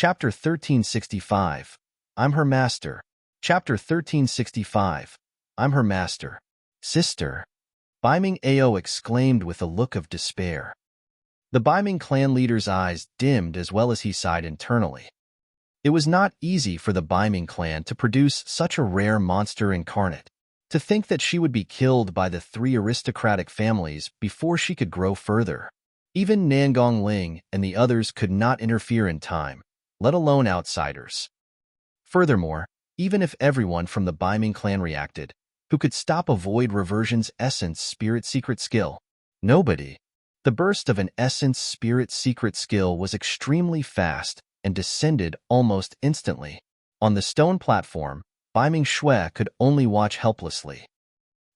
Chapter 1365. I'm her master. Chapter 1365. I'm her master. Sister. Biming Ao exclaimed with a look of despair. The Biming clan leader's eyes dimmed as well as he sighed internally. It was not easy for the Biming clan to produce such a rare monster incarnate. To think that she would be killed by the three aristocratic families before she could grow further. Even Nangong Ling and the others could not interfere in time, let alone outsiders. Furthermore, even if everyone from the Biming clan reacted, who could stop a void reversion's essence spirit secret skill? Nobody. The burst of an essence spirit secret skill was extremely fast and descended almost instantly. On the stone platform, Biming Shui could only watch helplessly.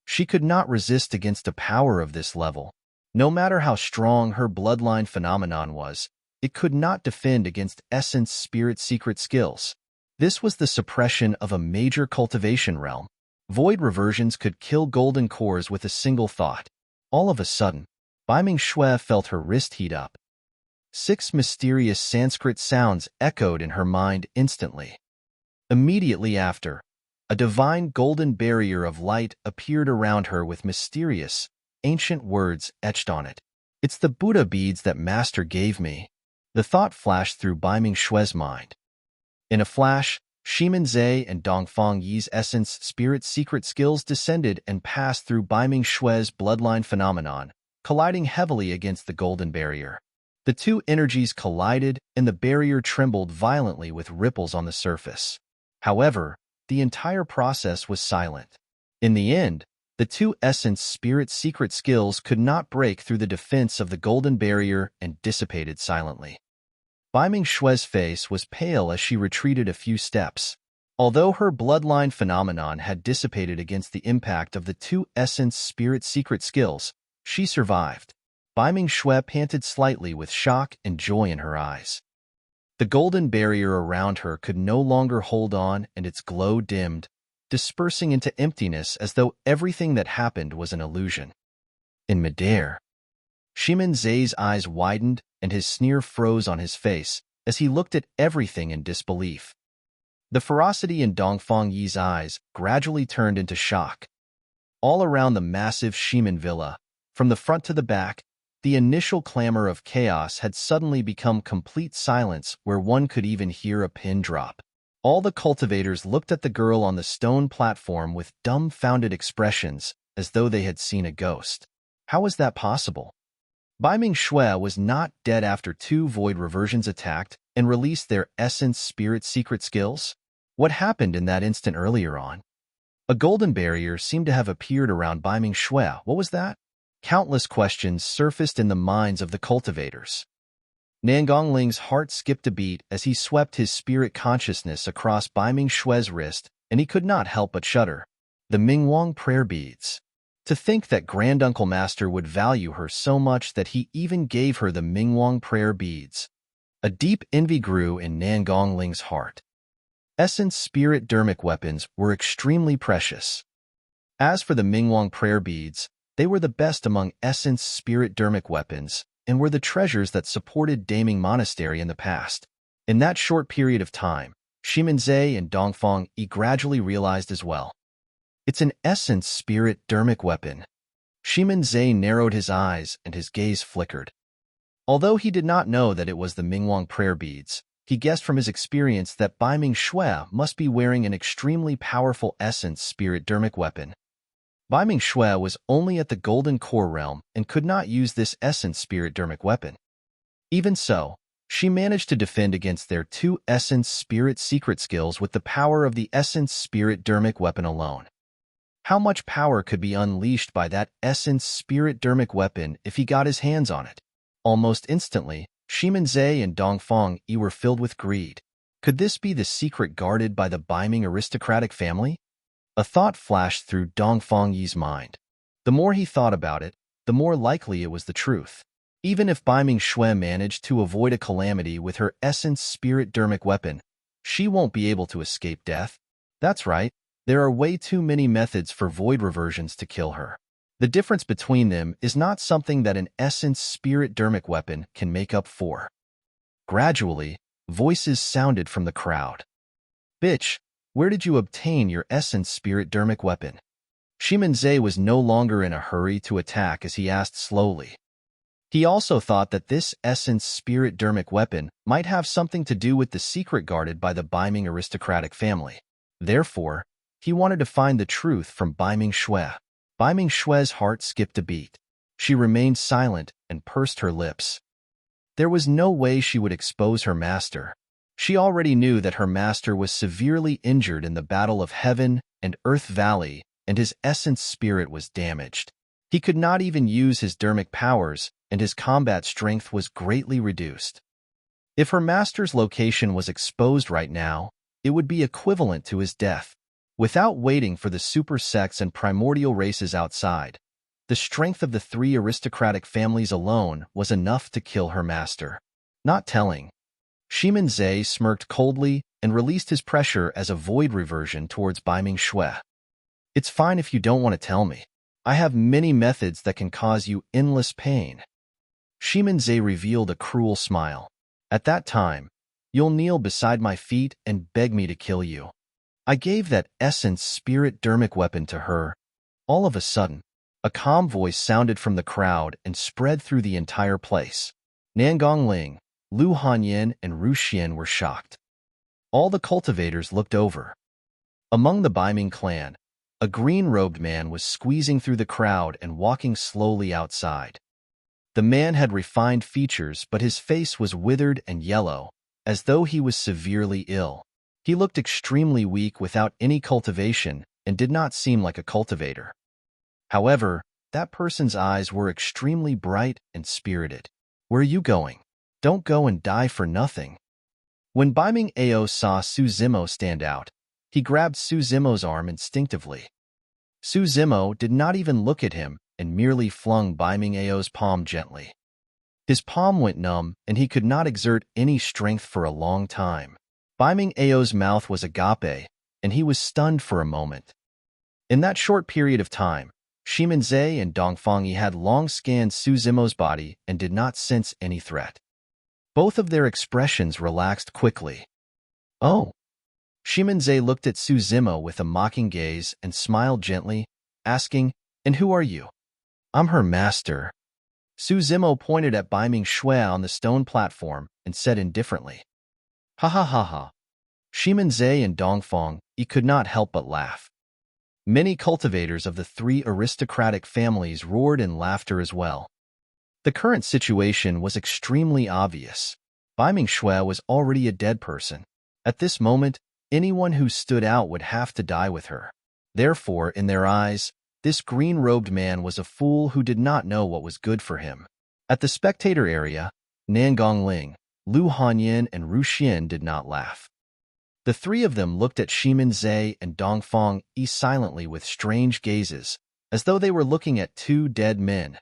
She could not resist against the power of this level. No matter how strong her bloodline phenomenon was, it could not defend against essence spirit secret skills. This was the suppression of a major cultivation realm. Void reversions could kill golden cores with a single thought. All of a sudden, Biming Shui felt her wrist heat up. 6 mysterious Sanskrit sounds echoed in her mind instantly. Immediately after, a divine golden barrier of light appeared around her with mysterious, ancient words etched on it. It's the Buddha beads that Master gave me. The thought flashed through Biming Shui's mind. In a flash, Shimin Zhe and Dongfang Yi's essence spirit secret skills descended and passed through Biming Shui's bloodline phenomenon, colliding heavily against the golden barrier. The two energies collided and the barrier trembled violently with ripples on the surface. However, the entire process was silent. In the end, the two essence spirit secret skills could not break through the defense of the golden barrier and dissipated silently. Biming Shui's face was pale as she retreated a few steps. Although her bloodline phenomenon had dissipated against the impact of the two essence spirit secret skills, she survived. Biming Shui panted slightly with shock and joy in her eyes. The golden barrier around her could no longer hold on and its glow dimmed, dispersing into emptiness as though everything that happened was an illusion. In midair, Shimin Zhe's eyes widened and his sneer froze on his face as he looked at everything in disbelief. The ferocity in Dongfang Yi's eyes gradually turned into shock. All around the massive Shimin villa, from the front to the back, the initial clamor of chaos had suddenly become complete silence where one could even hear a pin drop. All the cultivators looked at the girl on the stone platform with dumbfounded expressions as though they had seen a ghost. How was that possible? Biming Shui was not dead after 2 void reversions attacked and released their essence spirit secret skills? What happened in that instant earlier on? A golden barrier seemed to have appeared around Biming Shui. What was that? Countless questions surfaced in the minds of the cultivators. Nangong Ling's heart skipped a beat as he swept his spirit consciousness across Biming Shui's wrist, and he could not help but shudder. The Mingwang prayer beads. To think that Granduncle Master would value her so much that he even gave her the Mingwang prayer beads. A deep envy grew in Nangong Ling's heart. Essence spirit dermic weapons were extremely precious. As for the Mingwang prayer beads, they were the best among essence spirit dermic weapons and were the treasures that supported Daming Monastery in the past. In that short period of time, Shimin Zhe and Dongfang Yi gradually realized as well. It's an essence spirit dermic weapon. Shimin Zhe narrowed his eyes and his gaze flickered. Although he did not know that it was the Mingwang prayer beads, he guessed from his experience that Biming Shui must be wearing an extremely powerful essence spirit dermic weapon. Biming Shui was only at the Golden Core realm and could not use this essence spirit dermic weapon. Even so, she managed to defend against their 2 essence spirit secret skills with the power of the essence spirit dermic weapon alone. How much power could be unleashed by that essence spirit dermic weapon if he got his hands on it? Almost instantly, Shimin Zhe and Dongfang Yi were filled with greed. Could this be the secret guarded by the Biming aristocratic family? A thought flashed through Dongfang Yi's mind. The more he thought about it, the more likely it was the truth. Even if Biming Shui managed to avoid a calamity with her essence spirit dermic weapon, she won't be able to escape death. That's right, there are way too many methods for void reversions to kill her. The difference between them is not something that an essence spirit dermic weapon can make up for. Gradually, Voices sounded from the crowd. Bitch, where did you obtain your essence spirit dermic weapon? Shiminze was no longer in a hurry to attack as he asked slowly. He also thought that this essence spirit dermic weapon might have something to do with the secret guarded by the Baiming aristocratic family. Therefore, he wanted to find the truth from Baiming Shui. Baiming Shui's heart skipped a beat. She remained silent and pursed her lips. There was no way she would expose her master. She already knew that her master was severely injured in the Battle of Heaven and Earth Valley, and his essence spirit was damaged. He could not even use his dermic powers, and his combat strength was greatly reduced. If her master's location was exposed right now, it would be equivalent to his death. Without waiting for the super sects and primordial races outside, the strength of the three aristocratic families alone was enough to kill her master. Not telling. Shiminze smirked coldly and released his pressure as a void reversion towards Baiming Shui. It's fine if you don't want to tell me. I have many methods that can cause you endless pain. Shiminze revealed a cruel smile. At that time, you'll kneel beside my feet and beg me to kill you. I gave that essence spirit dermic weapon to her. All of a sudden, a calm voice sounded from the crowd and spread through the entire place. Nangongling, Lu Hanyin, and Ru Xian were shocked. All the cultivators looked over. Among the Baiming clan, a green-robed man was squeezing through the crowd and walking slowly outside. The man had refined features, but his face was withered and yellow, as though he was severely ill. He looked extremely weak without any cultivation and did not seem like a cultivator. However, that person's eyes were extremely bright and spirited. Where are you going? Don't go and die for nothing. When Baiming Ao saw Su Zimo stand out, he grabbed Su Zimo's arm instinctively. Su Zimo did not even look at him and merely flung Baiming Ao's palm gently. His palm went numb and he could not exert any strength for a long time. Baiming Ao's mouth was agape, and he was stunned for a moment. In that short period of time, Shiminze and Dongfangyi had long scanned Su Zimo's body and did not sense any threat. Both of their expressions relaxed quickly. Oh! Shiminze looked at Su Zimo with a mocking gaze and smiled gently, asking, "And who are you?" "I'm her master." Su Zimo pointed at Baiming Shui on the stone platform and said indifferently. "Ha ha ha ha." Shiminze and Dongfangyi could not help but laugh. Many cultivators of the three aristocratic families roared in laughter as well. The current situation was extremely obvious. Baiming Shui was already a dead person. At this moment, anyone who stood out would have to die with her. Therefore, in their eyes, this green-robed man was a fool who did not know what was good for him. At the spectator area, Nangongling, Lu Hanyin, and Ru Xian did not laugh. The three of them looked at Shiminze and Dongfangyi silently with strange gazes, as though they were looking at two dead men.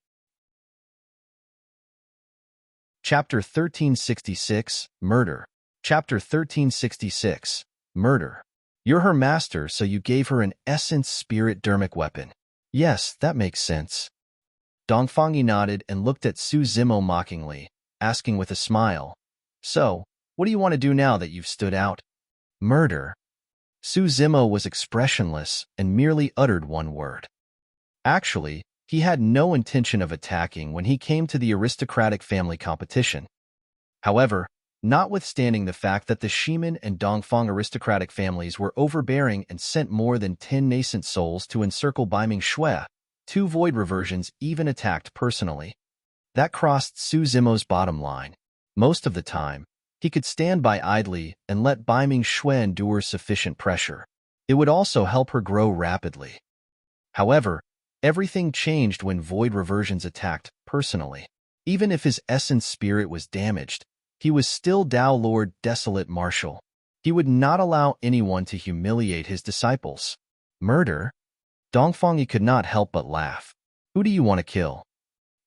Chapter 1366, Murder. Chapter 1366, Murder. You're her master, so you gave her an essence spirit dermic weapon. Yes, that makes sense. Dongfangyi nodded and looked at Su Zimo mockingly, asking with a smile, "So, what do you want to do now that you've stood out?" "Murder." Su Zimo was expressionless and merely uttered one word. Actually, he had no intention of attacking when he came to the aristocratic family competition. However, notwithstanding the fact that the Shimin and Dongfang aristocratic families were overbearing and sent more than 10 nascent souls to encircle Baiming Shui, 2 void reversions even attacked personally. That crossed Su Zimo's bottom line. Most of the time, he could stand by idly and let Baiming Shui endure sufficient pressure. It would also help her grow rapidly. However, everything changed when void reversions attacked personally. Even if his essence spirit was damaged, he was still Dao Lord Desolate Marshal. He would not allow anyone to humiliate his disciples. Murder? Dongfangyi could not help but laugh. Who do you want to kill?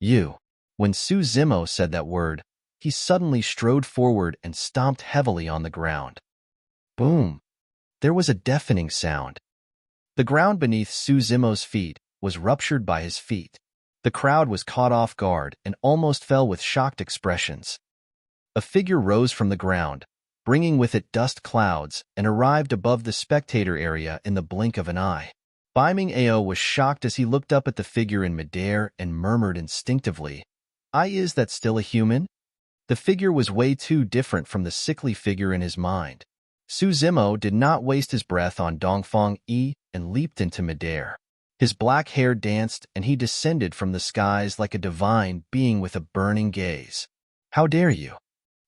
You. When Su Zimo said that word, he suddenly strode forward and stomped heavily on the ground. Boom! There was a deafening sound. The ground beneath Su Zimo's feet was ruptured by his feet. The crowd was caught off guard and almost fell with shocked expressions. A figure rose from the ground, bringing with it dust clouds, and arrived above the spectator area in the blink of an eye. Beiming Ao was shocked as he looked up at the figure in midair and murmured instinctively, Is that still a human? The figure was way too different from the sickly figure in his mind. Su Zimo did not waste his breath on Dongfang Yi and leaped into midair. His black hair danced and he descended from the skies like a divine being with a burning gaze. How dare you?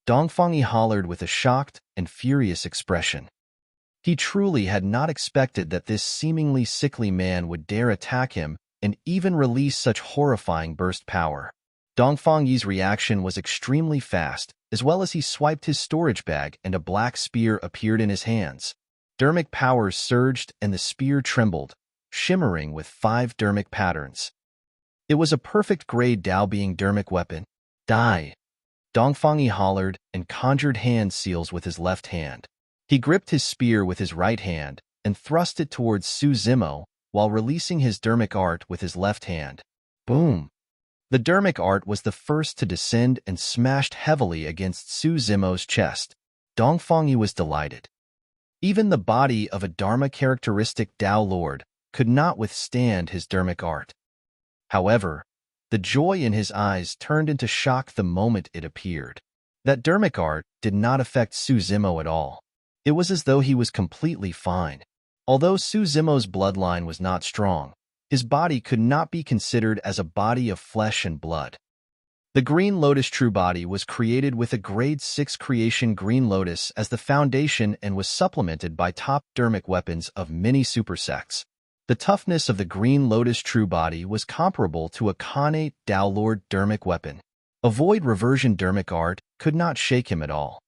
Dongfang Yi hollered with a shocked and furious expression. He truly had not expected that this seemingly sickly man would dare attack him and even release such horrifying burst power. Dongfang Yi's reaction was extremely fast, as well as he swiped his storage bag and a black spear appeared in his hands. Dermic powers surged and the spear trembled, shimmering with 5 dermic patterns. It was a perfect grade Dao being dermic weapon. Die! Dongfang Yi hollered and conjured hand seals with his left hand. He gripped his spear with his right hand and thrust it towards Su Zimo while releasing his dermic art with his left hand. Boom! The dermic art was the first to descend and smashed heavily against Su Zimo's chest. Dongfang Yi was delighted. Even the body of a Dharma-characteristic Dao Lord could not withstand his dermic art. However, the joy in his eyes turned into shock the moment it appeared. That dermic art did not affect Su Zimo at all. It was as though he was completely fine. Although Su Zimo's bloodline was not strong, his body could not be considered as a body of flesh and blood. The Green Lotus True Body was created with a Grade 6 creation Green Lotus as the foundation and was supplemented by top dermic weapons of many supersects. The toughness of the Green Lotus True Body was comparable to a Khanate Dao Lord dermic weapon. A Void Reversion dermic art could not shake him at all.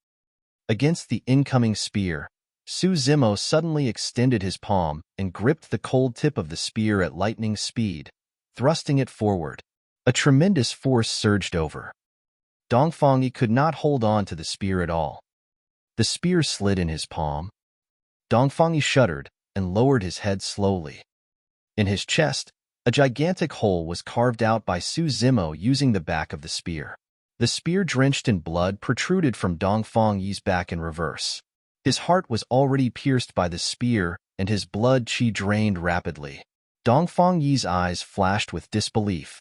Against the incoming spear, Su Zimo suddenly extended his palm and gripped the cold tip of the spear at lightning speed, thrusting it forward. A tremendous force surged over. Dongfang Yi could not hold on to the spear at all. The spear slid in his palm. Dongfang Yi shuddered and lowered his head slowly. In his chest, a gigantic hole was carved out by Su Zimo using the back of the spear. The spear drenched in blood protruded from Dongfang Yi's back in reverse. His heart was already pierced by the spear, and his blood qi drained rapidly. Dongfang Yi's eyes flashed with disbelief.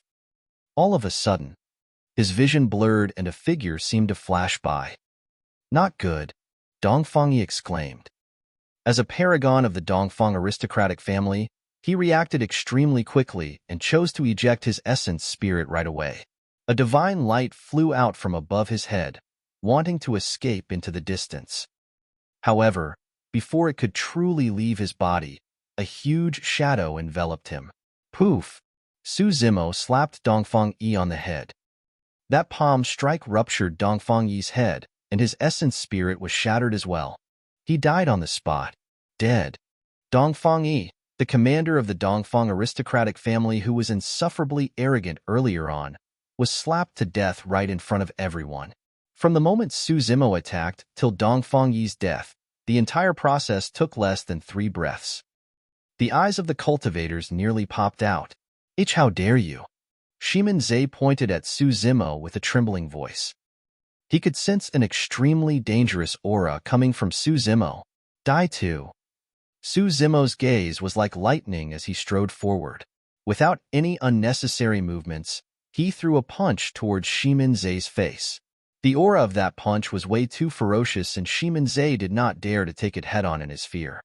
All of a sudden, his vision blurred and a figure seemed to flash by. Not good, Dongfang Yi exclaimed. As a paragon of the Dongfang aristocratic family, he reacted extremely quickly and chose to eject his essence spirit right away. A divine light flew out from above his head, wanting to escape into the distance. However, before it could truly leave his body, a huge shadow enveloped him. Poof! Su Zimo slapped Dongfang Yi on the head. That palm strike ruptured Dongfang Yi's head, and his essence spirit was shattered as well. He died on the spot. Dead. Dongfang Yi, the commander of the Dongfang aristocratic family who was insufferably arrogant earlier on, was slapped to death right in front of everyone. From the moment Su Zimo attacked till Dongfang Yi's death, the entire process took less than 3 breaths. The eyes of the cultivators nearly popped out. How dare you? Shimin Zhe pointed at Su Zimo with a trembling voice. He could sense an extremely dangerous aura coming from Su Zimo. Die too. Su Zimo's gaze was like lightning as he strode forward. Without any unnecessary movements, he threw a punch towards Shimin Zhe's face. The aura of that punch was way too ferocious and Shimin Zhe did not dare to take it head-on in his fear.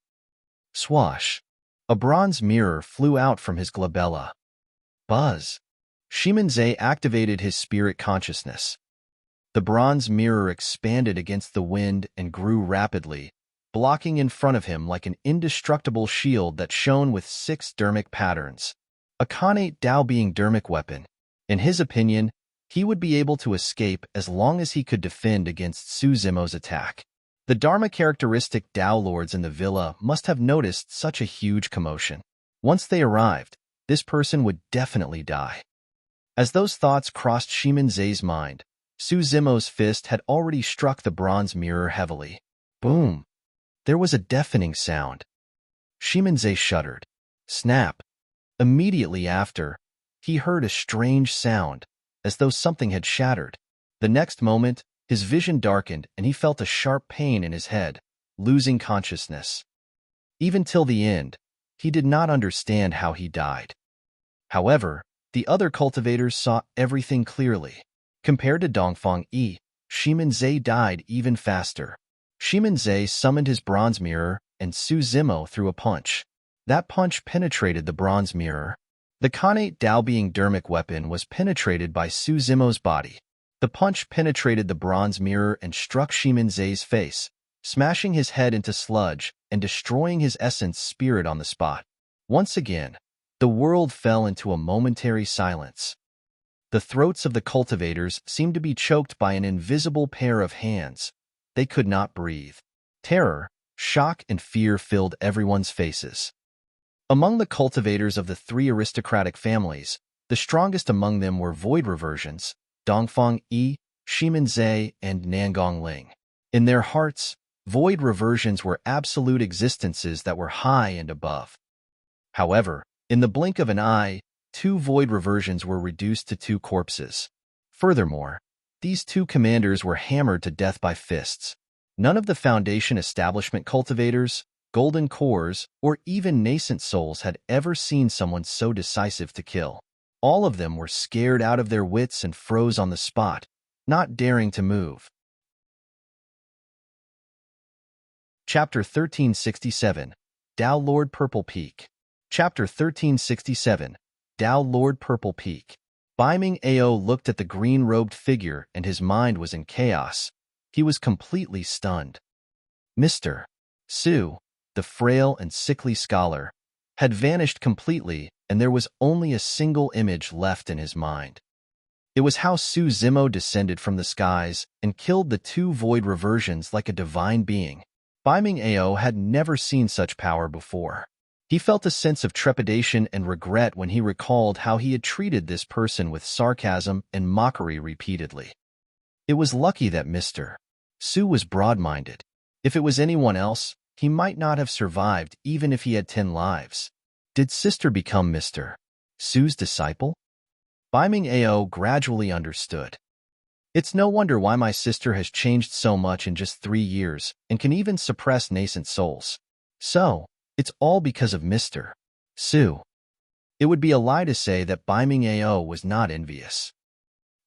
Swash! A bronze mirror flew out from his glabella. Buzz! Shimin Zhe activated his spirit consciousness. The bronze mirror expanded against the wind and grew rapidly, blocking in front of him like an indestructible shield that shone with 6 dermic patterns. A Khanate Dao being dermic weapon. In his opinion, he would be able to escape as long as he could defend against Su Zimo's attack. The Dharma-characteristic Dao lords in the villa must have noticed such a huge commotion. Once they arrived, this person would definitely die. As those thoughts crossed Shimin Zhe's mind, Su Zimo's fist had already struck the bronze mirror heavily. Boom! There was a deafening sound. Shimin Zhe shuddered. Snap! Immediately after, he heard a strange sound, as though something had shattered. The next moment, His vision darkened and he felt a sharp pain in his head, losing consciousness. Even till the end, he did not understand how he died. However, the other cultivators saw everything clearly. Compared to Dongfang Yi, Shimin died even faster. Shimin summoned his bronze mirror and Su Zimo threw a punch. That punch penetrated the bronze mirror. The Khanate Dao-being dermic weapon was penetrated by Su Zimo's body. The punch penetrated the bronze mirror and struck Shimin face, smashing his head into sludge and destroying his essence spirit on the spot. Once again, the world fell into a momentary silence. The throats of the cultivators seemed to be choked by an invisible pair of hands. They could not breathe. Terror, shock, and fear filled everyone's faces. Among the cultivators of the three aristocratic families, the strongest among them were void reversions, Dongfang Yi, Shimin and Nangong Ling. In their hearts, void reversions were absolute existences that were high and above. However, in the blink of an eye, 2 void reversions were reduced to 2 corpses. Furthermore, these 2 commanders were hammered to death by fists. None of the Foundation establishment cultivators, golden cores, or even nascent souls had ever seen someone so decisive to kill. All of them were scared out of their wits and froze on the spot, not daring to move. Chapter 1367, Dao Lord Purple Peak. Chapter 1367, Dao Lord Purple Peak. Baiming Ao looked at the green-robed figure and his mind was in chaos. He was completely stunned. Mr. Su, the frail and sickly scholar, had vanished completely and there was only a single image left in his mind. It was how Su Zimo descended from the skies and killed the 2 void reversions like a divine being. Baiming Ao had never seen such power before. He felt a sense of trepidation and regret when he recalled how he had treated this person with sarcasm and mockery repeatedly. It was lucky that Mr. Su was broad-minded. If it was anyone else, he might not have survived even if he had 10 lives. Did Sister become Mr. Su's disciple? Baiming Ao gradually understood. It's no wonder why my sister has changed so much in just 3 years and can even suppress nascent souls. So, it's all because of Mr. Su. It would be a lie to say that Baiming Ao was not envious.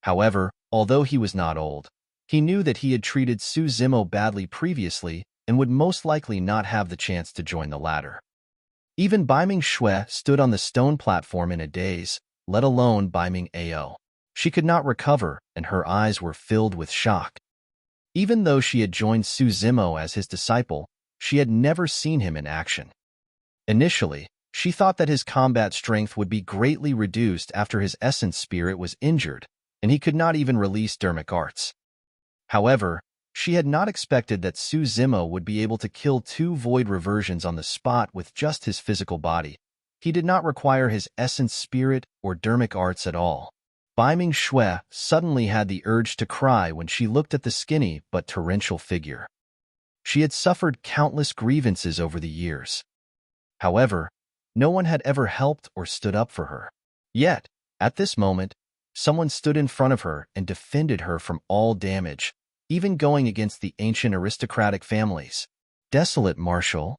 However, although he was not old, he knew that he had treated Su Zimo badly previously and would most likely not have the chance to join the latter. Even Baiming Shui stood on the stone platform in a daze, let alone Baiming Ao. She could not recover, and her eyes were filled with shock. Even though she had joined Su Zimo as his disciple, she had never seen him in action. Initially, she thought that his combat strength would be greatly reduced after his essence spirit was injured, and he could not even release dermic arts. However, she had not expected that Su Zimo would be able to kill 2 void reversions on the spot with just his physical body. He did not require his essence spirit or dermic arts at all. Baiming Shui suddenly had the urge to cry when she looked at the skinny but torrential figure. She had suffered countless grievances over the years. However, no one had ever helped or stood up for her. Yet, at this moment, someone stood in front of her and defended her from all damage, even going against the ancient aristocratic families. Desolate Marshal.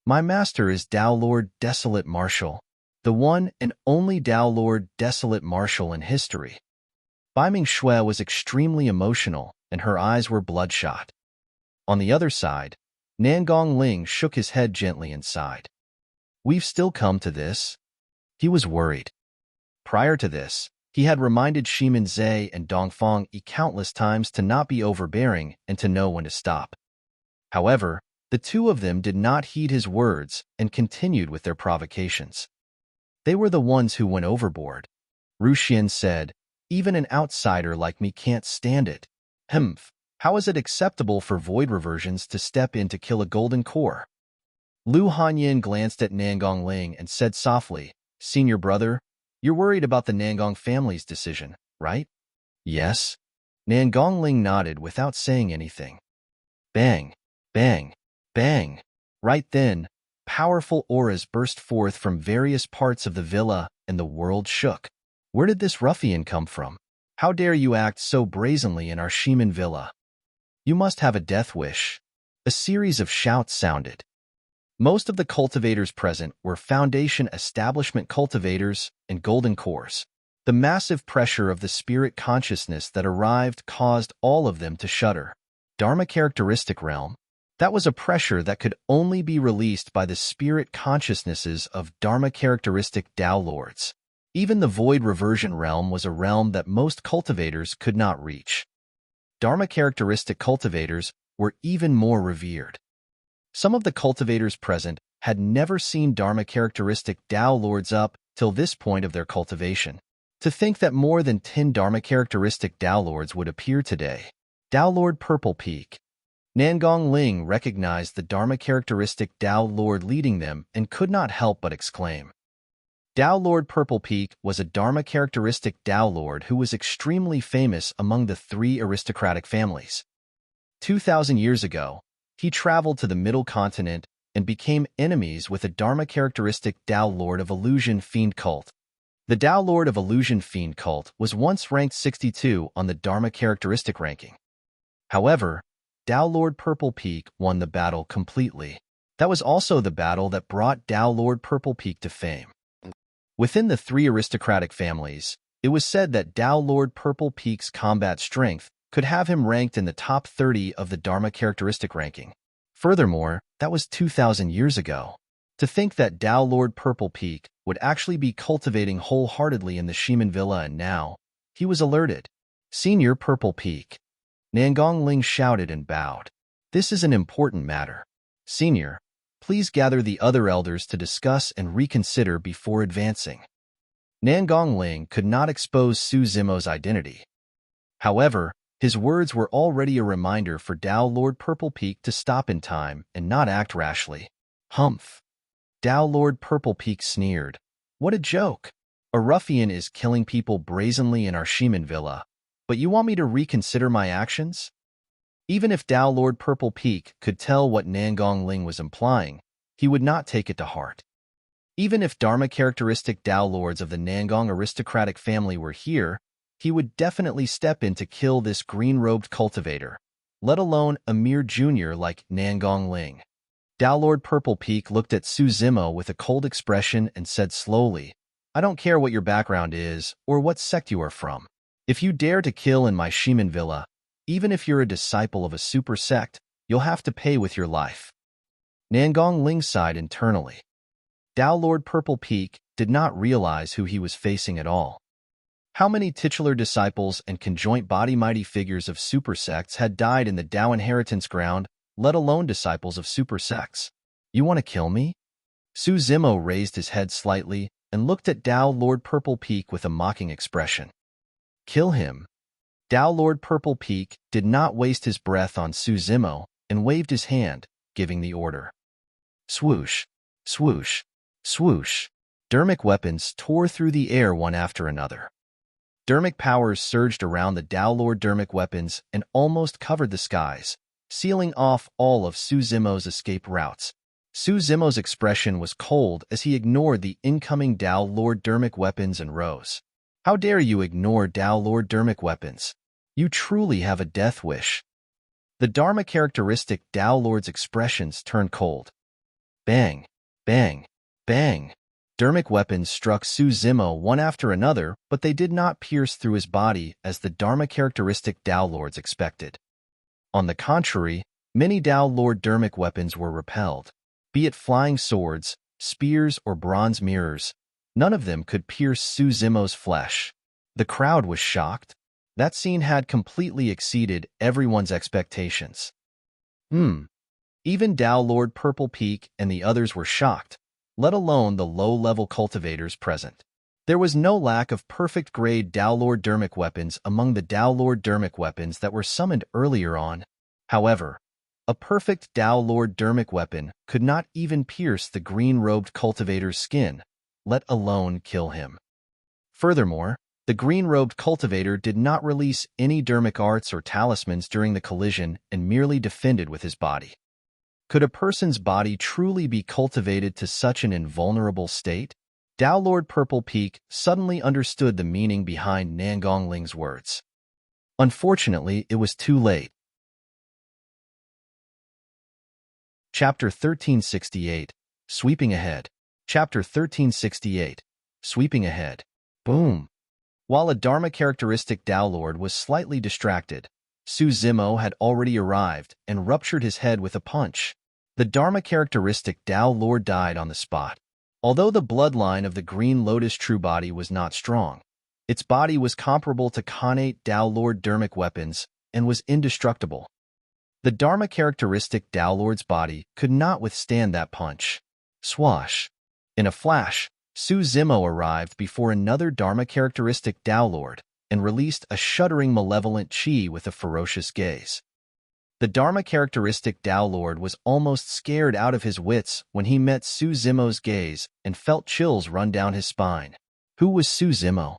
My master is Dao Lord Desolate Marshal, the one and only Dao Lord Desolate Marshal in history. Baiming Shui was extremely emotional, and her eyes were bloodshot. On the other side, Nangong Ling shook his head gently and sighed. We've still come to this? He was worried. Prior to this, he had reminded Shimin and Dongfang Yi countless times to not be overbearing and to know when to stop. However, the 2 of them did not heed his words and continued with their provocations. They were the ones who went overboard. Ruxian said, even an outsider like me can't stand it. Humph, how is it acceptable for void reversions to step in to kill a golden core? Lu Hanyin glanced at Nangong Ling and said softly, Senior brother, you're worried about the Nangong family's decision, right? Yes. Nangong Ling nodded without saying anything. Bang, bang, bang. Right then, powerful auras burst forth from various parts of the villa and the world shook. Where did this ruffian come from? How dare you act so brazenly in our Shimin villa? You must have a death wish. A series of shouts sounded. Most of the cultivators present were Foundation establishment cultivators and golden cores. The massive pressure of the spirit consciousness that arrived caused all of them to shudder. Dharma characteristic realm. That was a pressure that could only be released by the spirit consciousnesses of Dharma characteristic Tao lords. Even the void reversion realm was a realm that most cultivators could not reach. Dharma characteristic cultivators were even more revered. Some of the cultivators present had never seen Dharma characteristic Tao lords up till this point of their cultivation. To think that more than 10 Dharma characteristic Tao lords would appear today. Tao Lord Purple Peak. Nangong Ling recognized the Dharma characteristic Tao Lord leading them and could not help but exclaim. Tao Lord Purple Peak was a Dharma characteristic Tao Lord who was extremely famous among the 3 aristocratic families. 2,000 years ago, he traveled to the Middle Continent and became enemies with a Dharma characteristic Tao Lord of Illusion Fiend cult. The Tao Lord of Illusion Fiend cult was once ranked 62 on the Dharma characteristic ranking. However, Tao Lord Purple Peak won the battle completely. That was also the battle that brought Tao Lord Purple Peak to fame. Within the 3 aristocratic families, it was said that Tao Lord Purple Peak's combat strength could have him ranked in the top 30 of the Dharma characteristic ranking. Furthermore, that was 2,000 years ago. To think that Tao Lord Purple Peak would actually be cultivating wholeheartedly in the Shiman Villa, and now he was alerted. Senior Purple Peak. Nangong Ling shouted and bowed. This is an important matter. Senior, please gather the other elders to discuss and reconsider before advancing. Nangong Ling could not expose Su Zimo's identity. However, his words were already a reminder for Tao Lord Purple Peak to stop in time and not act rashly. Humph. Tao Lord Purple Peak sneered. What a joke. A ruffian is killing people brazenly in our Shiman Villa, but you want me to reconsider my actions? Even if Tao Lord Purple Peak could tell what Nangong Ling was implying, he would not take it to heart. Even if Dharma characteristic Tao lords of the Nangong aristocratic family were here, he would definitely step in to kill this green-robed cultivator, let alone a mere junior like Nangong Ling. Tao Lord Purple Peak looked at Su Zimo with a cold expression and said slowly, I don't care what your background is or what sect you are from. If you dare to kill in my Shiman Villa, even if you're a disciple of a super sect, you'll have to pay with your life. Nangong Ling sighed internally. Tao Lord Purple Peak did not realize who he was facing at all. How many titular disciples and conjoint body mighty figures of super sects had died in the Tao inheritance ground, let alone disciples of super sects? You want to kill me? Su Zimo raised his head slightly and looked at Tao Lord Purple Peak with a mocking expression. Kill him. Tao Lord Purple Peak did not waste his breath on Su Zimo and waved his hand, giving the order. Swoosh, swoosh, swoosh. Dermic weapons tore through the air one after another. Dermic powers surged around the Tao Lord Dermic weapons and almost covered the skies, sealing off all of Su Zimo's escape routes. Su Zimo's expression was cold as he ignored the incoming Tao Lord Dermic weapons and rose. How dare you ignore Tao Lord Dermic weapons? You truly have a death wish. The Dharma characteristic Tao Lord's expressions turned cold. Bang, bang, bang. Dermic weapons struck Su Zimo one after another, but they did not pierce through his body as the Dharma characteristic Tao Lords expected. On the contrary, many Tao Lord Dermic weapons were repelled. Be it flying swords, spears, or bronze mirrors, none of them could pierce Su Zimo's flesh. The crowd was shocked. That scene had completely exceeded everyone's expectations. Even Tao Lord Purple Peak and the others were shocked, let alone the low-level cultivators present. There was no lack of perfect-grade Tao Lord Dermic weapons among the Tao Lord Dermic weapons that were summoned earlier on. However, a perfect Tao Lord Dermic weapon could not even pierce the green-robed cultivator's skin, let alone kill him. Furthermore, the green-robed cultivator did not release any dermic arts or talismans during the collision and merely defended with his body. Could a person's body truly be cultivated to such an invulnerable state? Tao Lord Purple Peak suddenly understood the meaning behind Nangong Ling's words. Unfortunately, it was too late. Chapter 1368, Sweeping Ahead. Chapter 1368, Sweeping Ahead. Boom. While a Dharma characteristic Tao Lord was slightly distracted, Su Zimo had already arrived and ruptured his head with a punch. The Dharma characteristic Tao Lord died on the spot. Although the bloodline of the Green Lotus true body was not strong, its body was comparable to Khanate Tao Lord Dharmic weapons and was indestructible. The Dharma characteristic Tao Lord's body could not withstand that punch. Swash. In a flash, Su Zimo arrived before another Dharma characteristic Tao Lord and released a shuddering malevolent chi with a ferocious gaze. The Dharma characteristic Tao Lord was almost scared out of his wits when he met Su Zimo's gaze and felt chills run down his spine. Who was Su Zimo?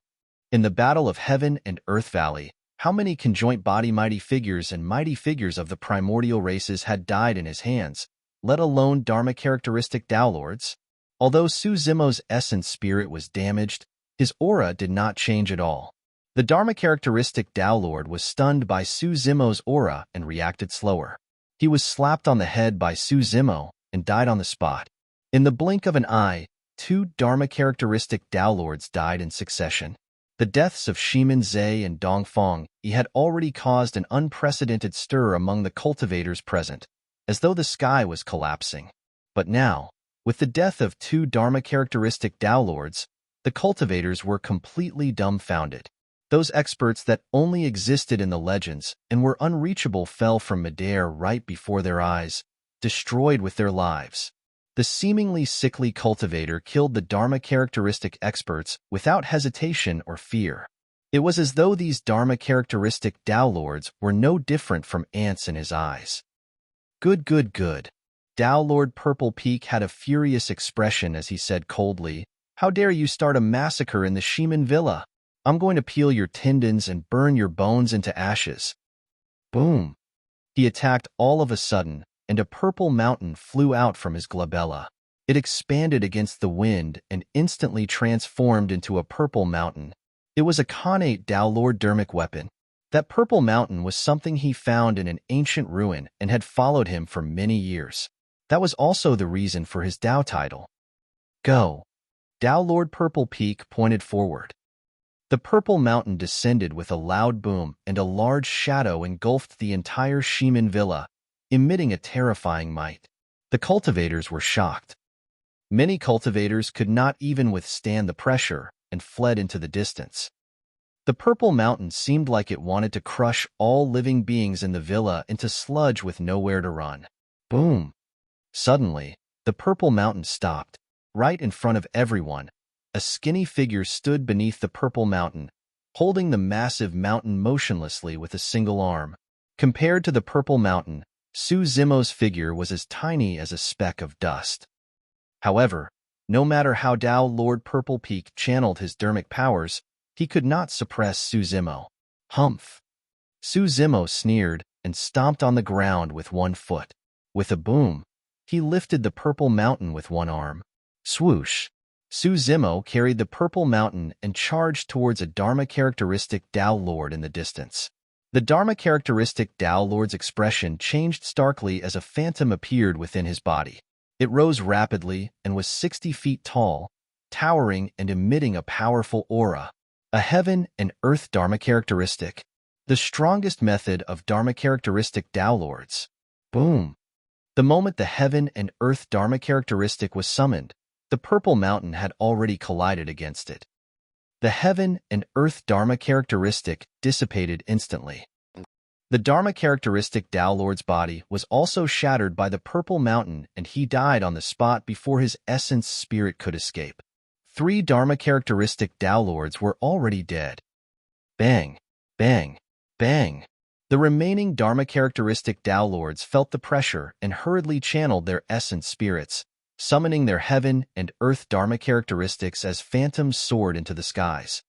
In the battle of Heaven and Earth Valley, how many conjoint body mighty figures and mighty figures of the primordial races had died in his hands, let alone Dharma characteristic Tao Lords? Although Su Zimo's essence spirit was damaged, his aura did not change at all. The Dharma characteristic Tao Lord was stunned by Su Zimo's aura and reacted slower. He was slapped on the head by Su Zimo and died on the spot. In the blink of an eye, two Dharma characteristic Tao Lords died in succession. The deaths of Shimin Zhe and Dongfeng had already caused an unprecedented stir among the cultivators present, as though the sky was collapsing. But now, with the death of two Dharma characteristic Tao Lords, the cultivators were completely dumbfounded. Those experts that only existed in the legends and were unreachable fell from midair right before their eyes, destroyed with their lives. The seemingly sickly cultivator killed the Dharma characteristic experts without hesitation or fear. It was as though these Dharma characteristic Tao Lords were no different from ants in his eyes. Good, good, good. Tao Lord Purple Peak had a furious expression as he said coldly, "How dare you start a massacre in the Shimin Villa? I'm going to peel your tendons and burn your bones into ashes." Boom. He attacked all of a sudden, and a purple mountain flew out from his glabella. It expanded against the wind and instantly transformed into a purple mountain. It was a Khanate Tao Lord Dharmic weapon. That purple mountain was something he found in an ancient ruin and had followed him for many years. That was also the reason for his Tao title. Go. Tao Lord Purple Peak pointed forward. The purple mountain descended with a loud boom and a large shadow engulfed the entire Shimin Villa, emitting a terrifying might. The cultivators were shocked. Many cultivators could not even withstand the pressure and fled into the distance. The purple mountain seemed like it wanted to crush all living beings in the villa into sludge with nowhere to run. Boom! Suddenly, the purple mountain stopped. Right in front of everyone, a skinny figure stood beneath the purple mountain, holding the massive mountain motionlessly with a single arm. Compared to the purple mountain, Su Zimo's figure was as tiny as a speck of dust. However, no matter how Tao Lord Purple Peak channeled his dharmic powers, he could not suppress Su Zimo. Humph! Su Zimo sneered and stomped on the ground with one foot. With a boom, he lifted the purple mountain with one arm. Swoosh! Su Zimo carried the purple mountain and charged towards a Dharma characteristic Tao Lord in the distance. The Dharma characteristic Tao Lord's expression changed starkly as a phantom appeared within his body. It rose rapidly and was 60 feet tall, towering and emitting a powerful aura. A heaven and earth Dharma characteristic. The strongest method of Dharma characteristic Tao Lords. Boom! The moment the heaven and earth Dharma characteristic was summoned, the purple mountain had already collided against it. The heaven and earth Dharma characteristic dissipated instantly. The Dharma characteristic Tao Lord's body was also shattered by the purple mountain and he died on the spot before his essence spirit could escape. 3 Dharma characteristic Tao Lords were already dead. Bang! Bang! Bang! The remaining Dharma characteristic Tao Lords felt the pressure and hurriedly channeled their essence spirits, summoning their heaven and earth Dharma characteristics as phantoms soared into the skies.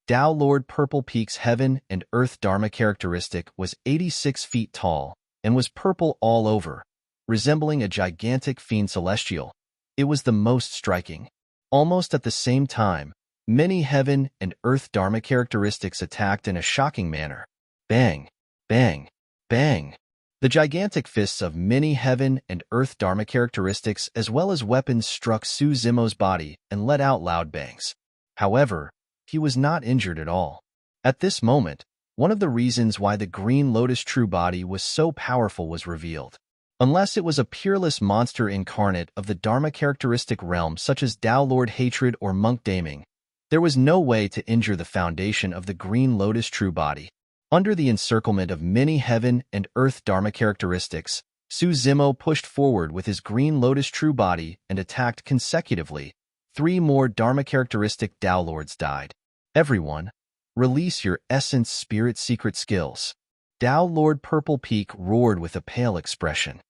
Tao Lord Purple Peak's heaven and earth Dharma characteristic was 86 feet tall and was purple all over, resembling a gigantic fiend celestial. It was the most striking. Almost at the same time, many heaven and earth Dharma characteristics attacked in a shocking manner. Bang! Bang! Bang! The gigantic fists of many heaven and earth Dharma characteristics as well as weapons struck Su Zimo's body and let out loud bangs. However, he was not injured at all. At this moment, one of the reasons why the Green Lotus true body was so powerful was revealed. Unless it was a peerless monster incarnate of the Dharma characteristic realm such as Tao Lord Hatred or Monk Daming, there was no way to injure the foundation of the Green Lotus true body. Under the encirclement of many heaven and earth Dharma characteristics, Su Zimo pushed forward with his Green Lotus true body and attacked consecutively. 3 more Dharma characteristic Tao Lords died. Everyone, release your essence spirit secret skills. Tao Lord Purple Peak roared with a pale expression.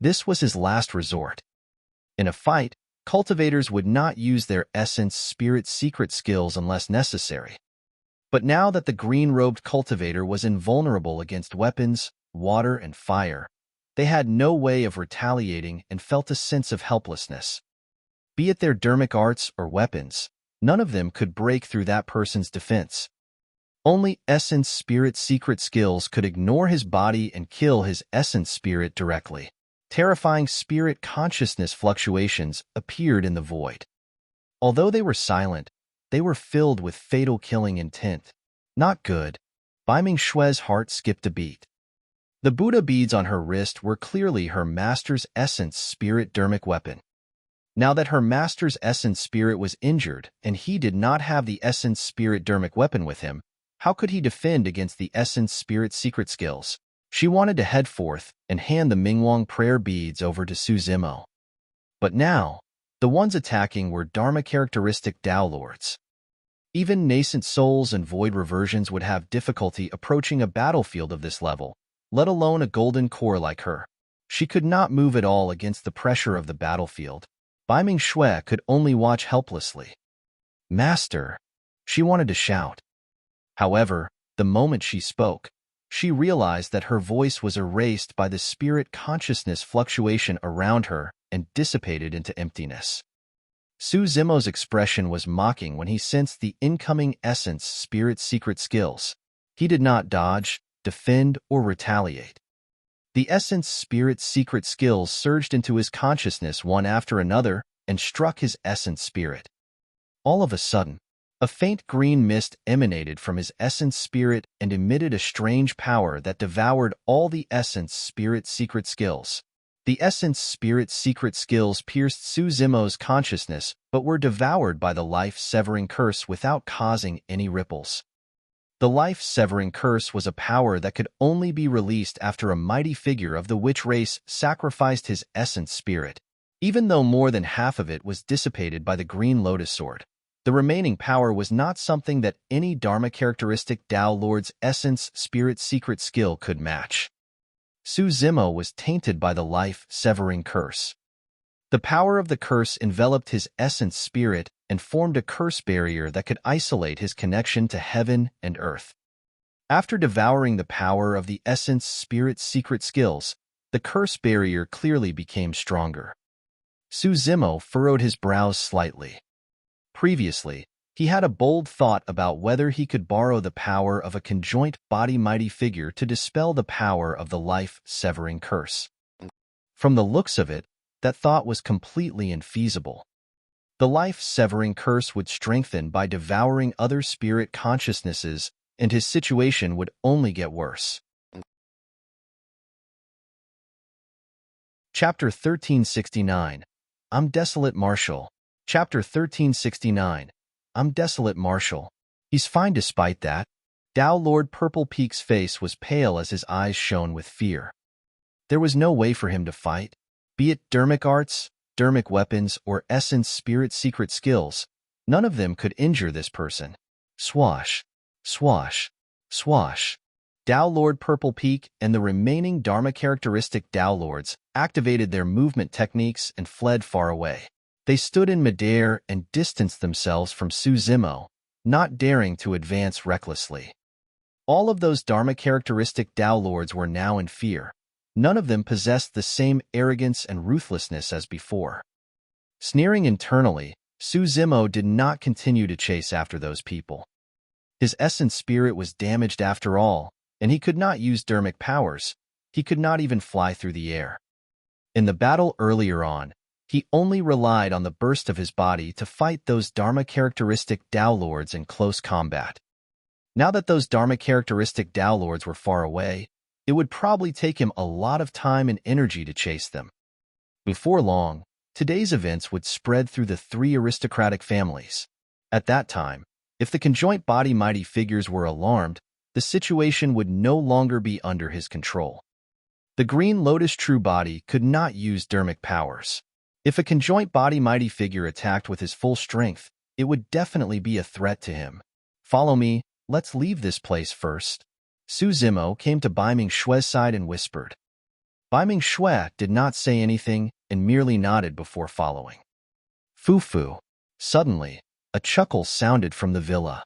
This was his last resort. In a fight, cultivators would not use their essence spirit secret skills unless necessary. But now that the green-robed cultivator was invulnerable against weapons, water, and fire, they had no way of retaliating and felt a sense of helplessness. Be it their dermic arts or weapons, none of them could break through that person's defense. Only essence spirit secret skills could ignore his body and kill his essence spirit directly. Terrifying spirit consciousness fluctuations appeared in the void. Although they were silent, they were filled with fatal killing intent. Not good. Bai Ming Xue's heart skipped a beat. The Buddha beads on her wrist were clearly her master's essence spirit dermic weapon. Now that her master's essence spirit was injured and he did not have the essence spirit dermic weapon with him, how could he defend against the essence spirit secret skills? She wanted to head forth and hand the Mingwang prayer beads over to Su Zimo. But now, the ones attacking were Dharma characteristic Tao Lords. Even nascent souls and void reversions would have difficulty approaching a battlefield of this level, let alone a golden core like her. She could not move at all against the pressure of the battlefield. Bai Ming Xue could only watch helplessly. Master! She wanted to shout. However, the moment she spoke, she realized that her voice was erased by the spirit consciousness fluctuation around her and dissipated into emptiness. Su Zimo's expression was mocking when he sensed the incoming essence spirit secret skills. He did not dodge, defend, or retaliate. The essence spirit secret skills surged into his consciousness one after another and struck his essence spirit. All of a sudden, a faint green mist emanated from his essence spirit and emitted a strange power that devoured all the essence spirit secret skills. The essence spirit secret skills pierced Su Zimo's consciousness but were devoured by the life-severing curse without causing any ripples. The life-severing curse was a power that could only be released after a mighty figure of the witch race sacrificed his essence spirit. Even though more than half of it was dissipated by the Green Lotus sword, the remaining power was not something that any Dharma characteristic Tao Lord's essence spirit secret skill could match. Su Zimo was tainted by the life-severing curse. The power of the curse enveloped his essence spirit and formed a curse barrier that could isolate his connection to heaven and earth. After devouring the power of the essence spirit secret skills, the curse barrier clearly became stronger. Su Zimo furrowed his brows slightly. Previously, he had a bold thought about whether he could borrow the power of a conjoint body mighty figure to dispel the power of the life-severing curse. From the looks of it, that thought was completely infeasible. The life-severing curse would strengthen by devouring other spirit consciousnesses, and his situation would only get worse. Chapter 1369. I'm Desolate Marshal. Chapter 1369. I'm Desolate Marshal. He's fine despite that. Tao Lord Purple Peak's face was pale as his eyes shone with fear. There was no way for him to fight. Be it dermic arts, dermic weapons, or essence spirit secret skills, none of them could injure this person. Swash, swash, swash. Tao Lord Purple Peak and the remaining Dharma characteristic Tao Lords activated their movement techniques and fled far away. They stood in midair and distanced themselves from Su Zimo, not daring to advance recklessly. All of those Dharma characteristic Tao Lords were now in fear. None of them possessed the same arrogance and ruthlessness as before. Sneering internally, Su Zimo did not continue to chase after those people. His essence spirit was damaged after all, and he could not use dermic powers, He could not even fly through the air. In the battle earlier on, he only relied on the burst of his body to fight those Dharma-characteristic Tao Lords in close combat. Now that those Dharma-characteristic Tao Lords were far away, it would probably take him a lot of time and energy to chase them. Before long, today's events would spread through the 3 aristocratic families. At that time, if the conjoint body mighty figures were alarmed, the situation would no longer be under his control. The green Lotus true body could not use dermic powers. If a conjoint body mighty figure attacked with his full strength, it would definitely be a threat to him. Follow me, let's leave this place first. Su Zimo came to Bai Ming Xue's side and whispered. Bai Ming Xue did not say anything and merely nodded before following. Fu. Suddenly, a chuckle sounded from the villa.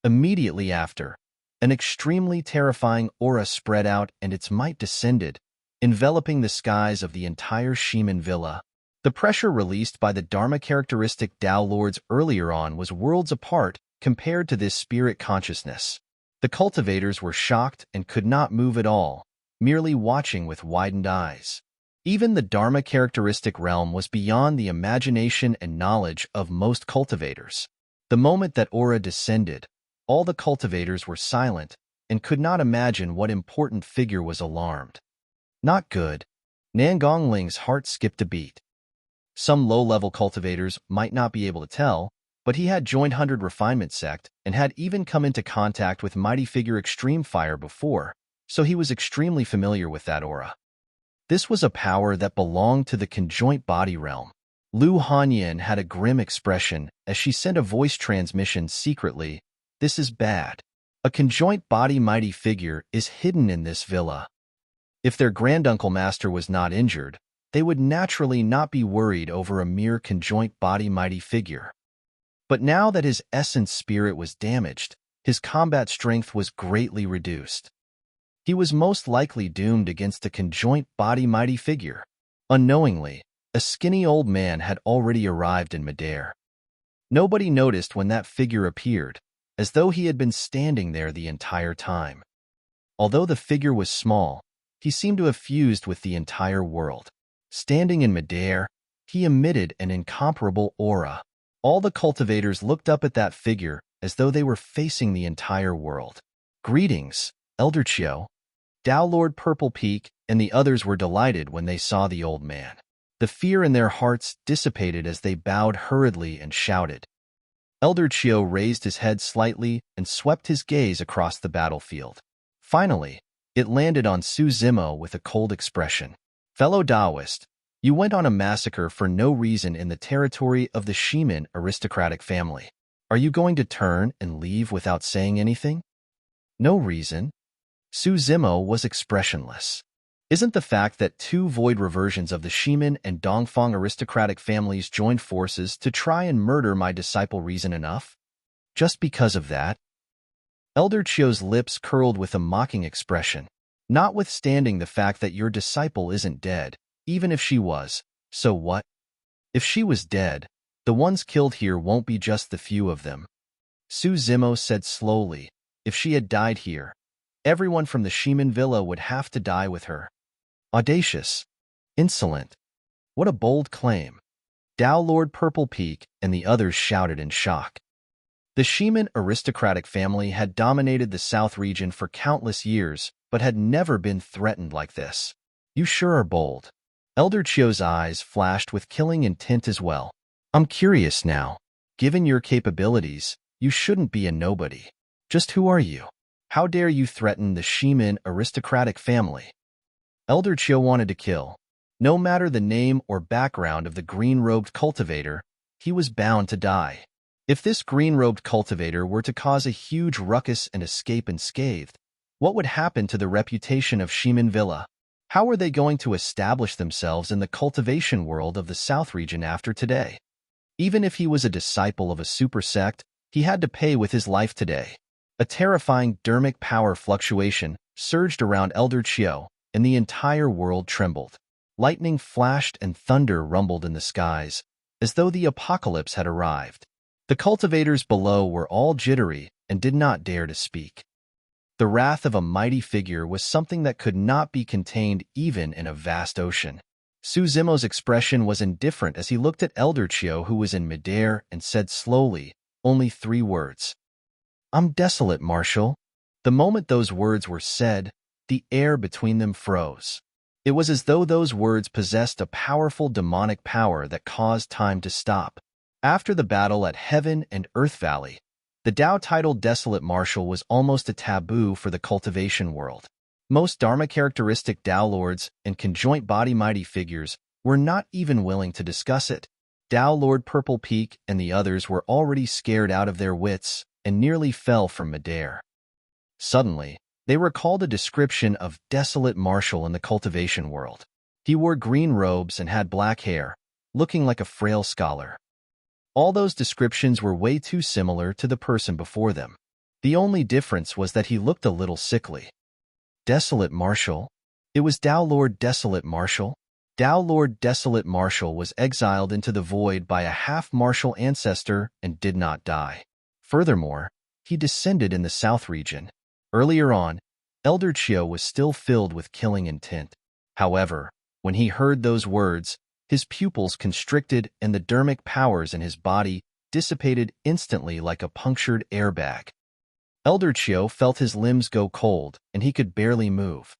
Immediately after, an extremely terrifying aura spread out and its might descended, enveloping the skies of the entire Shimin villa. The pressure released by the Dharma-characteristic Tao Lords earlier on was worlds apart compared to this spirit consciousness. The cultivators were shocked and could not move at all, merely watching with widened eyes. Even the Dharma-characteristic realm was beyond the imagination and knowledge of most cultivators. The moment that aura descended, all the cultivators were silent and could not imagine what important figure was alarmed. Not good. Nan Gongling's heart skipped a beat. Some low-level cultivators might not be able to tell, but he had joined 100 Refinement Sect and had even come into contact with mighty figure Extreme Fire before, so he was extremely familiar with that aura. This was a power that belonged to the conjoint body realm. Lu Hanyin had a grim expression as she sent a voice transmission secretly. This is bad. A conjoint body mighty figure is hidden in this villa. If their granduncle master was not injured, they would naturally not be worried over a mere conjoint body mighty figure. But now that his essence spirit was damaged, his combat strength was greatly reduced. He was most likely doomed against a conjoint body mighty figure. Unknowingly, a skinny old man had already arrived in midair. Nobody noticed when that figure appeared, as though he had been standing there the entire time. Although the figure was small, he seemed to have fused with the entire world. Standing in midair, he emitted an incomparable aura. All the cultivators looked up at that figure as though they were facing the entire world. Greetings, Elder Chiu. Tao Lord Purple Peak and the others were delighted when they saw the old man. The fear in their hearts dissipated as they bowed hurriedly and shouted. Elder Chiu raised his head slightly and swept his gaze across the battlefield. Finally, it landed on Su Zimo with a cold expression. Fellow Taoist, you went on a massacre for no reason in the territory of the Shimin aristocratic family. Are you going to turn and leave without saying anything? No reason. Su Zimo was expressionless. Isn't the fact that 2 void reversions of the Shimin and Dongfang aristocratic families joined forces to try and murder my disciple reason enough? Just because of that? Elder Chiu's lips curled with a mocking expression. Notwithstanding the fact that your disciple isn't dead, even if she was, so what? If she was dead, the ones killed here won't be just the few of them. Su Zimo said slowly, if she had died here, everyone from the Shimin villa would have to die with her. Audacious. Insolent. What a bold claim. Tao Lord Purple Peak and the others shouted in shock. The Shimin aristocratic family had dominated the South region for countless years, but had never been threatened like this. You sure are bold. Elder Chiu's eyes flashed with killing intent as well. I'm curious now. Given your capabilities, you shouldn't be a nobody. Just who are you? How dare you threaten the Shimin aristocratic family? Elder Chiu wanted to kill. No matter the name or background of the green-robed cultivator, he was bound to die. If this green-robed cultivator were to cause a huge ruckus and escape unscathed, what would happen to the reputation of Shimin Villa? How were they going to establish themselves in the cultivation world of the South region after today? Even if he was a disciple of a super sect, he had to pay with his life today. A terrifying dermic power fluctuation surged around Elder Chiu, and the entire world trembled. Lightning flashed and thunder rumbled in the skies, as though the apocalypse had arrived. The cultivators below were all jittery and did not dare to speak. The wrath of a mighty figure was something that could not be contained even in a vast ocean. Su Zimo's expression was indifferent as he looked at Elder Chio, who was in midair, and said slowly, only 3 words. "I'm desolate, Marshal." The moment those words were said, the air between them froze. It was as though those words possessed a powerful demonic power that caused time to stop. After the battle at Heaven and Earth Valley, the Tao-titled Desolate Marshal was almost a taboo for the cultivation world. Most Dharma-characteristic Tao Lords and conjoint body mighty figures were not even willing to discuss it. Tao Lord Purple Peak and the others were already scared out of their wits and nearly fell from midair. Suddenly, they recalled a description of Desolate Marshal in the cultivation world. He wore green robes and had black hair, looking like a frail scholar. All those descriptions were way too similar to the person before them. The only difference was that he looked a little sickly. Desolate Marshal? It was Tao Lord Desolate Marshal? Tao Lord Desolate Marshal was exiled into the void by a half-martial ancestor and did not die. Furthermore, he descended in the south region. Earlier on, Elder Chio was still filled with killing intent. However, when he heard those words, his pupils constricted and the dermic powers in his body dissipated instantly like a punctured airbag. Elder Chio felt his limbs go cold and he could barely move.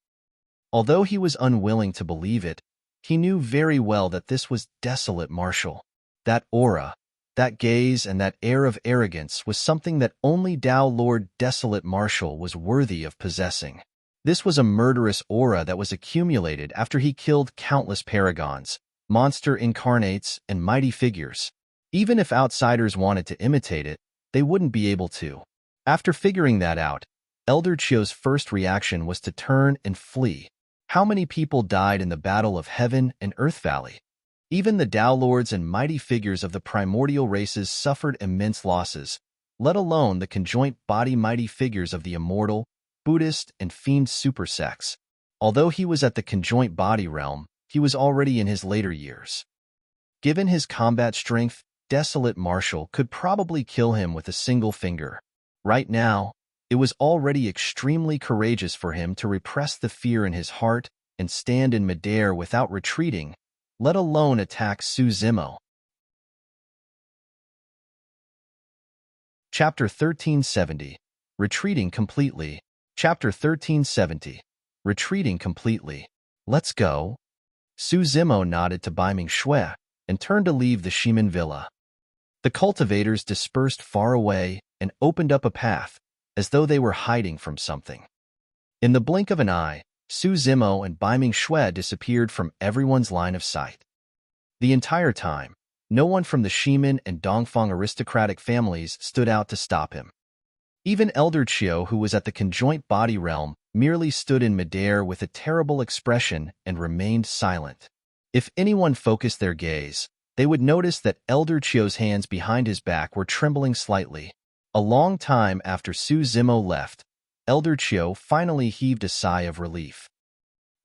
Although he was unwilling to believe it, he knew very well that this was Desolate Marshal. That aura, that gaze and that air of arrogance was something that only Tao Lord Desolate Marshal was worthy of possessing. This was a murderous aura that was accumulated after he killed countless paragons, monster incarnates, and mighty figures. Even if outsiders wanted to imitate it, they wouldn't be able to. After figuring that out, Elder Chio's first reaction was to turn and flee. How many people died in the Battle of Heaven and Earth Valley? Even the Tao Lords and mighty figures of the primordial races suffered immense losses, let alone the conjoint body mighty figures of the immortal, Buddhist, and fiend supersects. Although he was at the conjoint body realm, he was already in his later years. Given his combat strength, Desolate Marshal could probably kill him with a single finger. Right now, it was already extremely courageous for him to repress the fear in his heart and stand in midair without retreating, let alone attack Su Zimo. Chapter 1370. Retreating Completely. Chapter 1370. Retreating Completely. Let's go. Su Zimo nodded to Bai Ming Shui and turned to leave the Shimin Villa. The cultivators dispersed far away and opened up a path, as though they were hiding from something. In the blink of an eye, Su Zimo and Bai Ming Shui disappeared from everyone's line of sight. The entire time, no one from the Shimin and Dongfang aristocratic families stood out to stop him. Even Elder Chio, who was at the conjoint body realm, merely stood in midair with a terrible expression and remained silent. If anyone focused their gaze, they would notice that Elder Chio's hands behind his back were trembling slightly. A long time after Su Zimo left, Elder Chio finally heaved a sigh of relief.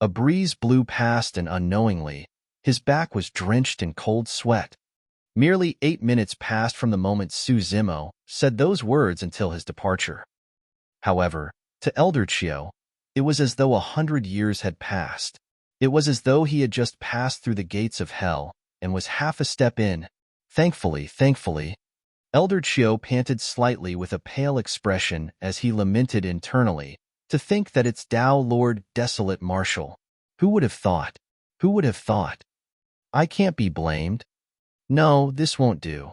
A breeze blew past and unknowingly, his back was drenched in cold sweat. Merely 8 minutes passed from the moment Su Zimo said those words until his departure. However, to Elder Chio, it was as though 100 years had passed. It was as though he had just passed through the gates of hell and was half a step in. Thankfully, Elder Chio panted slightly with a pale expression as he lamented internally, to think that it's Tao Lord Desolate Marshal. Who would have thought? Who would have thought? I can't be blamed. No, this won't do.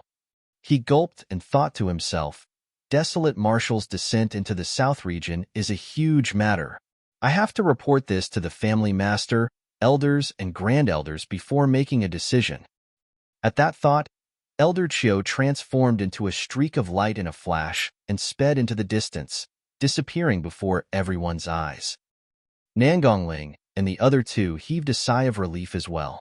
He gulped and thought to himself, Desolate Marshal's descent into the South region is a huge matter. I have to report this to the family master, elders, and grand-elders before making a decision. At that thought, Elder Chio transformed into a streak of light in a flash and sped into the distance, disappearing before everyone's eyes. Nangong Ling and the other two heaved a sigh of relief as well.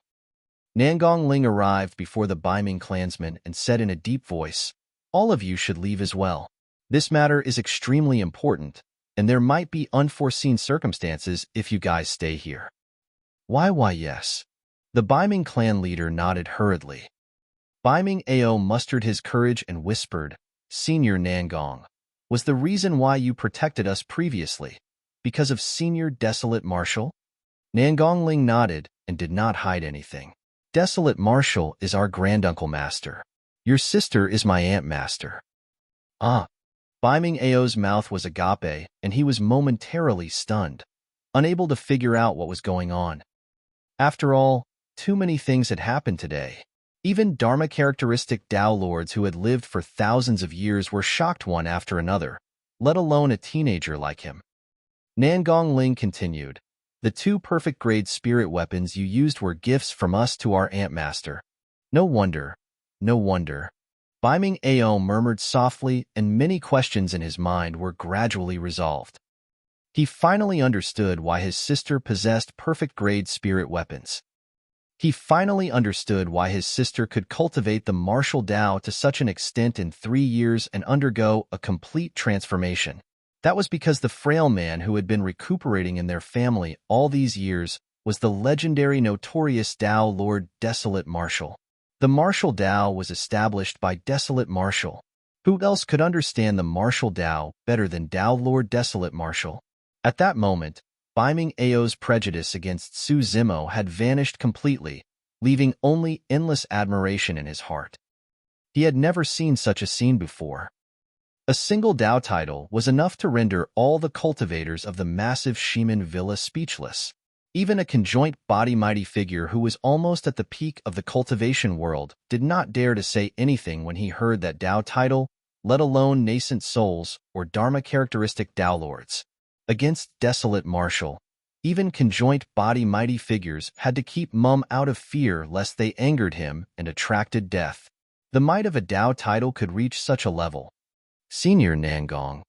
Nangong Ling arrived before the Bai Ming clansmen and said in a deep voice, "All of you should leave as well. This matter is extremely important, and there might be unforeseen circumstances if you guys stay here." Why, yes. The Bai Ming clan leader nodded hurriedly. Bai Ming Ao mustered his courage and whispered, "Senior Nangong, Was the reason why you protected us previously because of Senior Desolate Marshal? Nangongling nodded and did not hide anything. Desolate Marshal is our granduncle master. Your sister is my aunt master. Ah. Biming Ao's mouth was agape, and he was momentarily stunned, unable to figure out what was going on. After all, too many things had happened today. Even Dharma-characteristic Tao lords who had lived for thousands of years were shocked one after another, let alone a teenager like him. Nangongling continued, "The 2 perfect-grade spirit weapons you used were gifts from us to our Ant Master. No wonder, no wonder." Biming Ao murmured softly, and many questions in his mind were gradually resolved. He finally understood why his sister possessed perfect-grade spirit weapons. He finally understood why his sister could cultivate the martial Tao to such an extent in 3 years and undergo a complete transformation. That was because the frail man who had been recuperating in their family all these years was the legendary notorious Tao Lord Desolate Marshal. The martial Tao was established by Desolate Marshal. Who else could understand the martial Tao better than Tao Lord Desolate Marshal? At that moment, Biming Ao's prejudice against Su Zimo had vanished completely, leaving only endless admiration in his heart. He had never seen such a scene before. A single Tao title was enough to render all the cultivators of the massive Shimin villa speechless. Even a conjoint body mighty figure who was almost at the peak of the cultivation world did not dare to say anything when he heard that Tao title, let alone nascent souls or Dharma-characteristic Tao lords. Against Desolate Marshal, even conjoint body mighty figures had to keep mum out of fear lest they angered him and attracted death. The might of a Tao title could reach such a level. Senior Nangong.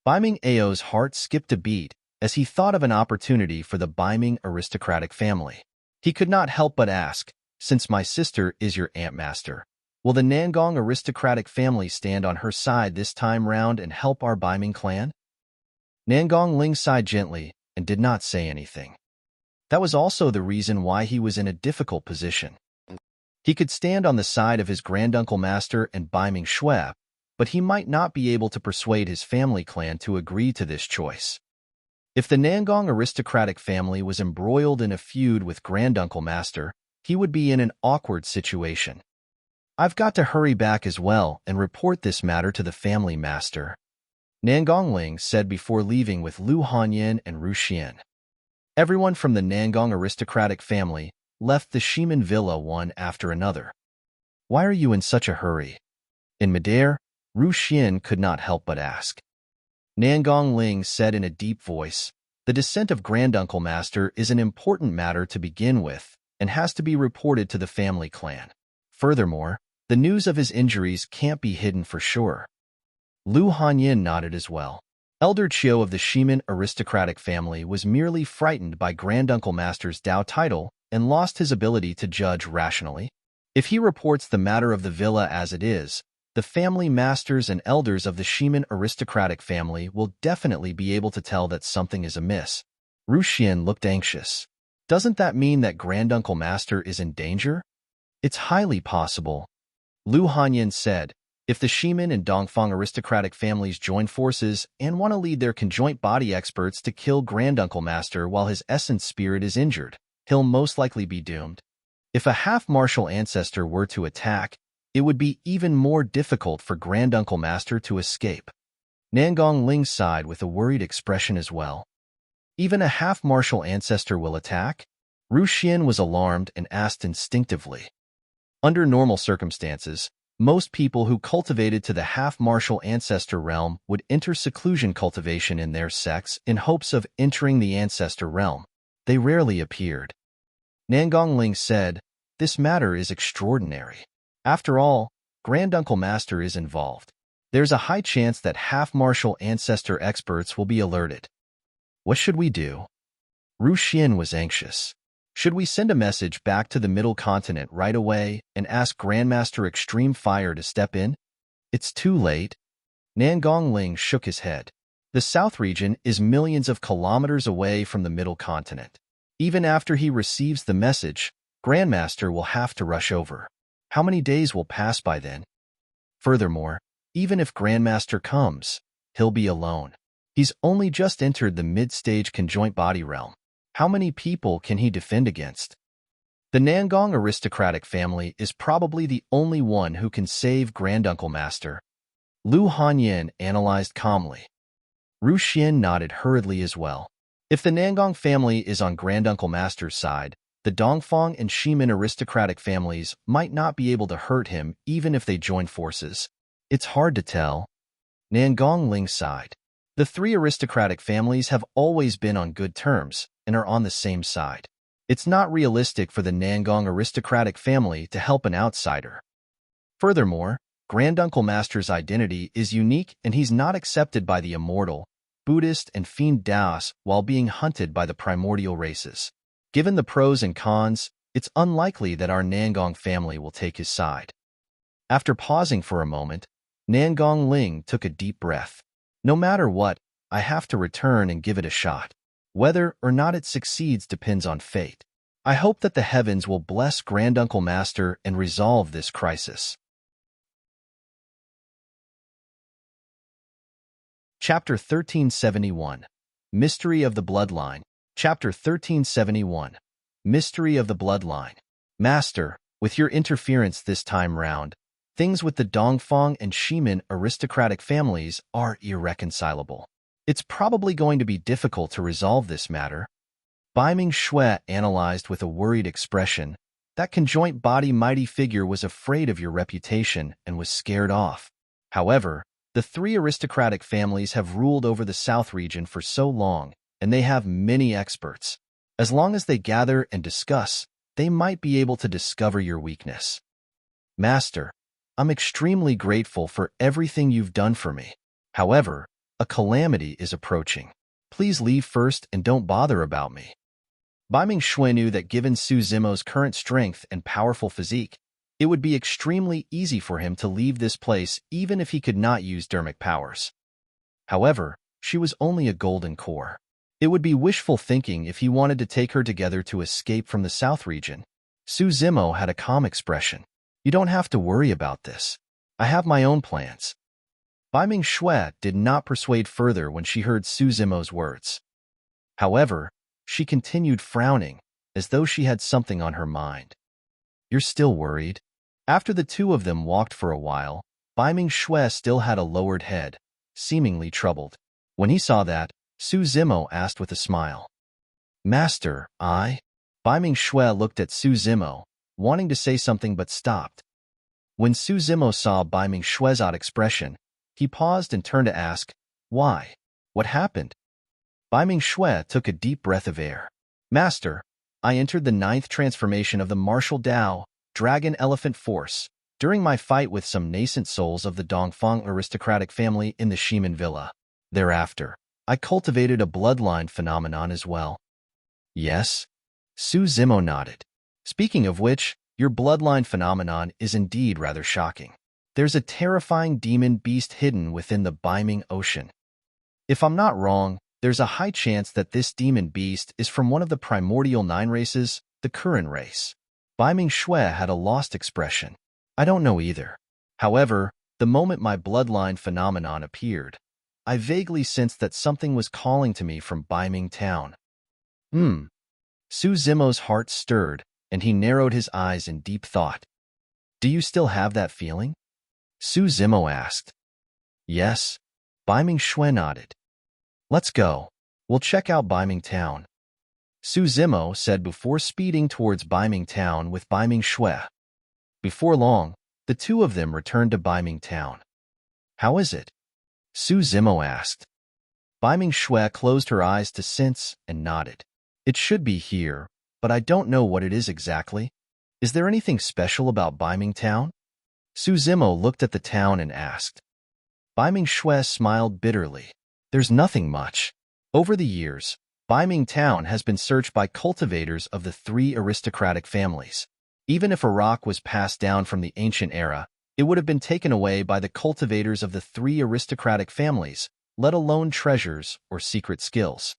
Biming Ao's heart skipped a beat as he thought of an opportunity for the Biming aristocratic family. He could not help but ask, "Since my sister is your Ant Master, will the Nangong aristocratic family stand on her side this time round and help our Biming clan?" Nangongling sighed gently and did not say anything. That was also the reason why he was in a difficult position. He could stand on the side of his granduncle master and Biming Shui, but he might not be able to persuade his family clan to agree to this choice. If the Nangong aristocratic family was embroiled in a feud with granduncle master, he would be in an awkward situation. "I've got to hurry back as well and report this matter to the family master," Nangongling said before leaving with Lu Hanyin and Ru Xian. Everyone from the Nangong aristocratic family left the Shimin villa one after another. "Why are you in such a hurry?" In midair, Ru Xian could not help but ask. Nangongling said in a deep voice, "The descent of granduncle master is an important matter to begin with and has to be reported to the family clan. Furthermore, the news of his injuries can't be hidden for sure." Lu Hanyin nodded as well. Elder Chiu of the Shimin aristocratic family was merely frightened by granduncle master's Tao title and lost his ability to judge rationally. If he reports the matter of the villa as it is, the family masters and elders of the Shimin aristocratic family will definitely be able to tell that something is amiss. Ru Xian looked anxious. "Doesn't that mean that granduncle master is in danger?" "It's highly possible," Lu Hanyin said. "If the Shimin and Dongfang aristocratic families join forces and want to lead their conjoint body experts to kill granduncle master while his essence spirit is injured, he'll most likely be doomed. If a half-martial ancestor were to attack, it would be even more difficult for granduncle master to escape." Nangongling sighed with a worried expression as well. "Even a half-martial ancestor will attack?" Ru Xian was alarmed and asked instinctively. Under normal circumstances, most people who cultivated to the half-martial ancestor realm would enter seclusion cultivation in their sects in hopes of entering the ancestor realm. They rarely appeared. Nangongling said, "This matter is extraordinary. After all, granduncle master is involved. There's a high chance that half-martial ancestor experts will be alerted. What should we do?" Ru Xian was anxious. "Should we send a message back to the Middle Continent right away and ask Grandmaster Extreme Fire to step in?" "It's too late." Nangongling shook his head. "The South region is millions of kilometers away from the Middle Continent. Even after he receives the message, Grandmaster will have to rush over. How many days will pass by then? Furthermore, even if Grandmaster comes, he'll be alone. He's only just entered the mid-stage conjoint body realm. How many people can he defend against? The Nangong aristocratic family is probably the only one who can save Granduncle Master. Lu Hanyan analyzed calmly. Ru Xian nodded hurriedly as well. If the Nangong family is on Granduncle Master's side, the Dongfang and Shimin aristocratic families might not be able to hurt him even if they join forces. It's hard to tell. Nangong Ling sighed. The three aristocratic families have always been on good terms and are on the same side. It's not realistic for the Nangong aristocratic family to help an outsider. Furthermore, Granduncle Master's identity is unique and he's not accepted by the immortal, Buddhist, and fiend Daos while being hunted by the primordial races. Given the pros and cons, it's unlikely that our Nangong family will take his side. After pausing for a moment, Nangong Ling took a deep breath. No matter what, I have to return and give it a shot. Whether or not it succeeds depends on fate. I hope that the heavens will bless Granduncle Master and resolve this crisis. Chapter 1371. Mystery of the Bloodline. Chapter 1371. Mystery of the Bloodline. Master, with your interference this time round, things with the Dongfang and Shimin aristocratic families are irreconcilable. It's probably going to be difficult to resolve this matter. Baiming Shui analyzed with a worried expression. That conjoint body mighty figure was afraid of your reputation and was scared off. However, the three aristocratic families have ruled over the South region for so long, and they have many experts. As long as they gather and discuss, they might be able to discover your weakness. Master, I'm extremely grateful for everything you've done for me. However, a calamity is approaching. Please leave first and don't bother about me. Baiming Shui knew that given Su Zimo's current strength and powerful physique, it would be extremely easy for him to leave this place even if he could not use dermic powers. However, she was only a golden core. It would be wishful thinking if he wanted to take her together to escape from the South region. Su Zimo had a calm expression. You don't have to worry about this. I have my own plans. Baiming Shui did not persuade further when she heard Su Zimo's words. However, she continued frowning, as though she had something on her mind. You're still worried? After the two of them walked for a while, Baiming Shui still had a lowered head, seemingly troubled. When he saw that, Su Zimo asked with a smile. Master, Baiming Shui looked at Su Zimo, wanting to say something but stopped. When Su Zimo saw Baiming Shui's odd expression, he paused and turned to ask, Why? What happened? Baiming Shui took a deep breath of air. Master, I entered the 9th transformation of the martial Dao, Dragon Elephant Force, during my fight with some nascent souls of the Dongfang aristocratic family in the Shimin Villa. Thereafter, I cultivated a bloodline phenomenon as well. Yes? Su Zimo nodded. Speaking of which, your bloodline phenomenon is indeed rather shocking. There's a terrifying demon beast hidden within the Baiming Ocean. If I'm not wrong, there's a high chance that this demon beast is from one of the primordial 9 races, the Kuran race. Baiming Shui had a lost expression. I don't know either. However, the moment my bloodline phenomenon appeared, I vaguely sensed that something was calling to me from Baiming Town. Su Zimo's heart stirred, and he narrowed his eyes in deep thought. Do you still have that feeling? Su Zimo asked. Yes. Baiming Shui nodded. Let's go. We'll check out Baiming Town. Su Zimo said before speeding towards Baiming Town with Baiming Shui. Before long, the two of them returned to Baiming Town. How is it? Su Zimo asked. Baiming Shui closed her eyes to sense and nodded. It should be here, but I don't know what it is exactly. Is there anything special about Baiming Town? Su Zimo looked at the town and asked. Baiming Shui smiled bitterly. There's nothing much. Over the years, Baiming Town has been searched by cultivators of the 3 aristocratic families. Even if a rock was passed down from the ancient era, it would have been taken away by the cultivators of the 3 aristocratic families, let alone treasures or secret skills.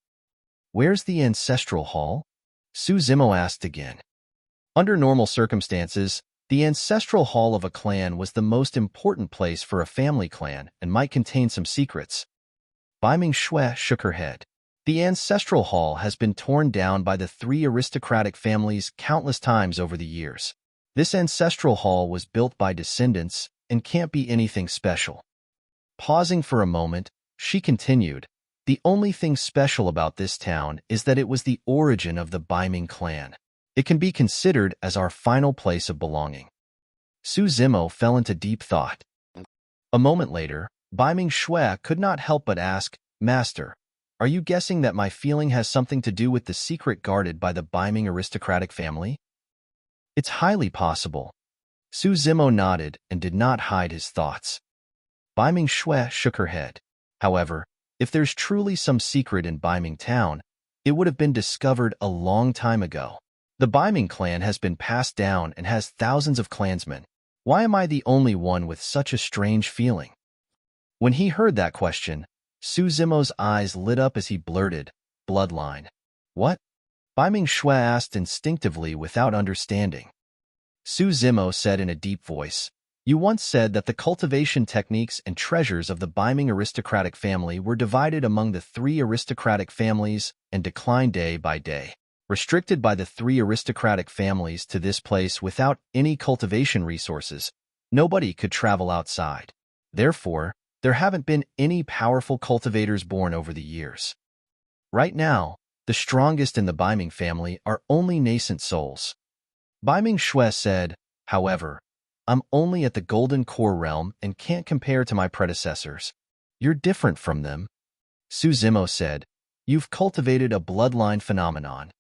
Where's the ancestral hall? Su Zimo asked again. Under normal circumstances, the ancestral hall of a clan was the most important place for a family clan and might contain some secrets. Bai Ming-shui shook her head. The ancestral hall has been torn down by the three aristocratic families countless times over the years. This ancestral hall was built by descendants and can't be anything special. Pausing for a moment, she continued, the only thing special about this town is that it was the origin of the Bai Ming clan. It can be considered as our final place of belonging. Su Zimo fell into deep thought. A moment later, Bai Ming-shui could not help but ask, Master, are you guessing that my feeling has something to do with the secret guarded by the Bai Ming aristocratic family? It's highly possible. Su Zimo nodded and did not hide his thoughts. Bai Ming-shui shook her head. However, if there's truly some secret in Bai Ming town, it would have been discovered a long time ago. The Bai Ming clan has been passed down and has thousands of clansmen. Why am I the only one with such a strange feeling? When he heard that question, Su Zimo's eyes lit up as he blurted, Bloodline. What? Bai Ming-shui asked instinctively without understanding. Su Zimo said in a deep voice, You once said that the cultivation techniques and treasures of the Bai Ming aristocratic family were divided among the three aristocratic families and declined day by day. Restricted by the three aristocratic families to this place without any cultivation resources, nobody could travel outside. Therefore, there haven't been any powerful cultivators born over the years. Right now, the strongest in the Bai Ming family are only nascent souls. Bai Ming-shui said, however, I'm only at the Golden Core realm and can't compare to my predecessors. You're different from them. Su Zimo said, You've cultivated a bloodline phenomenon.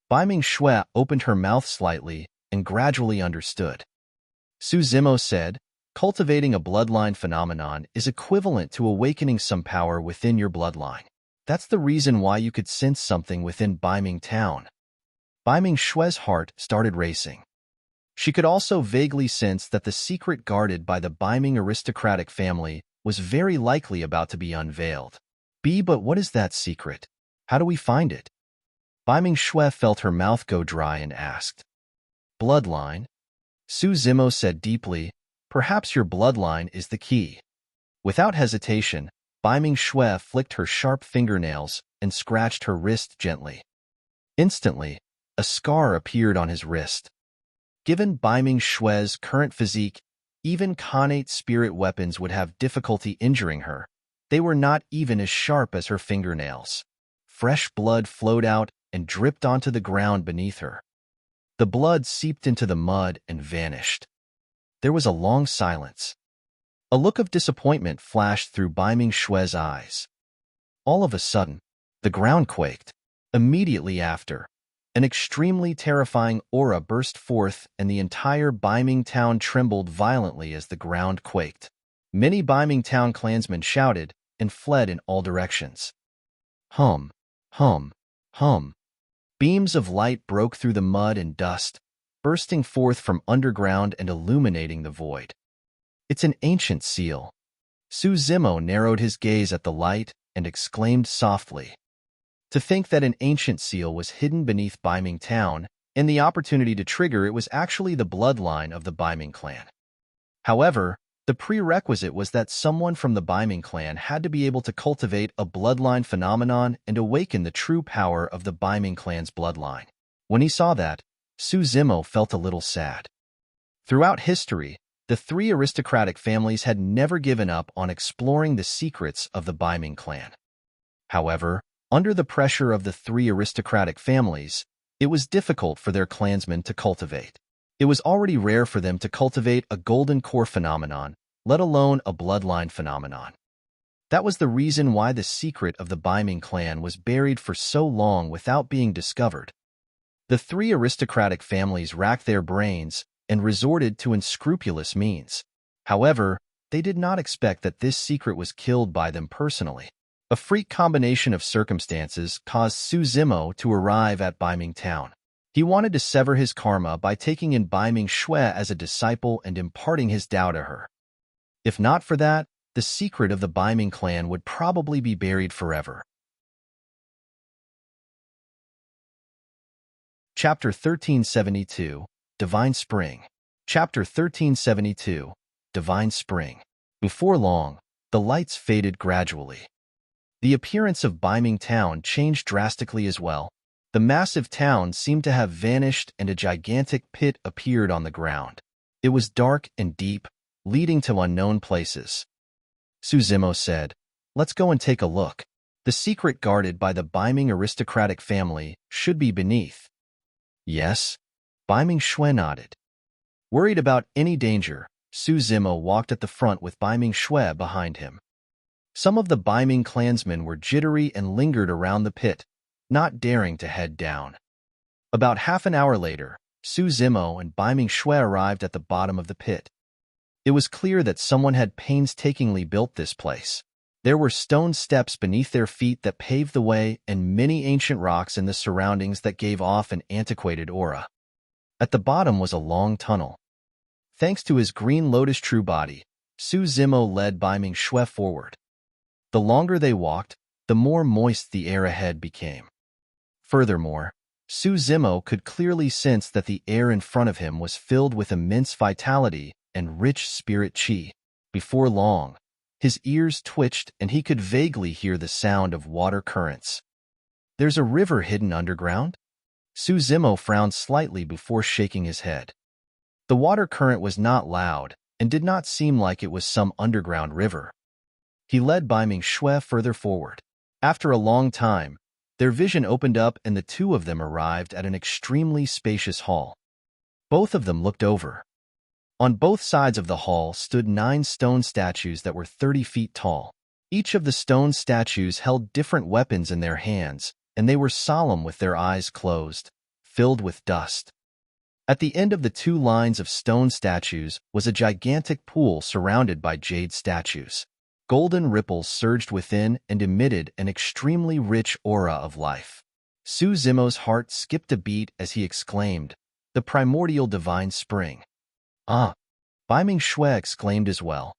Bai Ming-shui opened her mouth slightly and gradually understood. Su Zimo said, Cultivating a bloodline phenomenon is equivalent to awakening some power within your bloodline. That's the reason why you could sense something within Bai Ming town. Bai Ming-shui's heart started racing. She could also vaguely sense that the secret guarded by the Bai Ming aristocratic family was very likely about to be unveiled. But what is that secret? How do we find it? Bai Ming-shui felt her mouth go dry and asked. Bloodline? Su Zimo said deeply, Perhaps your bloodline is the key. Without hesitation, Bai Ming-shui flicked her sharp fingernails and scratched her wrist gently. Instantly, a scar appeared on his wrist. Given Bai Ming-shui's current physique, even Khanate spirit weapons would have difficulty injuring her. They were not even as sharp as her fingernails. Fresh blood flowed out and dripped onto the ground beneath her. The blood seeped into the mud and vanished. There was a long silence. A look of disappointment flashed through Bai Ming-shui's eyes. All of a sudden, the ground quaked. Immediately after, an extremely terrifying aura burst forth and the entire Bai Ming town trembled violently as the ground quaked. Many Bai Ming town clansmen shouted and fled in all directions. Hum, hum, hum. Beams of light broke through the mud and dust, bursting forth from underground and illuminating the void. It's an ancient seal. Su Zimo narrowed his gaze at the light and exclaimed softly. To think that an ancient seal was hidden beneath Bai Ming town, and the opportunity to trigger it was actually the bloodline of the Bai Ming clan. However, the prerequisite was that someone from the Bai Ming clan had to be able to cultivate a bloodline phenomenon and awaken the true power of the Bai Ming clan's bloodline. When he saw that, Su Zimo felt a little sad. Throughout history, the three aristocratic families had never given up on exploring the secrets of the Bai Ming clan. However, under the pressure of the three aristocratic families, it was difficult for their clansmen to cultivate. It was already rare for them to cultivate a golden core phenomenon, let alone a bloodline phenomenon. That was the reason why the secret of the Bai Ming clan was buried for so long without being discovered. The three aristocratic families racked their brains and resorted to unscrupulous means. However, they did not expect that this secret was killed by them personally. A freak combination of circumstances caused Su Zimo to arrive at Bai Ming town. He wanted to sever his karma by taking in Bai Ming-shui as a disciple and imparting his Tao to her. If not for that, the secret of the Bai Ming clan would probably be buried forever. Chapter 1372, Divine Spring. Chapter 1372, Divine Spring. Before long, the lights faded gradually. The appearance of Biming Town changed drastically as well. The massive town seemed to have vanished and a gigantic pit appeared on the ground. It was dark and deep, leading to unknown places. Suzimo said, "Let's go and take a look. The secret guarded by the Biming aristocratic family should be beneath." "Yes?" Biming Shui nodded. Worried about any danger, Suzimo walked at the front with Biming Shui behind him. Some of the Biming clansmen were jittery and lingered around the pit, not daring to head down. About half an hour later, Suzimo and Biming Shui arrived at the bottom of the pit. It was clear that someone had painstakingly built this place. There were stone steps beneath their feet that paved the way and many ancient rocks in the surroundings that gave off an antiquated aura. At the bottom was a long tunnel. Thanks to his green Lotus true body, Suzimo led Biming Shui forward. The longer they walked, the more moist the air ahead became. Furthermore, Suzimo could clearly sense that the air in front of him was filled with immense vitality and rich spirit qi. Before long, his ears twitched and he could vaguely hear the sound of water currents. "There's a river hidden underground?" Suzimo frowned slightly before shaking his head. The water current was not loud and did not seem like it was some underground river. He led Biming Shui further forward. After a long time, their vision opened up and the two of them arrived at an extremely spacious hall. Both of them looked over. On both sides of the hall stood 9 stone statues that were 30 feet tall. Each of the stone statues held different weapons in their hands, and they were solemn with their eyes closed, filled with dust. At the end of the 2 lines of stone statues was a gigantic pool surrounded by jade statues. Golden ripples surged within and emitted an extremely rich aura of life. Suzimo's heart skipped a beat as he exclaimed, "The primordial divine spring." "Ah!" Biming Shui exclaimed as well.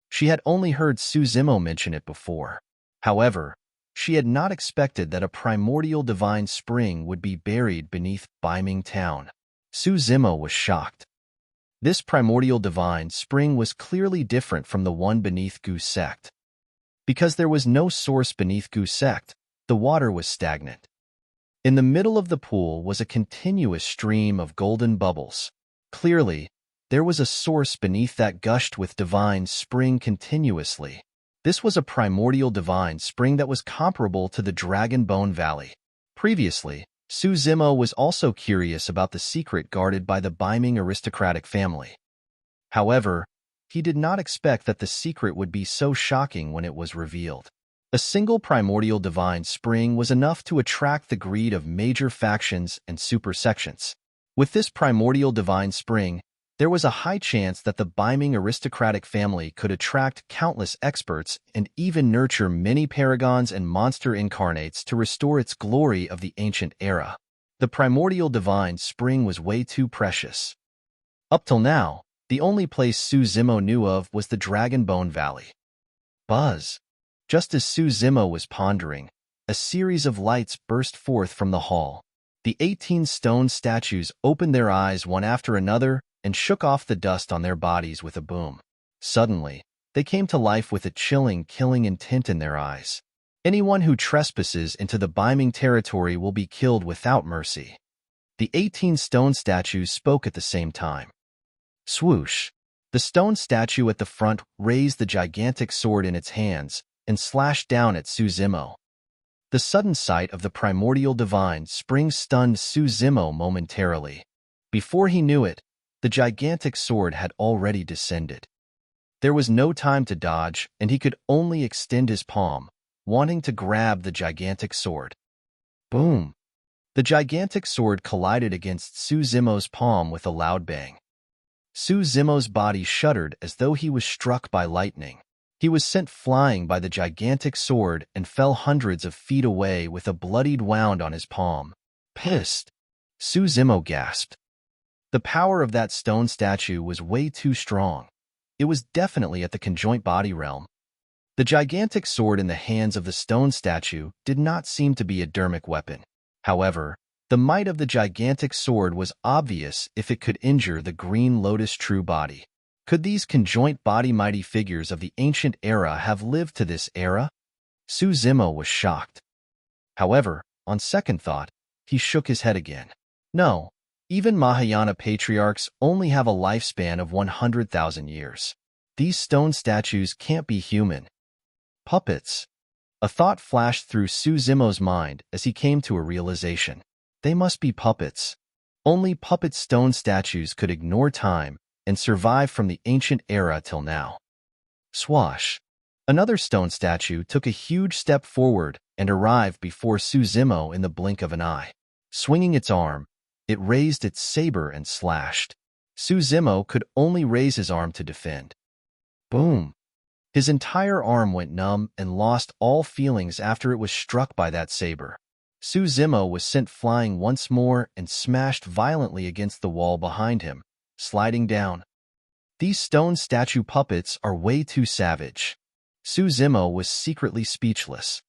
She had only heard Suzimo mention it before. However, she had not expected that a primordial divine spring would be buried beneath Biming Town. Suzimo was shocked. This primordial divine spring was clearly different from the one beneath Gu Sect. Because there was no source beneath Gu Sect, the water was stagnant. In the middle of the pool was a continuous stream of golden bubbles. Clearly, there was a source beneath that gushed with divine spring continuously. This was a primordial divine spring that was comparable to the Dragon Bone Valley. Previously, Suzimo was also curious about the secret guarded by the Biming aristocratic family. However, he did not expect that the secret would be so shocking when it was revealed. A single primordial divine spring was enough to attract the greed of major factions and supersections. With this primordial divine spring, there was a high chance that the Biming aristocratic family could attract countless experts and even nurture many paragons and monster incarnates to restore its glory of the ancient era. The primordial divine spring was way too precious. Up till now, the only place Suzimo knew of was the Dragon Bone Valley. Buzz! Just as Suzimo was pondering, a series of lights burst forth from the hall. The 18 stone statues opened their eyes one after another and shook off the dust on their bodies with a boom. Suddenly, they came to life with a chilling, killing intent in their eyes. "Anyone who trespasses into the Biming territory will be killed without mercy." The 18 stone statues spoke at the same time. Swoosh! The stone statue at the front raised the gigantic sword in its hands and slashed down at Suzimo. The sudden sight of the primordial divine spring stunned Suzimo momentarily. Before he knew it, the gigantic sword had already descended. There was no time to dodge, and he could only extend his palm, wanting to grab the gigantic sword. Boom! The gigantic sword collided against Suzimo's palm with a loud bang. Suzimo's body shuddered as though he was struck by lightning. He was sent flying by the gigantic sword and fell hundreds of feet away with a bloodied wound on his palm. Pissed! Suzimo gasped. The power of that stone statue was way too strong. It was definitely at the conjoint body realm. The gigantic sword in the hands of the stone statue did not seem to be a dermic weapon. However, the might of the gigantic sword was obvious if it could injure the green Lotus true body. Could these conjoint body mighty figures of the ancient era have lived to this era? Su Zimo was shocked. However, on second thought, he shook his head again. No, even Mahayana patriarchs only have a lifespan of 100,000 years. These stone statues can't be human. Puppets. A thought flashed through Su Zimo's mind as he came to a realization. They must be puppets. Only puppet stone statues could ignore time and survive from the ancient era till now. Swash. Another stone statue took a huge step forward and arrived before Su Zimo in the blink of an eye. Swinging its arm, it raised its saber and slashed. Su Zimo could only raise his arm to defend. Boom! His entire arm went numb and lost all feelings after it was struck by that saber. Su Zimo was sent flying once more and smashed violently against the wall behind him, sliding down. These stone statue puppets are way too savage. Su Zimo was secretly speechless.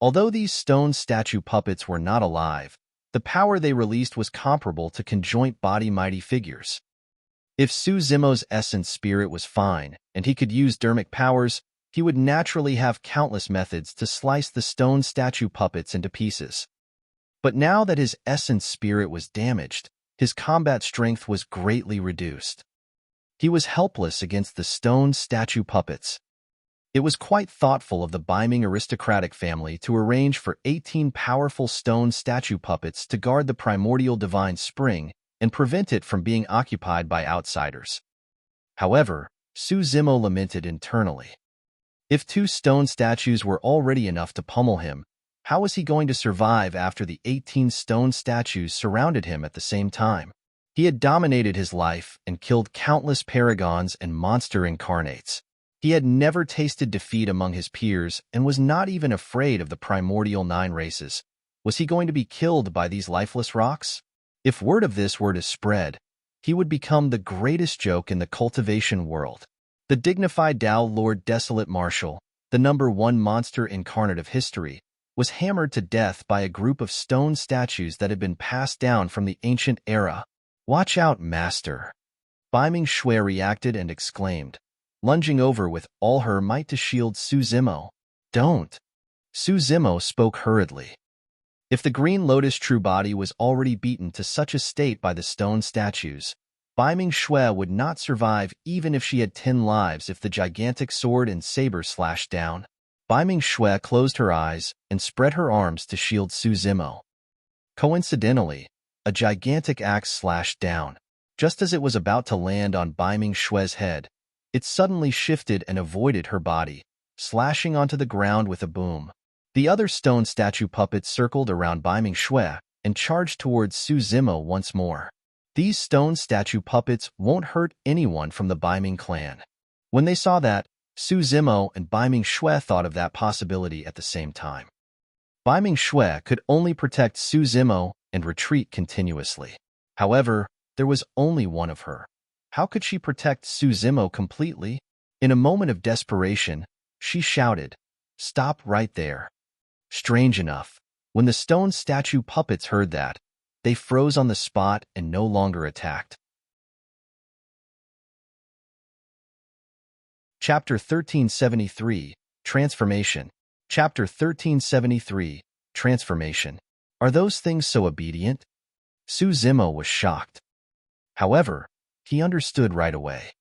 Although these stone statue puppets were not alive, the power they released was comparable to conjoint body mighty figures. If Su Zimo's essence spirit was fine and he could use dermic powers, he would naturally have countless methods to slice the stone statue puppets into pieces. But now that his essence spirit was damaged, his combat strength was greatly reduced. He was helpless against the stone statue puppets. It was quite thoughtful of the Biming aristocratic family to arrange for 18 powerful stone statue puppets to guard the primordial divine spring and prevent it from being occupied by outsiders. However, Su Zimo lamented internally. If 2 stone statues were already enough to pummel him, how was he going to survive after the 18 stone statues surrounded him at the same time? He had dominated his life and killed countless paragons and monster incarnates. He had never tasted defeat among his peers and was not even afraid of the primordial 9 races. Was he going to be killed by these lifeless rocks? If word of this were to spread, he would become the greatest joke in the cultivation world. The dignified Tao Lord Desolate Marshal, the #1 monster incarnate of history, was hammered to death by a group of stone statues that had been passed down from the ancient era. "Watch out, Master!" Biming Shui reacted and exclaimed, lunging over with all her might to shield Su Zimo. "Don't!" Su Zimo spoke hurriedly. If the green Lotus true body was already beaten to such a state by the stone statues, Biming Shui would not survive even if she had 10 lives if the gigantic sword and saber slashed down. Biming Shui closed her eyes and spread her arms to shield Su Zimo. Coincidentally, a gigantic axe slashed down. Just as it was about to land on Biming Shui's head, it suddenly shifted and avoided her body, slashing onto the ground with a boom. The other stone statue puppets circled around Biming Shui and charged towards Su Zimo once more. These stone statue puppets won't hurt anyone from the Biming clan. When they saw that, Su Zimo and Biming Shui thought of that possibility at the same time. Biming Shui could only protect Su Zimo and retreat continuously. However, there was only one of her. How could she protect Su Zimo completely? In a moment of desperation, she shouted, "Stop right there." Strange enough, when the stone statue puppets heard that, they froze on the spot and no longer attacked. Chapter 1373, Transformation. Chapter 1373, Transformation. Are those things so obedient? Su Zimo was shocked. However, he understood right away.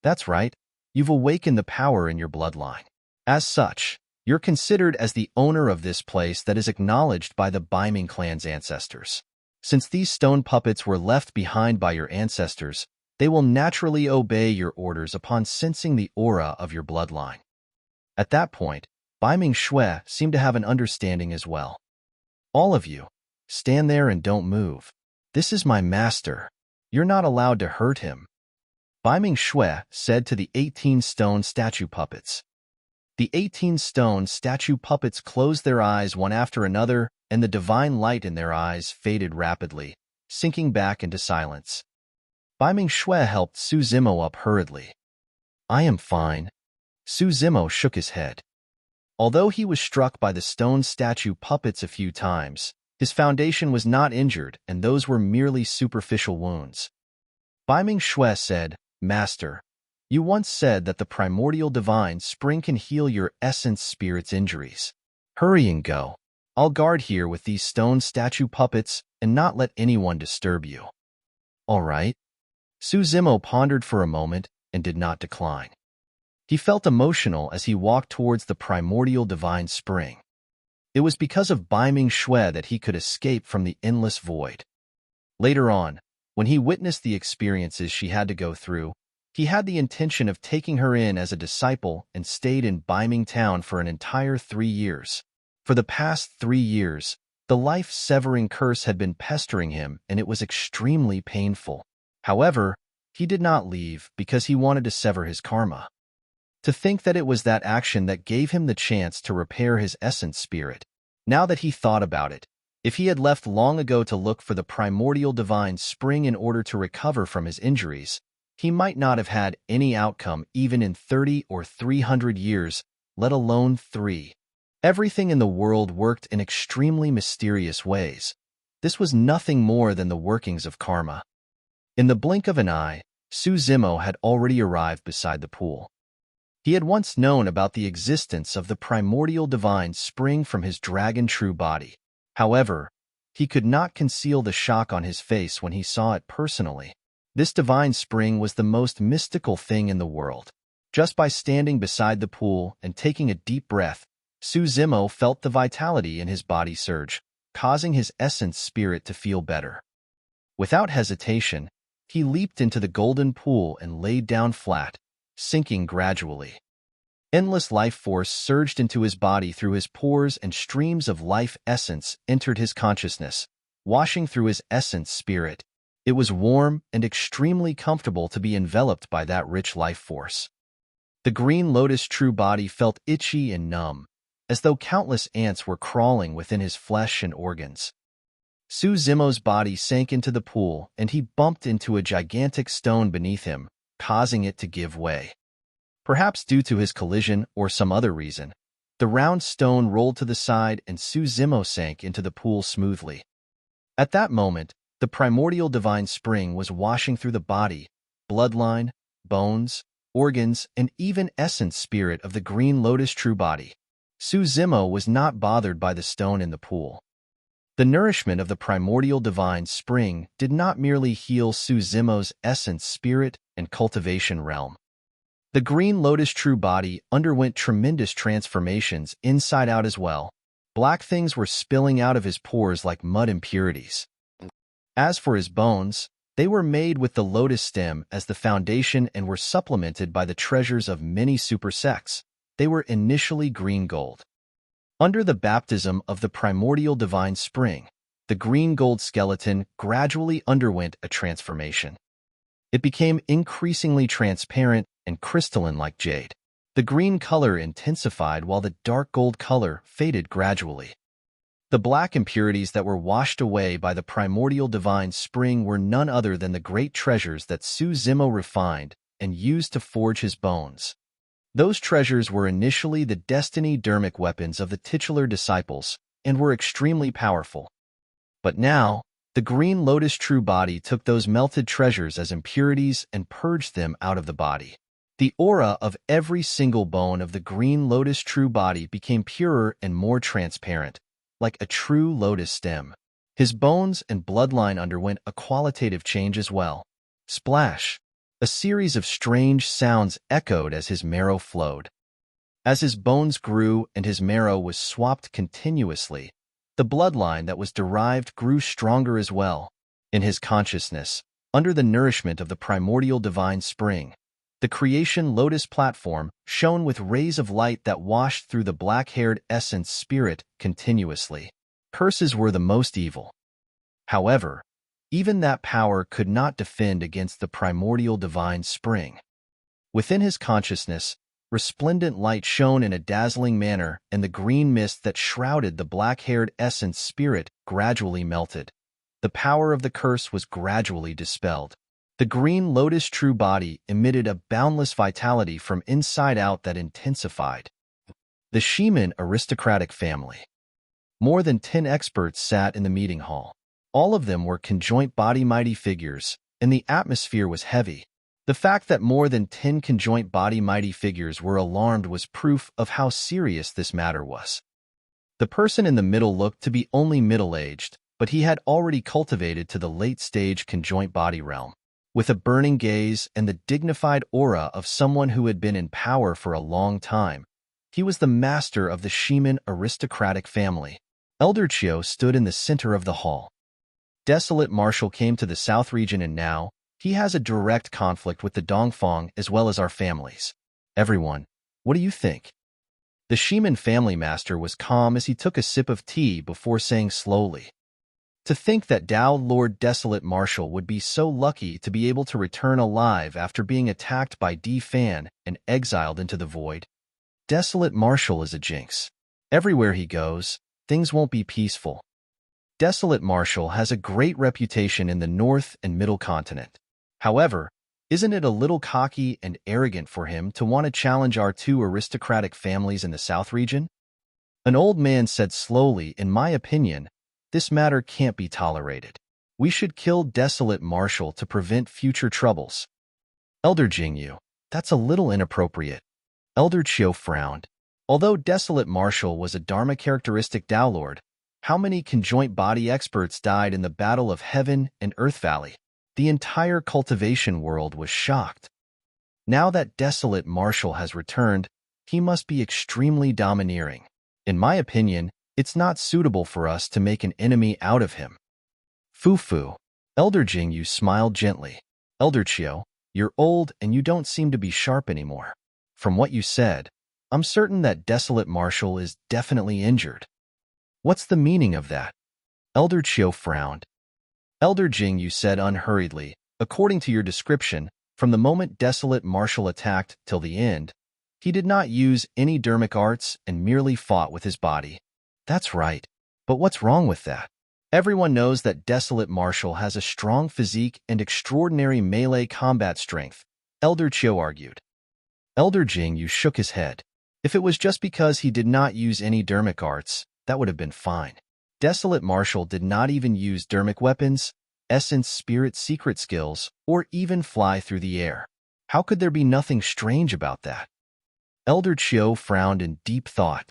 That's right, you've awakened the power in your bloodline. As such, you're considered as the owner of this place that is acknowledged by the Biming clan's ancestors. Since these stone puppets were left behind by your ancestors, they will naturally obey your orders upon sensing the aura of your bloodline. At that point, Biming Shui seemed to have an understanding as well. All of you, stand there and don't move. This is my master. You're not allowed to hurt him. Biming Shui said to the 18 stone statue puppets. The 18 stone statue puppets closed their eyes one after another, and the divine light in their eyes faded rapidly, sinking back into silence. Biming Shui helped Su Zimo up hurriedly. "I am fine." Su Zimo shook his head. Although he was struck by the stone statue puppets a few times, his foundation was not injured and those were merely superficial wounds. Biming Shui said, "Master, You once said that the primordial divine spring can heal your essence spirit's injuries. Hurry and go. I'll guard here with these stone statue puppets and not let anyone disturb you. All right. Suzimo pondered for a moment and did not decline. He felt emotional as he walked towards the primordial divine spring. It was because of Baiming Shui that he could escape from the endless void. Later on, when he witnessed the experiences she had to go through, he had the intention of taking her in as a disciple and stayed in Baiming Town for an entire 3 years. For the past 3 years, the life-severing curse had been pestering him and it was extremely painful. However, he did not leave because he wanted to sever his karma. To think that it was that action that gave him the chance to repair his essence spirit. Now that he thought about it, if he had left long ago to look for the primordial divine spring in order to recover from his injuries, he might not have had any outcome even in 30 or 300 years, let alone 3. Everything in the world worked in extremely mysterious ways. This was nothing more than the workings of karma. In the blink of an eye, Suzimo had already arrived beside the pool. He had once known about the existence of the primordial divine spring from his dragon true body. However, he could not conceal the shock on his face when he saw it personally. This divine spring was the most mystical thing in the world. Just by standing beside the pool and taking a deep breath, Suzimo felt the vitality in his body surge, causing his essence spirit to feel better. Without hesitation, he leaped into the golden pool and laid down flat, sinking gradually. Endless life force surged into his body through his pores and streams of life essence entered his consciousness, washing through his essence spirit. It was warm and extremely comfortable to be enveloped by that rich life force. The green lotus true body felt itchy and numb, as though countless ants were crawling within his flesh and organs. Suzimo's body sank into the pool and he bumped into a gigantic stone beneath him, causing it to give way. Perhaps due to his collision or some other reason, the round stone rolled to the side and Suzimo sank into the pool smoothly. At that moment, the primordial divine spring was washing through the body, bloodline, bones, organs, and even essence spirit of the green lotus true body. Suzimo was not bothered by the stone in the pool. The nourishment of the primordial divine spring did not merely heal Suzimo's essence spirit and cultivation realm. The green lotus true body underwent tremendous transformations inside out as well. Black things were spilling out of his pores like mud impurities. As for his bones, they were made with the lotus stem as the foundation and were supplemented by the treasures of many super sects. They were initially green gold. Under the baptism of the primordial divine spring, the green gold skeleton gradually underwent a transformation. It became increasingly transparent and crystalline like jade. The green color intensified while the dark gold color faded gradually. The black impurities that were washed away by the primordial divine spring were none other than the great treasures that Suzimo refined and used to forge his bones. Those treasures were initially the destiny dermic weapons of the titular disciples and were extremely powerful. But now, the green lotus true body took those melted treasures as impurities and purged them out of the body. The aura of every single bone of the green lotus true body became purer and more transparent, like a true lotus stem. His bones and bloodline underwent a qualitative change as well. Splash! A series of strange sounds echoed as his marrow flowed. As his bones grew and his marrow was swapped continuously, the bloodline that was derived grew stronger as well. In his consciousness, under the nourishment of the primordial divine spring, the creation lotus platform shone with rays of light that washed through the black-haired essence spirit continuously. Curses were the most evil. However, even that power could not defend against the primordial divine spring. Within his consciousness, resplendent light shone in a dazzling manner, and the green mist that shrouded the black-haired essence spirit gradually melted. The power of the curse was gradually dispelled. The green lotus true body emitted a boundless vitality from inside out that intensified. The Shiman aristocratic family. More than 10 experts sat in the meeting hall. All of them were conjoint body mighty figures, and the atmosphere was heavy. The fact that more than 10 conjoint body mighty figures were alarmed was proof of how serious this matter was. The person in the middle looked to be only middle-aged, but he had already cultivated to the late-stage conjoint body realm. With a burning gaze and the dignified aura of someone who had been in power for a long time, he was the master of the Shiman aristocratic family. Elder Chiu stood in the center of the hall. Desolate Marshal came to the south region and now, he has a direct conflict with the Dongfang as well as our families. Everyone, what do you think? The Shiman family master was calm as he took a sip of tea before saying slowly, "To think that Dao Lord Desolate Marshal would be so lucky to be able to return alive after being attacked by D Fan and exiled into the void. Desolate Marshal is a jinx. Everywhere he goes, things won't be peaceful. Desolate Marshal has a great reputation in the North and Middle Continent. However, isn't it a little cocky and arrogant for him to want to challenge our two aristocratic families in the South region?" An old man said slowly, "In my opinion, this matter can't be tolerated. We should kill Desolate Marshal to prevent future troubles." Elder Jingyu, that's a little inappropriate. Elder Chiu frowned. Although Desolate Marshal was a Dharma characteristic Dao Lord, how many conjoint body experts died in the Battle of Heaven and Earth Valley? The entire cultivation world was shocked. Now that Desolate Marshal has returned, he must be extremely domineering. In my opinion, it's not suitable for us to make an enemy out of him. Fufu. Elder Jingyu smiled gently. Elder Chiu, you're old and you don't seem to be sharp anymore. From what you said, I'm certain that Desolate Marshal is definitely injured. What's the meaning of that? Elder Chiu frowned. Elder Jingyu said unhurriedly, according to your description, from the moment Desolate Marshal attacked till the end, he did not use any dermic arts and merely fought with his body. That's right. But what's wrong with that? Everyone knows that Desolate Marshal has a strong physique and extraordinary melee combat strength, Elder Chiu argued. Elder Jingyu shook his head. If it was just because he did not use any dermic arts, that would have been fine. Desolate Marshal did not even use dermic weapons, essence spirit secret skills, or even fly through the air. How could there be nothing strange about that? Elder Chiu frowned in deep thought.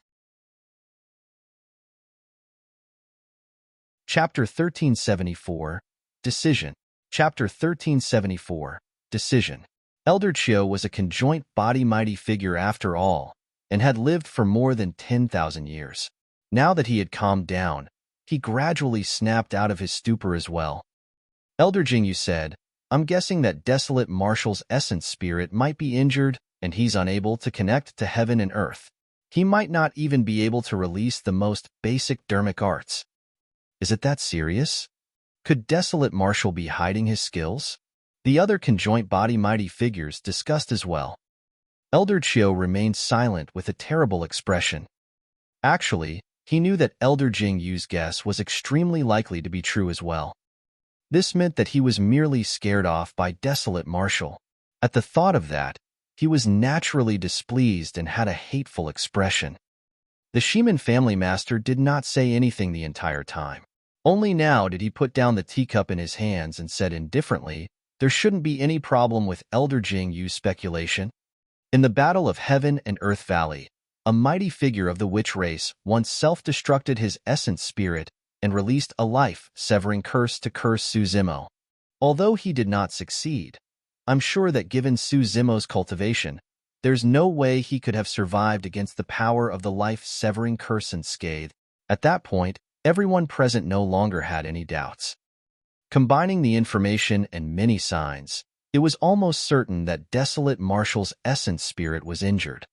Chapter 1374, Decision. Chapter 1374, Decision. Elder Chiu was a conjoint body mighty figure after all, and had lived for more than 10,000 years. Now that he had calmed down, he gradually snapped out of his stupor as well. Elder Jingyu said, I'm guessing that Desolate Marshal's essence spirit might be injured and he's unable to connect to heaven and earth. He might not even be able to release the most basic dermic arts. Is it that serious? Could Desolate Marshal be hiding his skills? The other conjoint body mighty figures discussed as well. Elder Chiu remained silent with a terrible expression. Actually, he knew that Elder Jingyu's guess was extremely likely to be true as well. This meant that he was merely scared off by Desolate Marshal. At the thought of that, he was naturally displeased and had a hateful expression. The Shiman family master did not say anything the entire time. Only now did he put down the teacup in his hands and said indifferently, there shouldn't be any problem with Elder Jingyu's speculation. In the Battle of Heaven and Earth Valley, a mighty figure of the witch race once self-destructed his essence spirit and released a life-severing curse to curse Su Zimo. Although he did not succeed, I'm sure that given Su Zimo's cultivation, there's no way he could have survived against the power of the life-severing curse and scathe. At that point, everyone present no longer had any doubts. Combining the information and many signs, it was almost certain that Desolate Marshal's essence spirit was injured.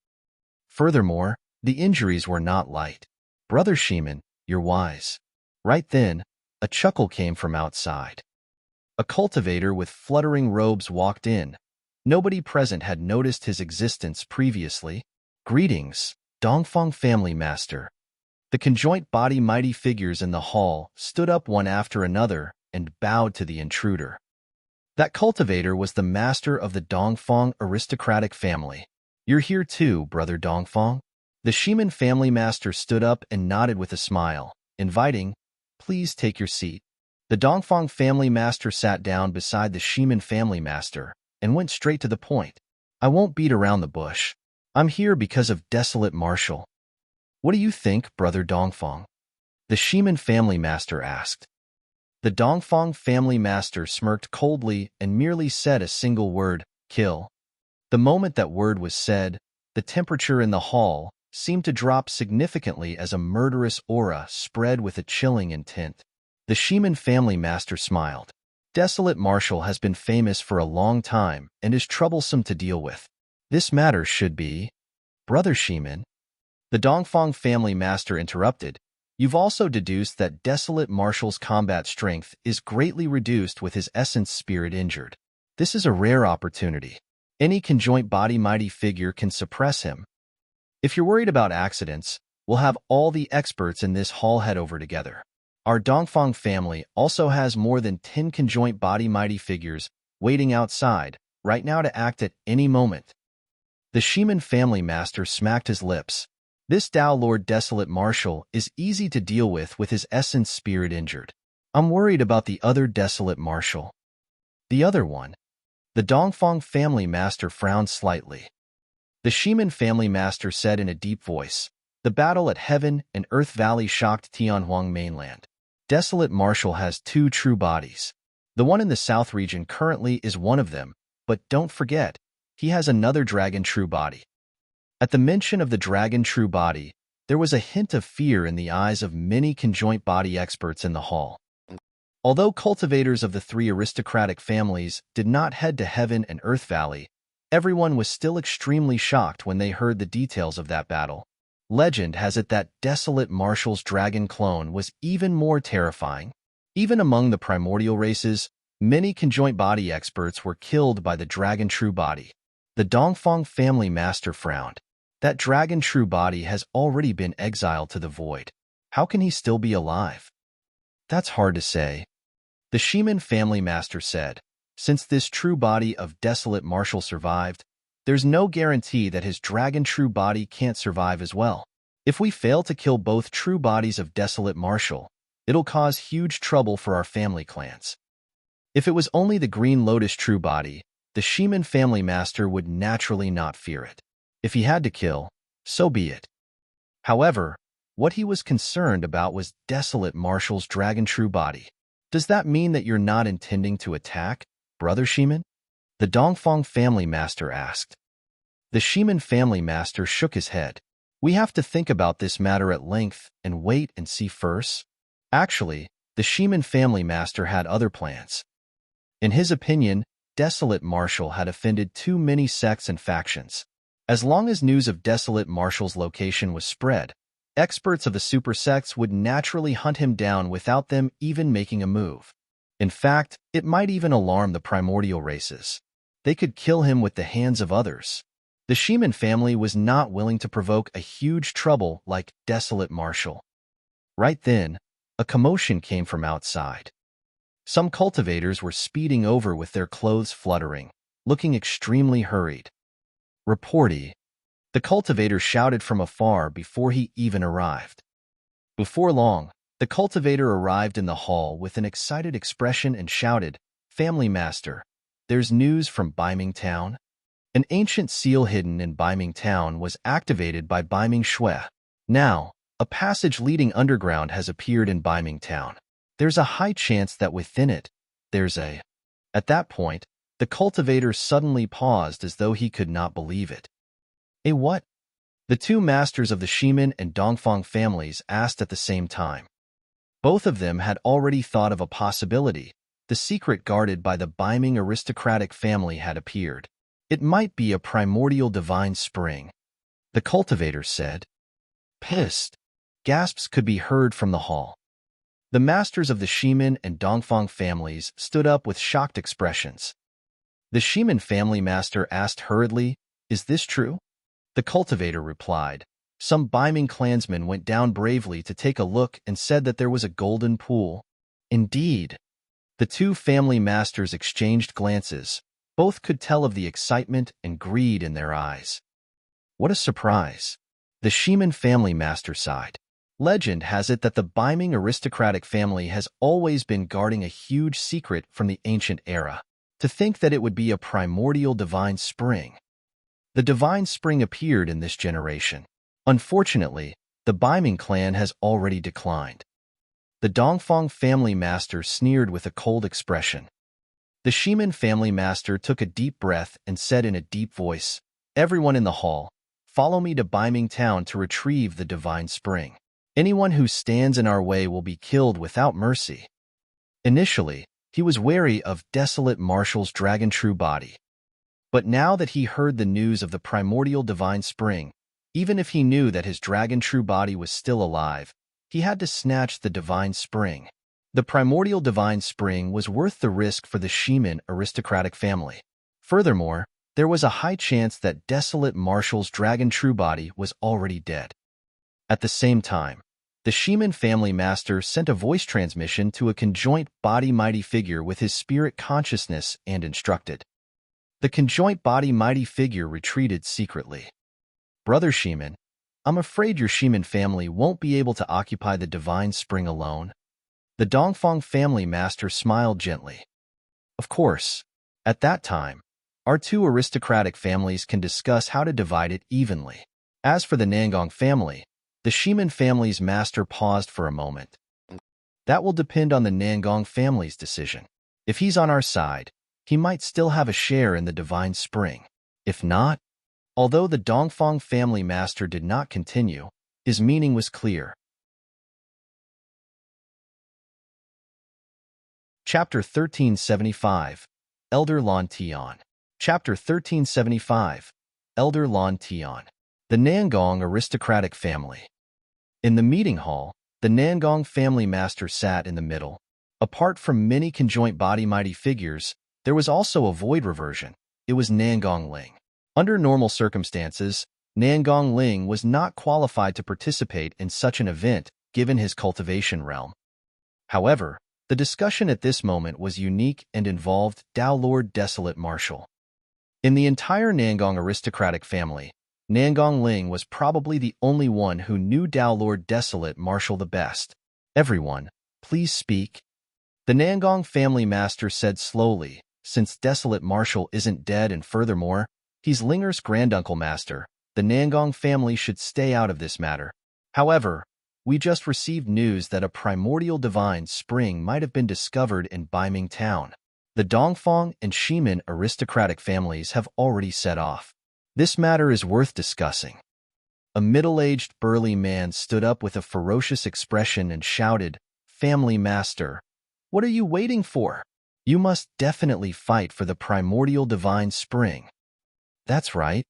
Furthermore, the injuries were not light. Brother Shiman, you're wise. Right then, a chuckle came from outside. A cultivator with fluttering robes walked in. Nobody present had noticed his existence previously. Greetings, Dongfang family master. The conjoint body mighty figures in the hall stood up one after another and bowed to the intruder. That cultivator was the master of the Dongfang aristocratic family. You're here too, Brother Dongfang? The Shiman family master stood up and nodded with a smile, inviting, please take your seat. The Dongfang family master sat down beside the Shiman family master, and went straight to the point. I won't beat around the bush. I'm here because of Desolate Marshal. What do you think, Brother Dongfang? The Shiman family master asked. The Dongfang family master smirked coldly and merely said a single word, kill. The moment that word was said, the temperature in the hall seemed to drop significantly as a murderous aura spread with a chilling intent. The Shiman family master smiled. Desolate Marshal has been famous for a long time and is troublesome to deal with. This matter should be... Brother Shiman. The Dongfang family master interrupted. You've also deduced that Desolate Marshal's combat strength is greatly reduced with his essence spirit injured. This is a rare opportunity. Any conjoint body mighty figure can suppress him. If you're worried about accidents, we'll have all the experts in this hall head over together. Our Dongfang family also has more than 10 conjoint body mighty figures waiting outside right now to act at any moment. The Shiman family master smacked his lips. This Tao Lord Desolate Marshal is easy to deal with his essence spirit injured. I'm worried about the other Desolate Marshal. The other one? The Dongfang family master frowned slightly. The Shiman family master said in a deep voice, the battle at Heaven and Earth Valley shocked Tianhuang mainland. Desolate Marshal has 2 true bodies. The one in the south region currently is one of them, but don't forget, he has another dragon true body. At the mention of the dragon true body, there was a hint of fear in the eyes of many conjoint body experts in the hall. Although cultivators of the 3 aristocratic families did not head to Heaven and Earth Valley, everyone was still extremely shocked when they heard the details of that battle. Legend has it that Desolate Marshal's dragon clone was even more terrifying. Even among the primordial races, many conjoint body experts were killed by the dragon true body. The Dongfang family master frowned. That dragon true body has already been exiled to the void. How can he still be alive? That's hard to say. The Shiman family master said, since this true body of Desolate Marshal survived, there's no guarantee that his dragon true body can't survive as well. If we fail to kill both true bodies of Desolate Marshal, it'll cause huge trouble for our family clans. If it was only the Green Lotus true body, the Shiman family master would naturally not fear it. If he had to kill, so be it. However, what he was concerned about was Desolate Marshal's dragon true body. Does that mean that you're not intending to attack, Brother Shiman? The Dongfang family master asked. The Shiman family master shook his head. We have to think about this matter at length and wait and see first. Actually, the Shiman family master had other plans. In his opinion, Desolate Marshal had offended too many sects and factions. As long as news of Desolate Marshal's location was spread, experts of the super sects would naturally hunt him down without them even making a move. In fact, it might even alarm the primordial races. They could kill him with the hands of others. The Shiman family was not willing to provoke a huge trouble like Desolate Marshal. Right then, a commotion came from outside. Some cultivators were speeding over with their clothes fluttering, looking extremely hurried. Reporty. The cultivator shouted from afar before he even arrived. Before long, the cultivator arrived in the hall with an excited expression and shouted, Family Master, there's news from Baiming Town. An ancient seal hidden in Baiming Town was activated by Baiming Shui. Now, a passage leading underground has appeared in Baiming Town. There's a high chance that within it, there's a... At that point, the cultivator suddenly paused as though he could not believe it. A what? The 2 masters of the Shiman and Dongfang families asked at the same time. Both of them had already thought of a possibility. The secret guarded by the Baiming aristocratic family had appeared. It might be a primordial divine spring. The cultivator said. Pissed. Gasps could be heard from the hall. The masters of the Shiman and Dongfang families stood up with shocked expressions. The Shiman family master asked hurriedly, Is this true? The cultivator replied. Some Baiming clansmen went down bravely to take a look and said that there was a golden pool. Indeed. The 2 family masters exchanged glances. Both could tell of the excitement and greed in their eyes. What a surprise. The Shiman family master sighed. Legend has it that the Baiming aristocratic family has always been guarding a huge secret from the ancient era. To think that it would be a primordial divine spring. The divine spring appeared in this generation. Unfortunately, the Baiming clan has already declined. The Dongfang family master sneered with a cold expression. The Shimin family master took a deep breath and said in a deep voice, "Everyone in the hall, follow me to Baiming town to retrieve the divine spring. Anyone who stands in our way will be killed without mercy." Initially, he was wary of Desolate Marshal's dragon true body. But now that he heard the news of the primordial divine spring, even if he knew that his dragon true body was still alive, he had to snatch the divine spring. The primordial divine spring was worth the risk for the Shimin aristocratic family. Furthermore, there was a high chance that Desolate Marshal's dragon true body was already dead. At the same time, the Shimin family master sent a voice transmission to a conjoint body mighty figure with his spirit consciousness and instructed. The conjoint body mighty figure retreated secretly. "Brother Shimin, I'm afraid your Shimin family won't be able to occupy the divine spring alone." The Dongfang family master smiled gently. "Of course, at that time, our two aristocratic families can discuss how to divide it evenly. As for the Nangong family," the Shimin family's master paused for a moment. "That will depend on the Nangong family's decision. If he's on our side, he might still have a share in the divine spring. If not..." Although the Dongfang family master did not continue, his meaning was clear. Chapter 1375, Elder Lon Tian. Chapter 1375, Elder Lon Tian. The Nangong aristocratic family. In the meeting hall, the Nangong family master sat in the middle. Apart from many conjoint body mighty figures, there was also a void reversion. It was Nangong Ling. Under normal circumstances, Nangong Ling was not qualified to participate in such an event given his cultivation realm. However, the discussion at this moment was unique and involved Dao Lord Desolate Marshal. In the entire Nangong aristocratic family, Nangong Ling was probably the only one who knew Dao Lord Desolate Marshal the best. "Everyone, please speak." The Nangong family master said slowly, "Since Desolate Marshal isn't dead and furthermore, he's Linger's granduncle master, the Nangong family should stay out of this matter. However, we just received news that a primordial divine spring might have been discovered in Baiming town. The Dongfang and Shimin aristocratic families have already set off. This matter is worth discussing." A middle-aged burly man stood up with a ferocious expression and shouted, "Family master, what are you waiting for? You must definitely fight for the primordial divine spring." "That's right."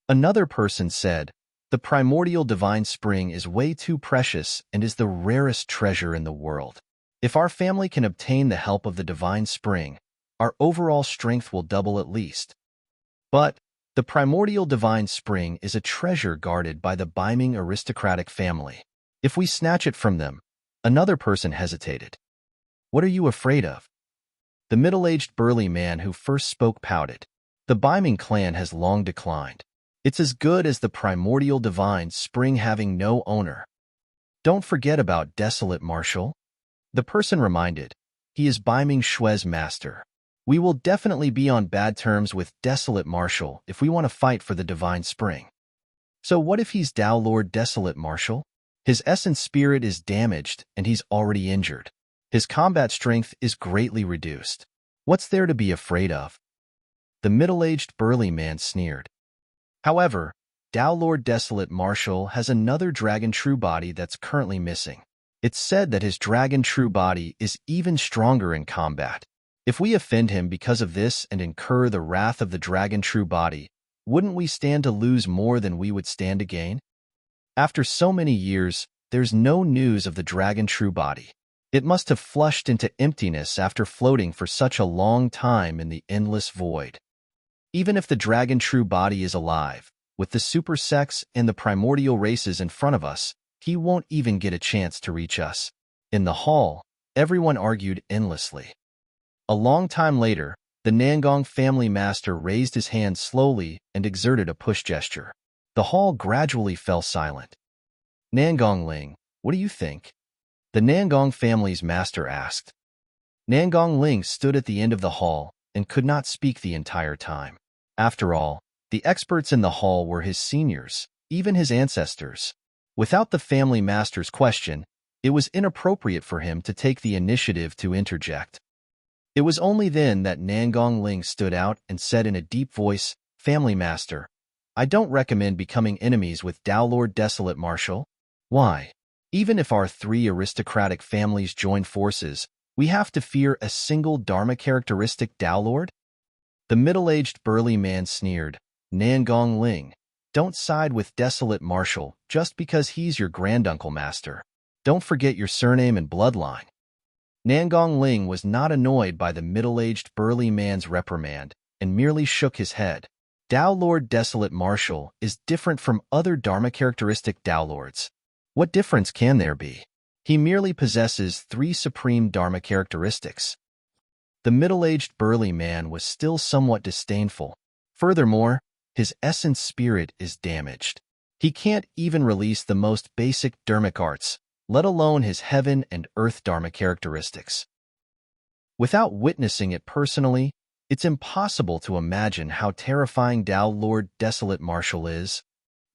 Another person said, "The primordial divine spring is way too precious and is the rarest treasure in the world. If our family can obtain the help of the divine spring, our overall strength will double at least. But the primordial divine spring is a treasure guarded by the Baiming aristocratic family. If we snatch it from them..." Another person hesitated. "What are you afraid of?" The middle-aged burly man who first spoke pouted. "The Baiming clan has long declined. It's as good as the primordial divine spring having no owner." "Don't forget about Desolate Marshal," the person reminded. "He is Baiming Shui's master. We will definitely be on bad terms with Desolate Marshal if we want to fight for the divine spring." "So what if he's Dao Lord Desolate Marshal? His essence spirit is damaged and he's already injured. His combat strength is greatly reduced. What's there to be afraid of?" The middle-aged burly man sneered. "However, Dao Lord Desolate Marshal has another dragon true body that's currently missing. It's said that his dragon true body is even stronger in combat. If we offend him because of this and incur the wrath of the dragon true body, wouldn't we stand to lose more than we would stand to gain? After so many years, there's no news of the dragon true body. It must have flushed into emptiness after floating for such a long time in the endless void. Even if the dragon true body is alive, with the super sex and the primordial races in front of us, he won't even get a chance to reach us." In the hall, everyone argued endlessly. A long time later, the Nangong family master raised his hand slowly and exerted a push gesture. The hall gradually fell silent. "Nangong Ling, what do you think?" the Nangong family's master asked. Nangong Ling stood at the end of the hall, and could not speak the entire time. After all, the experts in the hall were his seniors, even his ancestors. Without the family master's question, it was inappropriate for him to take the initiative to interject. It was only then that Nangong Ling stood out and said in a deep voice, "Family master, I don't recommend becoming enemies with Tao Lord Desolate Marshal. Why? Even if our 3 aristocratic families join forces, we have to fear a single Dharma characteristic Tao Lord?" The middle-aged burly man sneered, "Nangong Ling, don't side with Desolate Marshal just because he's your granduncle master. Don't forget your surname and bloodline." Nangong Ling was not annoyed by the middle-aged burly man's reprimand and merely shook his head. Tao Lord Desolate Marshal is different from other Dharma characteristic Tao Lords. What difference can there be? He merely possesses 3 supreme Dharma characteristics. The middle-aged burly man was still somewhat disdainful. Furthermore, his essence spirit is damaged. He can't even release the most basic dharmic arts, let alone his heaven and earth Dharma characteristics. Without witnessing it personally, it's impossible to imagine how terrifying Tao Lord Desolate Marshal is.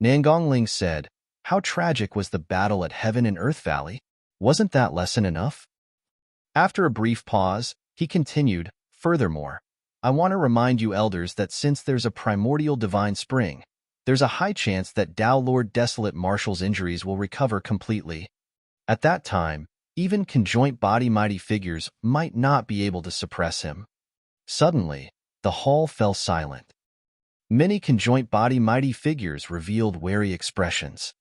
Nangong Ling said, "How tragic was the battle at Heaven and Earth Valley? Wasn't that lesson enough?" After a brief pause, he continued, "Furthermore, I want to remind you elders that since there's a primordial divine spring, there's a high chance that Tao Lord Desolate Marshal's injuries will recover completely. At that time, even conjoint body mighty figures might not be able to suppress him." Suddenly, the hall fell silent. Many conjoint body mighty figures revealed wary expressions.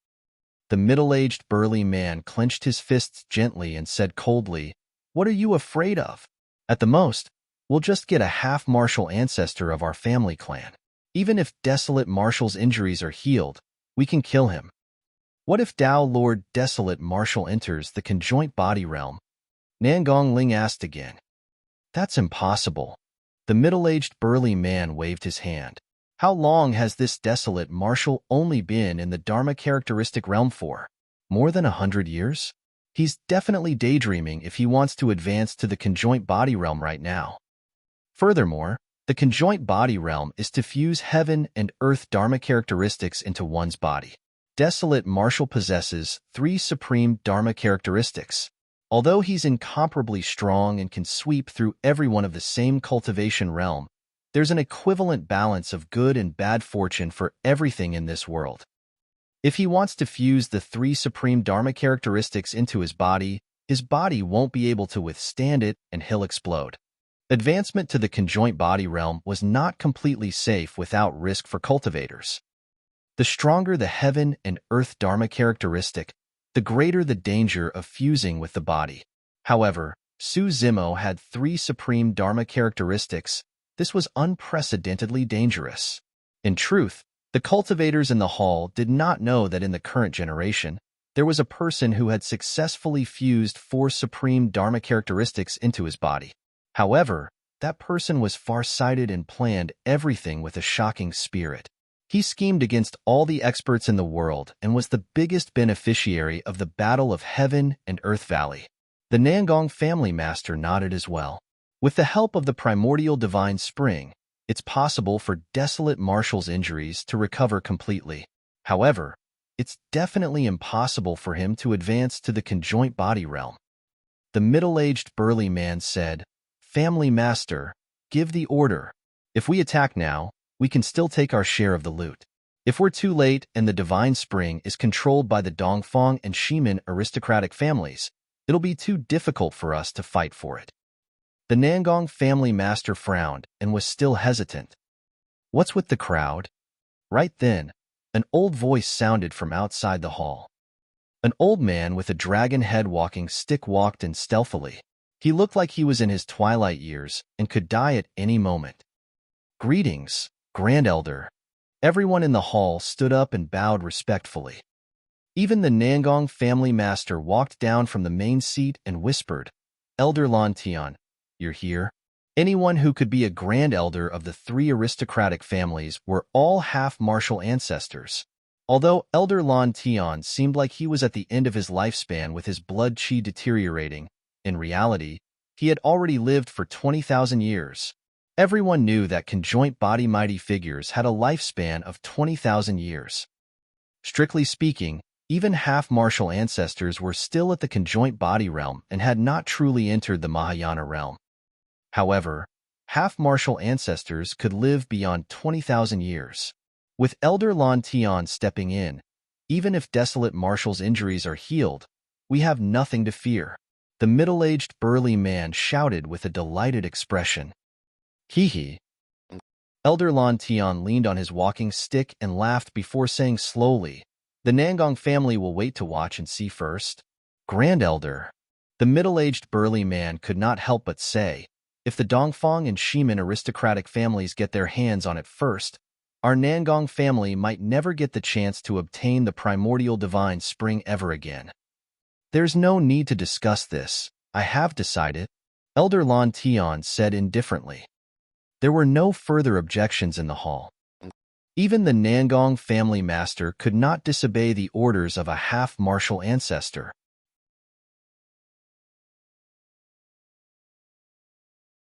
The middle-aged burly man clenched his fists gently and said coldly, "What are you afraid of? At the most, we'll just get a half-martial ancestor of our family clan. Even if Desolate Marshal's injuries are healed, we can kill him." "What if Tao Lord Desolate Marshal enters the conjoint body realm?" Nangong Ling asked again. "That's impossible." The middle-aged burly man waved his hand. "How long has this Desolate Marshal only been in the Dharma characteristic realm for? More than 100 years? He's definitely daydreaming if he wants to advance to the conjoint body realm right now. Furthermore, the conjoint body realm is to fuse heaven and earth Dharma characteristics into one's body. Desolate Marshal possesses 3 supreme Dharma characteristics. Although he's incomparably strong and can sweep through every one of the same cultivation realm, there's an equivalent balance of good and bad fortune for everything in this world. If he wants to fuse the 3 supreme Dharma characteristics into his body won't be able to withstand it and he'll explode. Advancement to the conjoint body realm was not completely safe without risk for cultivators. The stronger the heaven and earth Dharma characteristic, the greater the danger of fusing with the body. However, Su Zimo had 3 supreme Dharma characteristics. This was unprecedentedly dangerous. In truth, the cultivators in the hall did not know that in the current generation, there was a person who had successfully fused 4 supreme Dharma characteristics into his body. However, that person was far-sighted and planned everything with a shocking spirit. He schemed against all the experts in the world and was the biggest beneficiary of the Battle of Heaven and Earth Valley. The Nangong family master nodded as well. With the help of the primordial divine spring, it's possible for Desolate Marshal's injuries to recover completely. However, it's definitely impossible for him to advance to the conjoint body realm. The middle-aged burly man said, "Family master, give the order. If we attack now, we can still take our share of the loot. If we're too late and the divine spring is controlled by the Dongfang and Shimin aristocratic families, it'll be too difficult for us to fight for it." The Nangong family master frowned and was still hesitant. "What's with the crowd?" Right then, an old voice sounded from outside the hall. An old man with a dragon head walking stick walked in stealthily. He looked like he was in his twilight years and could die at any moment. "Greetings, Grand Elder." Everyone in the hall stood up and bowed respectfully. Even the Nangong family master walked down from the main seat and whispered, "Elder Lan Tian, you're here?" Anyone who could be a Grand Elder of the 3 aristocratic families were all half-martial ancestors. Although Elder Lan Tian seemed like he was at the end of his lifespan with his blood qi deteriorating, in reality, he had already lived for 20,000 years. Everyone knew that conjoint body mighty figures had a lifespan of 20,000 years. Strictly speaking, even half-martial ancestors were still at the conjoint body realm and had not truly entered the Mahayana realm. However, half-martial ancestors could live beyond 20,000 years. With Elder Lon Tian stepping in, even if Desolate Martial's injuries are healed, we have nothing to fear. The middle-aged burly man shouted with a delighted expression. Hee. Elder Lon Tian leaned on his walking stick and laughed before saying slowly, "The Nangong family will wait to watch and see first." Grand Elder. The middle-aged burly man could not help but say, "If the Dongfang and Shimin aristocratic families get their hands on it first, our Nangong family might never get the chance to obtain the primordial divine spring ever again." "There's no need to discuss this. I have decided," Elder Lon Tian said indifferently. There were no further objections in the hall. Even the Nangong family master could not disobey the orders of a half-martial ancestor.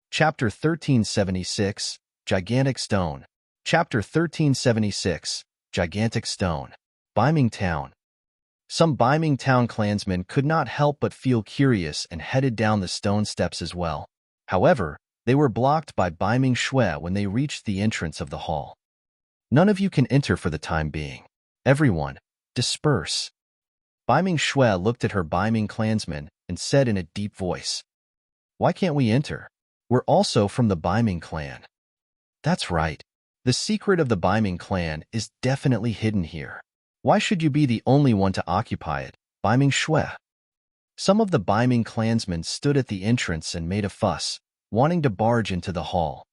Chapter 1376, Gigantic Stone. Chapter 1376, Gigantic Stone. Biming Town. Some Biming Town clansmen could not help but feel curious and headed down the stone steps as well. However, they were blocked by Biming Shui when they reached the entrance of the hall. "None of you can enter for the time being. Everyone, disperse." Biming Shui looked at her Biming clansmen and said in a deep voice, "Why can't we enter? We're also from the Biming clan." "That's right. The secret of the Biming clan is definitely hidden here. Why should you be the only one to occupy it, Biming Shui?" Some of the Biming clansmen stood at the entrance and made a fuss, wanting to barge into the hall.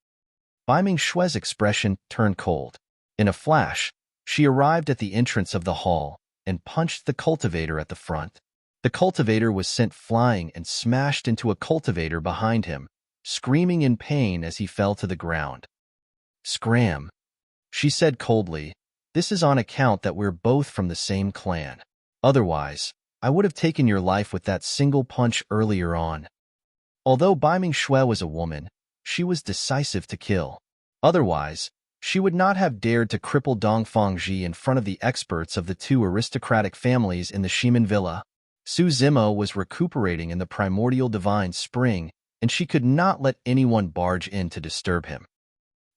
Biming Shui's expression turned cold. In a flash, she arrived at the entrance of the hall and punched the cultivator at the front. The cultivator was sent flying and smashed into a cultivator behind him, screaming in pain as he fell to the ground. "Scram," she said coldly. "This is on account that we're both from the same clan. Otherwise, I would have taken your life with that single punch earlier on." Although Biming Shui was a woman, she was decisive to kill. Otherwise, she would not have dared to cripple Dongfang Ji in front of the experts of the two aristocratic families in the Shimin Villa. Su Zimo was recuperating in the primordial divine spring, and she could not let anyone barge in to disturb him.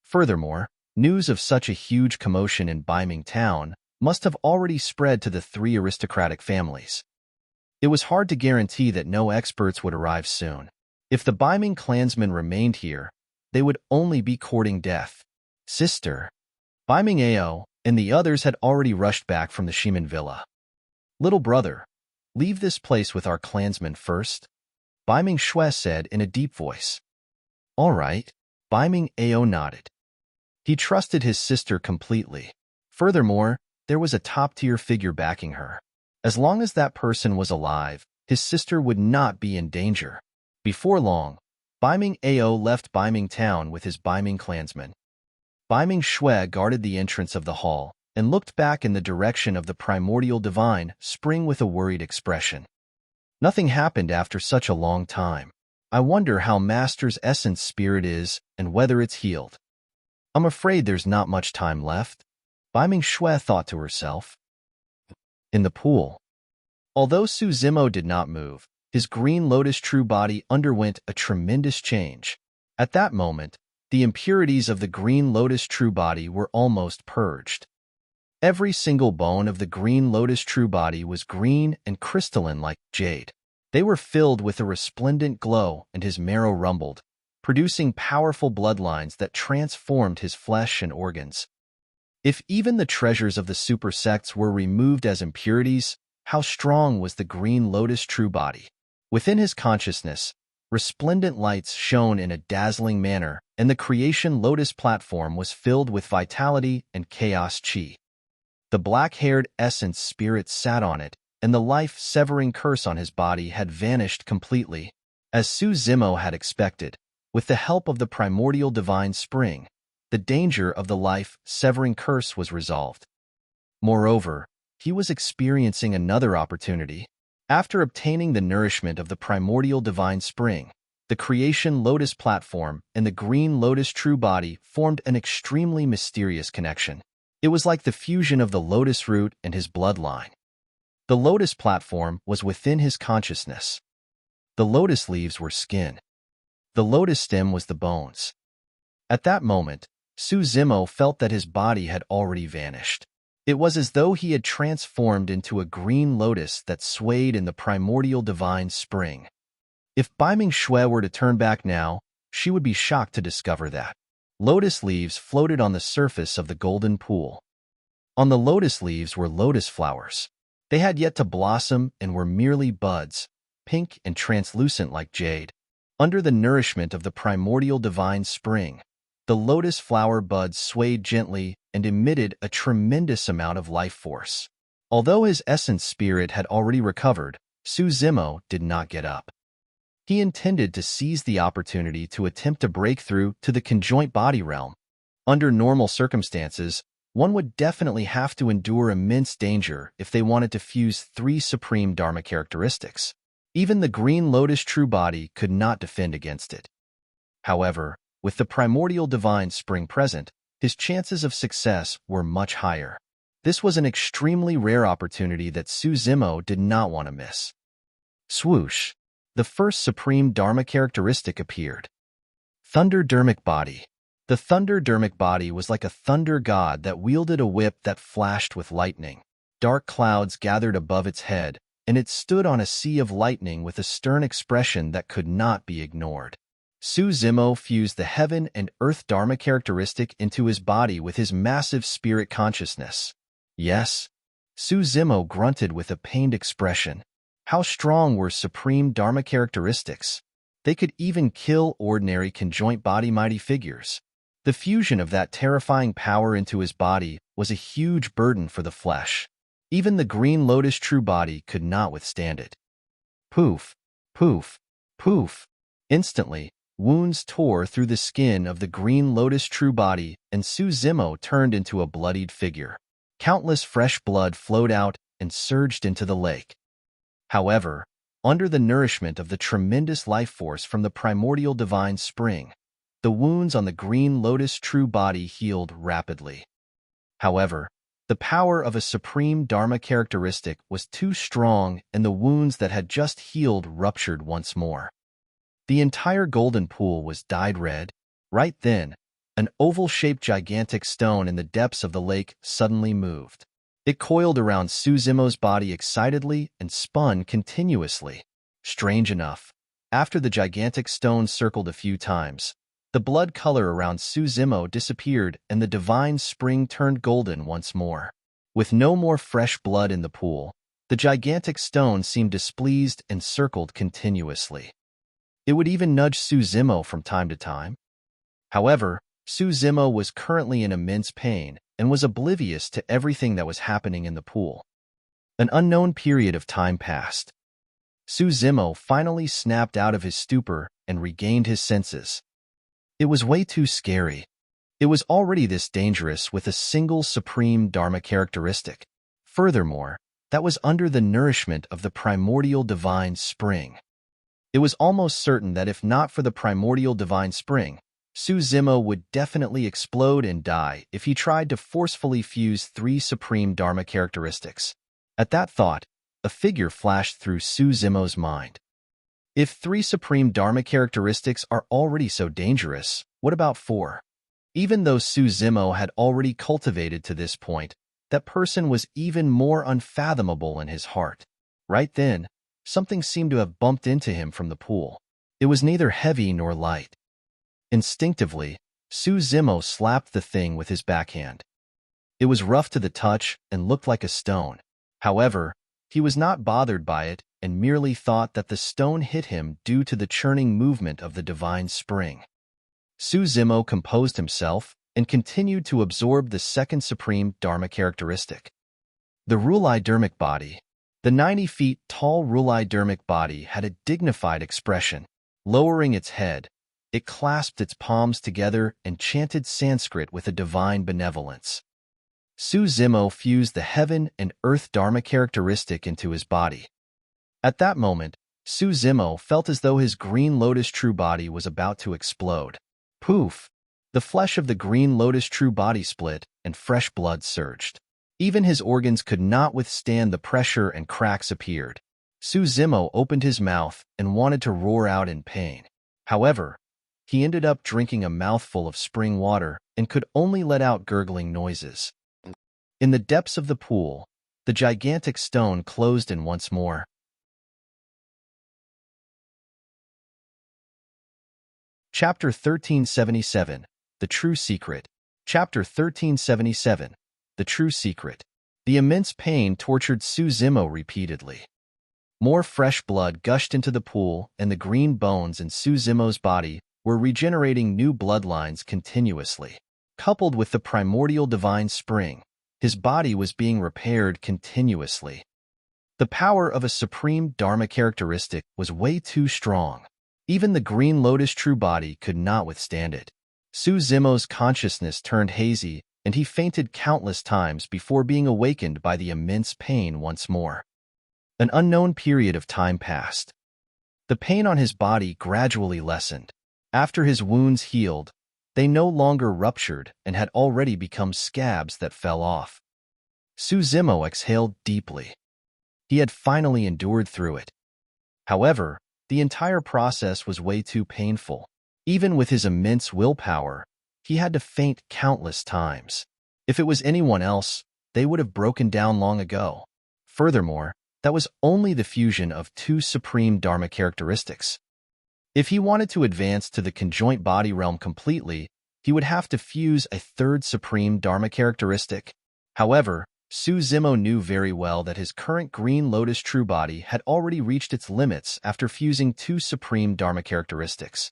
Furthermore, news of such a huge commotion in Biming Town must have already spread to the three aristocratic families. It was hard to guarantee that no experts would arrive soon. If the Biming clansmen remained here, they would only be courting death. "Sister." Biming Ao and the others had already rushed back from the Shimin Villa. "Little brother, leave this place with our clansmen first," Biming Shui said in a deep voice. "All right," Biming Ao nodded. He trusted his sister completely. Furthermore, there was a top-tier figure backing her. As long as that person was alive, his sister would not be in danger. Before long, Biming Ao left Biming Town with his Biming clansmen. Biming Shui guarded the entrance of the hall and looked back in the direction of the primordial divine spring with a worried expression. Nothing happened after such a long time. I wonder how Master's essence spirit is and whether it's healed. I'm afraid there's not much time left, Biming Shui thought to herself. In the pool. Although Su Zimo did not move, his green Lotus true body underwent a tremendous change. At that moment, the impurities of the green Lotus true body were almost purged. Every single bone of the green Lotus true body was green and crystalline like jade. They were filled with a resplendent glow, and his marrow rumbled, producing powerful bloodlines that transformed his flesh and organs. If even the treasures of the super sects were removed as impurities, how strong was the green Lotus true body? Within his consciousness, resplendent lights shone in a dazzling manner, and the creation Lotus platform was filled with vitality and chaos chi. The black-haired essence spirit sat on it, and the life-severing curse on his body had vanished completely. As Su Zimo had expected, with the help of the primordial divine spring, the danger of the life-severing curse was resolved. Moreover, he was experiencing another opportunity. After obtaining the nourishment of the primordial divine spring, The creation Lotus platform and the green Lotus true body formed an extremely mysterious connection. It was like the fusion of the Lotus root and his bloodline. The Lotus platform was within his consciousness. The Lotus leaves were skin. The Lotus stem was the bones. At that moment, Su Zimo felt that his body had already vanished. It was as though he had transformed into a green lotus that swayed in the primordial divine spring. If Baiming Shui were to turn back now, she would be shocked to discover that lotus leaves floated on the surface of the golden pool. On the lotus leaves were lotus flowers. They had yet to blossom and were merely buds, pink and translucent like jade. Under the nourishment of the primordial divine spring, the lotus flower buds swayed gently and emitted a tremendous amount of life force. Although his essence spirit had already recovered, Su Zimo did not get up. He intended to seize the opportunity to attempt to break through to the conjoint body realm. Under normal circumstances, one would definitely have to endure immense danger if they wanted to fuse 3 supreme Dharma characteristics. Even the green lotus true body could not defend against it. However, with the primordial divine spring present, his chances of success were much higher. This was an extremely rare opportunity that Su Zimo did not want to miss. Swoosh! The first supreme Dharma characteristic appeared. Thunderdermic body. The thunderdermic body was like a thunder god that wielded a whip that flashed with lightning. Dark clouds gathered above its head, and it stood on a sea of lightning with a stern expression that could not be ignored. Su Zimo fused the heaven and earth Dharma characteristic into his body with his massive spirit consciousness. Yes, Su Zimo grunted with a pained expression. How strong were supreme Dharma characteristics? They could even kill ordinary conjoint body mighty figures. The fusion of that terrifying power into his body was a huge burden for the flesh. Even the green lotus true body could not withstand it. Poof, poof, poof. Instantly, wounds tore through the skin of the green lotus true body, and Su Zimo turned into a bloodied figure. Countless fresh blood flowed out and surged into the lake. However, under the nourishment of the tremendous life force from the primordial divine spring, the wounds on the green lotus true body healed rapidly. However, the power of a supreme Dharma characteristic was too strong, and the wounds that had just healed ruptured once more. The entire golden pool was dyed red. Right then, an oval-shaped gigantic stone in the depths of the lake suddenly moved. It coiled around Su Zimo's body excitedly and spun continuously. Strange enough, after the gigantic stone circled a few times, the blood color around Su Zimo disappeared and the divine spring turned golden once more. With no more fresh blood in the pool, the gigantic stone seemed displeased and circled continuously. It would even nudge Su Zimo from time to time. However, Su Zimo was currently in immense pain and was oblivious to everything that was happening in the pool. An unknown period of time passed. Su Zimo finally snapped out of his stupor and regained his senses. It was way too scary. It was already this dangerous with a single supreme Dharma characteristic. Furthermore, that was under the nourishment of the primordial divine spring. It was almost certain that if not for the primordial divine spring, Su Zimo would definitely explode and die if he tried to forcefully fuse 3 supreme Dharma characteristics. At that thought, a figure flashed through Su Zimo's mind. If 3 supreme Dharma characteristics are already so dangerous, what about 4? Even though Su Zimo had already cultivated to this point, that person was even more unfathomable in his heart. Right then, something seemed to have bumped into him from the pool. It was neither heavy nor light. Instinctively, Su Zimo slapped the thing with his backhand. It was rough to the touch and looked like a stone. However, he was not bothered by it and merely thought that the stone hit him due to the churning movement of the divine spring. Su Zimo composed himself and continued to absorb the second supreme Dharma characteristic. The Rulai-dermic body. The 90 feet tall Rulai-dermic body had a dignified expression. Lowering its head, it clasped its palms together and chanted Sanskrit with a divine benevolence. Su Zimo fused the heaven and earth Dharma characteristic into his body. At that moment, Su Zimo felt as though his Green Lotus true body was about to explode. Poof! The flesh of the Green Lotus true body split, and fresh blood surged. Even his organs could not withstand the pressure, and cracks appeared. Su Zimo opened his mouth and wanted to roar out in pain. However, he ended up drinking a mouthful of spring water and could only let out gurgling noises. In the depths of the pool, the gigantic stone closed in once more. Chapter 1377, The True Secret. Chapter 1377, The True Secret. The immense pain tortured Su Zimo repeatedly. More fresh blood gushed into the pool, and the green bones in Su Zimo's body were regenerating new bloodlines continuously. Coupled with the primordial divine spring, his body was being repaired continuously. The power of a supreme Dharma characteristic was way too strong. Even the Green Lotus true body could not withstand it. Su Zimo's consciousness turned hazy, and he fainted countless times before being awakened by the immense pain once more. An unknown period of time passed. The pain on his body gradually lessened. After his wounds healed, they no longer ruptured and had already become scabs that fell off. Su Zimo exhaled deeply. He had finally endured through it. However, the entire process was way too painful. Even with his immense willpower, he had to faint countless times. If it was anyone else, they would have broken down long ago. Furthermore, that was only the fusion of two supreme Dharma characteristics. If he wanted to advance to the conjoint body realm completely, he would have to fuse a third supreme Dharma characteristic. However, Su Zimo knew very well that his current Green Lotus true body had already reached its limits after fusing two supreme Dharma characteristics.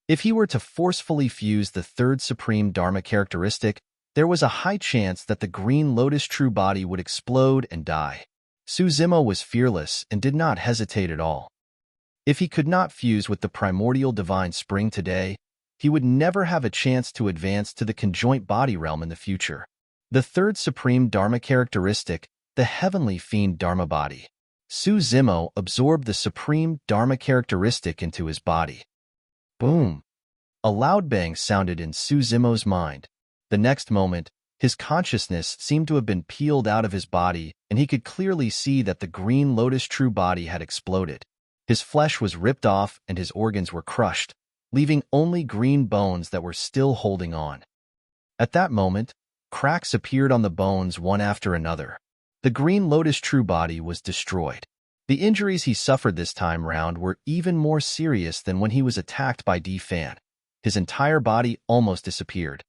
If he were to forcefully fuse the third supreme Dharma characteristic, there was a high chance that the Green Lotus true body would explode and die. Su Zimo was fearless and did not hesitate at all. If he could not fuse with the primordial divine spring today, he would never have a chance to advance to the conjoint body realm in the future. The third supreme Dharma characteristic, the heavenly fiend Dharma body. Su Zimo absorbed the supreme Dharma characteristic into his body. Boom! A loud bang sounded in Su Zimo's mind. The next moment, his consciousness seemed to have been peeled out of his body, and he could clearly see that the Green Lotus true body had exploded. His flesh was ripped off and his organs were crushed, leaving only green bones that were still holding on. At that moment, cracks appeared on the bones one after another. The Green Lotus true body was destroyed. The injuries he suffered this time round were even more serious than when he was attacked by Fan. His entire body almost disappeared.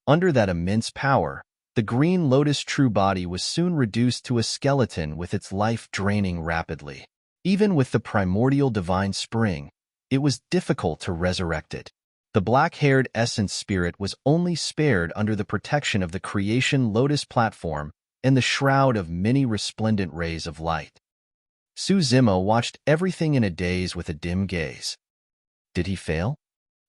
Under that immense power, the Green Lotus true body was soon reduced to a skeleton with its life draining rapidly. Even with the primordial divine spring, it was difficult to resurrect it. The black-haired essence spirit was only spared under the protection of the creation Lotus platform and the shroud of many resplendent rays of light. Su Zimo watched everything in a daze with a dim gaze. Did he fail?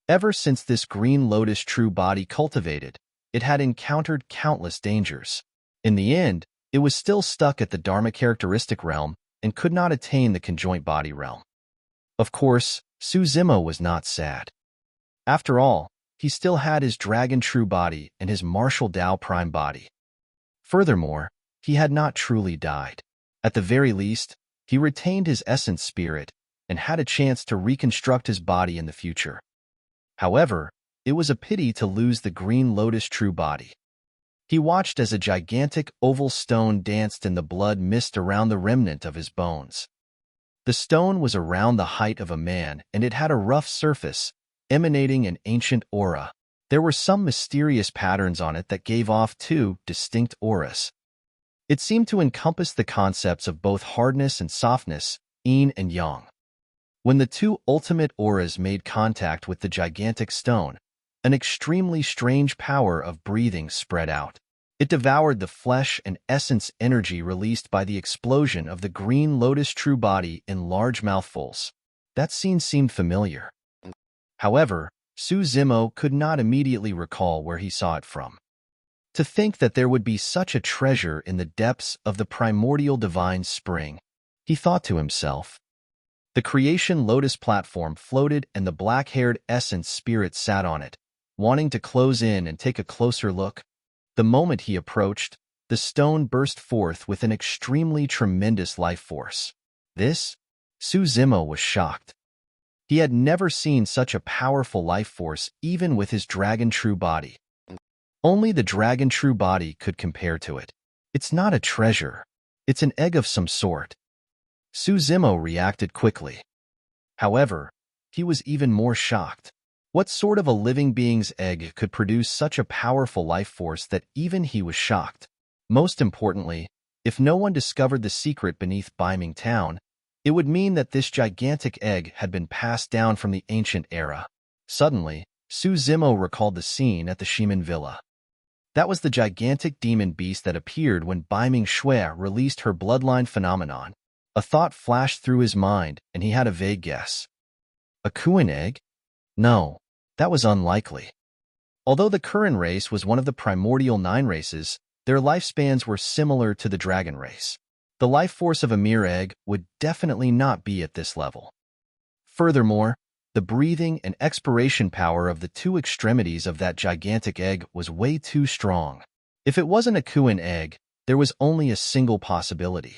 Ever since this Green Lotus true body cultivated, it had encountered countless dangers. In the end, it was still stuck at the Dharma characteristic realm and could not attain the conjoint body realm. Of course, Su Zimo was not sad. After all, he still had his Dragon True body and his Martial Tao Prime body. Furthermore, he had not truly died. At the very least, he retained his essence spirit and had a chance to reconstruct his body in the future. However, it was a pity to lose the Green Lotus True body. He watched as a gigantic oval stone danced in the blood mist around the remnant of his bones. The stone was around the height of a man, and it had a rough surface, emanating an ancient aura. There were some mysterious patterns on it that gave off two distinct auras. It seemed to encompass the concepts of both hardness and softness, yin and yang. When the two ultimate auras made contact with the gigantic stone, an extremely strange power of breathing spread out. It devoured the flesh and essence energy released by the explosion of the Green Lotus true body in large mouthfuls. That scene seemed familiar. However, Su Zimo could not immediately recall where he saw it from. To think that there would be such a treasure in the depths of the primordial divine spring, he thought to himself. The creation Lotus platform floated and the black-haired essence spirit sat on it, wanting to close in and take a closer look. The moment he approached, the stone burst forth with an extremely tremendous life force. This? Suzimo was shocked. He had never seen such a powerful life force even with his dragon true body. Only the dragon true body could compare to it. It's not a treasure. It's an egg of some sort. Suzimo reacted quickly. However, he was even more shocked. What sort of a living being's egg could produce such a powerful life force that even he was shocked? Most importantly, if no one discovered the secret beneath Biming Town, it would mean that this gigantic egg had been passed down from the ancient era. Suddenly, Suzimo recalled the scene at the Shiman Villa. That was the gigantic demon beast that appeared when Biming Shui released her bloodline phenomenon. A thought flashed through his mind, and he had a vague guess. A Kuan egg? No, that was unlikely. Although the Kuan race was one of the primordial 9 races, their lifespans were similar to the dragon race. The life force of a mere egg would definitely not be at this level. Furthermore, the breathing and expiration power of the 2 extremities of that gigantic egg was way too strong. If it wasn't a Kuan egg, there was only a single possibility.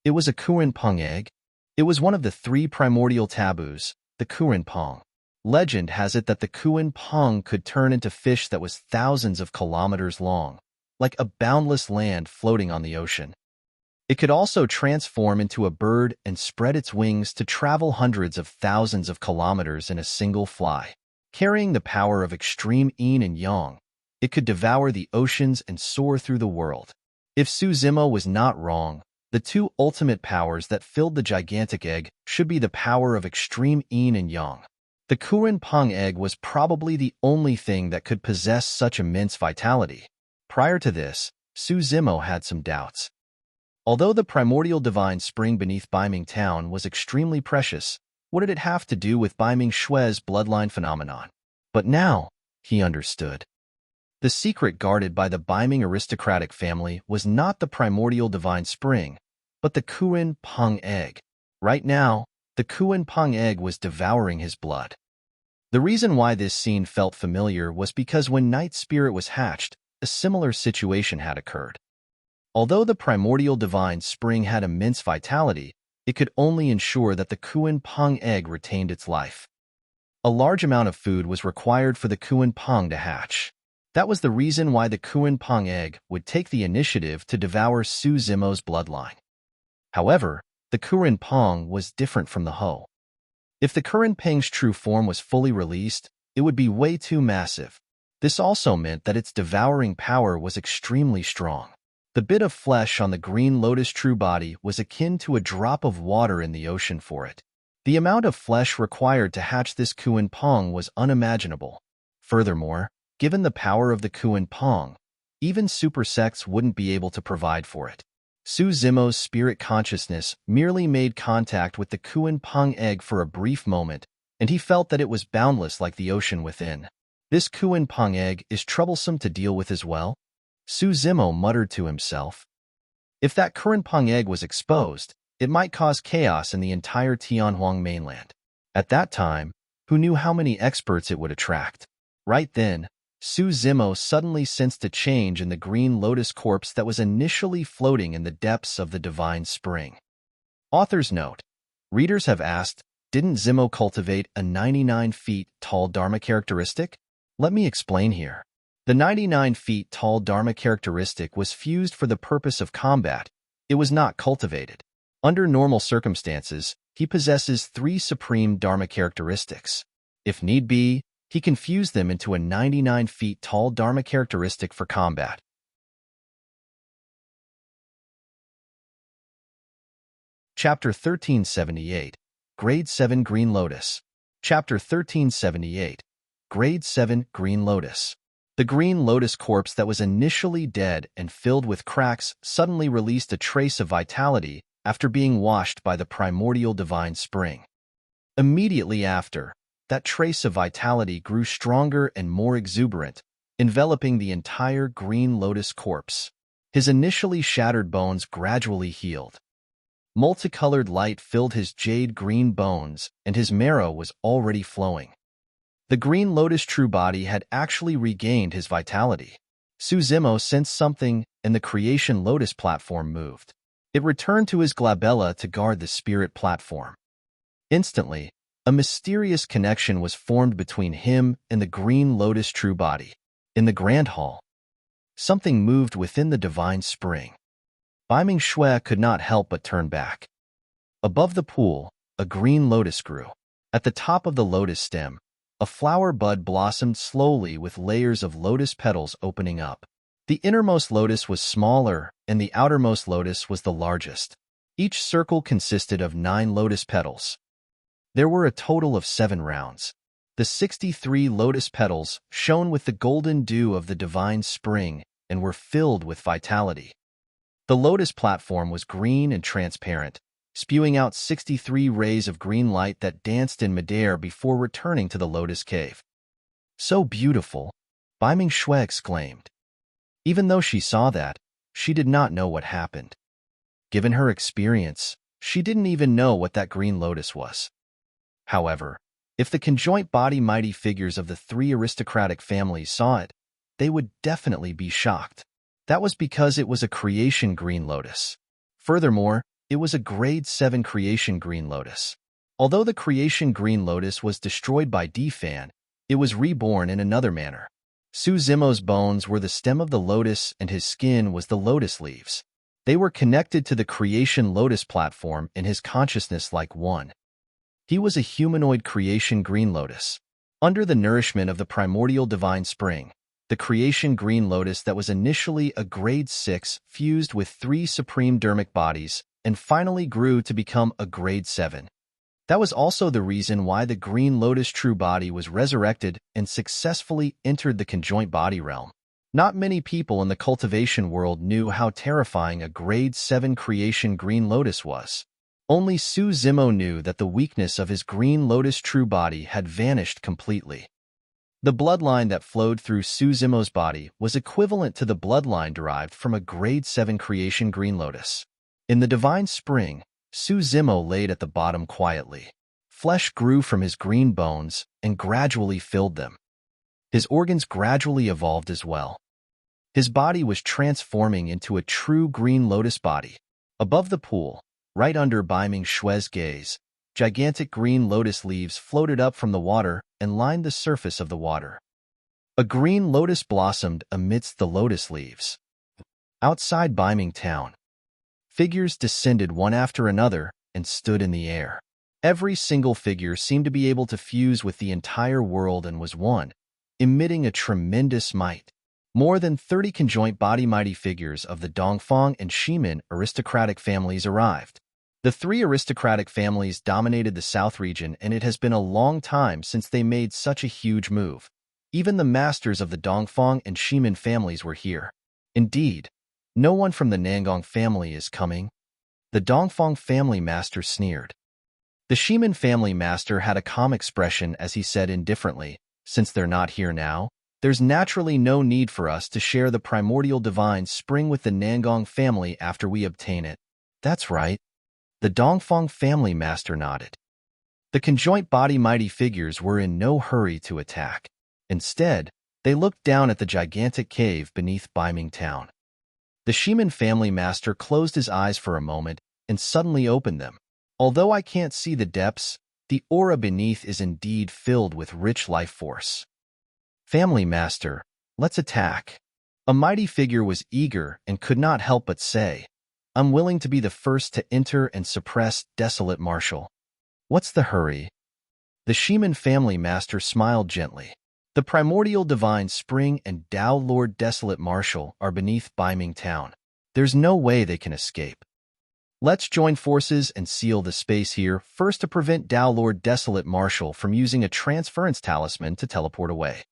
It was a Kuan Peng egg. It was one of the 3 primordial taboos, the Kuan Peng. Legend has it that the Kuan Peng could turn into fish that was thousands of kilometers long, like a boundless land floating on the ocean. It could also transform into a bird and spread its wings to travel hundreds of thousands of kilometers in a single fly. Carrying the power of extreme yin and yang, it could devour the oceans and soar through the world. If Suzimo was not wrong, the 2 ultimate powers that filled the gigantic egg should be the power of extreme yin and yang. The Kuan Peng egg was probably the only thing that could possess such immense vitality. Prior to this, Suzimo had some doubts. Although the primordial divine spring beneath Biming Town was extremely precious, what did it have to do with Biming Shui's bloodline phenomenon? But now, he understood. The secret guarded by the Biming aristocratic family was not the primordial divine spring, but the Kuan Peng egg. Right now, the Kuan Peng egg was devouring his blood. The reason why this scene felt familiar was because when Night Spirit was hatched, a similar situation had occurred. Although the primordial divine spring had immense vitality, it could only ensure that the Kuan Peng egg retained its life. A large amount of food was required for the Kuan Peng to hatch. That was the reason why the Kuan Peng egg would take the initiative to devour Suzimo's bloodline. However, the Kuan Peng was different from the Ho. If the Kuan Peng's true form was fully released, it would be way too massive. This also meant that its devouring power was extremely strong. The bit of flesh on the green Lotus true body was akin to a drop of water in the ocean for it. The amount of flesh required to hatch this Kuan Peng was unimaginable. Furthermore, given the power of the Kuan Peng, even super sects wouldn't be able to provide for it. Suzimo's spirit consciousness merely made contact with the Kuan Peng egg for a brief moment, and he felt that it was boundless like the ocean within. This Kuan Peng egg is troublesome to deal with as well, Suzimo muttered to himself. If that Kuan Peng egg was exposed, it might cause chaos in the entire Tianhuang mainland. At that time, who knew how many experts it would attract? Right then, Suzimo suddenly sensed a change in the green Lotus corpse that was initially floating in the depths of the divine spring. Author's note. Readers have asked, didn't Zimo cultivate a 99 feet tall Dharma characteristic? Let me explain here. The 99 feet tall Dharma characteristic was fused for the purpose of combat. It was not cultivated. Under normal circumstances, he possesses 3 supreme Dharma characteristics. If need be, he can fuse them into a 99 feet tall Dharma characteristic for combat. Chapter 1378, Grade 7 Green Lotus. Chapter 1378, Grade 7 Green Lotus. The green Lotus corpse that was initially dead and filled with cracks suddenly released a trace of vitality after being washed by the primordial divine spring. Immediately after, that trace of vitality grew stronger and more exuberant, enveloping the entire green Lotus corpse. His initially shattered bones gradually healed. Multicolored light filled his jade-green bones, and his marrow was already flowing. The green Lotus true body had actually regained his vitality. Suzimo sensed something, and the creation Lotus platform moved. It returned to his glabella to guard the spirit platform. Instantly, a mysterious connection was formed between him and the green Lotus true body. In the Grand Hall, something moved within the divine spring. Baiming Shui could not help but turn back. Above the pool, a green lotus grew. At the top of the lotus stem, a flower bud blossomed slowly with layers of lotus petals opening up. The innermost lotus was smaller, and the outermost lotus was the largest. Each circle consisted of 9 lotus petals. There were a total of 7 rounds. The 63 lotus petals shone with the golden dew of the divine spring and were filled with vitality. The lotus platform was green and transparent, spewing out 63 rays of green light that danced in midair before returning to the lotus cave. "So beautiful," Baiming Shui exclaimed. Even though she saw that, she did not know what happened. Given her experience, she didn't even know what that green lotus was. However, if the conjoint body mighty figures of the 3 aristocratic families saw it, they would definitely be shocked. That was because it was a creation green lotus. Furthermore, it was a grade 7 creation green lotus. Although the creation green lotus was destroyed by Defan, it was reborn in another manner. Suzimo's bones were the stem of the lotus and his skin was the lotus leaves. They were connected to the creation lotus platform in his consciousness like one. He was a humanoid creation green lotus. Under the nourishment of the primordial divine spring, the creation green lotus that was initially a grade 6 fused with 3 supreme dermic bodies and finally grew to become a grade 7. That was also the reason why the green lotus true body was resurrected and successfully entered the conjoint body realm. Not many people in the cultivation world knew how terrifying a grade 7 creation green lotus was. Only Suzimo knew that the weakness of his green lotus true body had vanished completely. The bloodline that flowed through Suzimo's body was equivalent to the bloodline derived from a grade 7 creation green lotus. In the divine spring, Suzimo laid at the bottom quietly. Flesh grew from his green bones and gradually filled them. His organs gradually evolved as well. His body was transforming into a true green lotus body. Above the pool, right under Baiming Shui's gaze, gigantic green lotus leaves floated up from the water and lined the surface of the water. A green lotus blossomed amidst the lotus leaves. Outside Baiming town, figures descended one after another and stood in the air. Every single figure seemed to be able to fuse with the entire world and was one, emitting a tremendous might. More than 30 conjoint body mighty figures of the Dongfang and Shimin aristocratic families arrived. The 3 aristocratic families dominated the South region, and it has been a long time since they made such a huge move. Even the masters of the Dongfang and Shimin families were here. Indeed, no one from the Nangong family is coming. The Dongfang family master sneered. The Shimin family master had a calm expression as he said indifferently, "Since they're not here now, there's naturally no need for us to share the primordial divine spring with the Nangong family after we obtain it." "That's right." The Dongfang family master nodded. The conjoint body mighty figures were in no hurry to attack. Instead, they looked down at the gigantic cave beneath Baiming town. The Shimin family master closed his eyes for a moment and suddenly opened them. "Although I can't see the depths, the aura beneath is indeed filled with rich life force." "Family master, let's attack." A mighty figure was eager and could not help but say, "I'm willing to be the first to enter and suppress Desolate Marshal." "What's the hurry?" The Shimin family master smiled gently. "The primordial divine spring and Tao Lord Desolate Marshal are beneath Baiming town. There's no way they can escape. Let's join forces and seal the space here first to prevent Tao Lord Desolate Marshal from using a transference talisman to teleport away."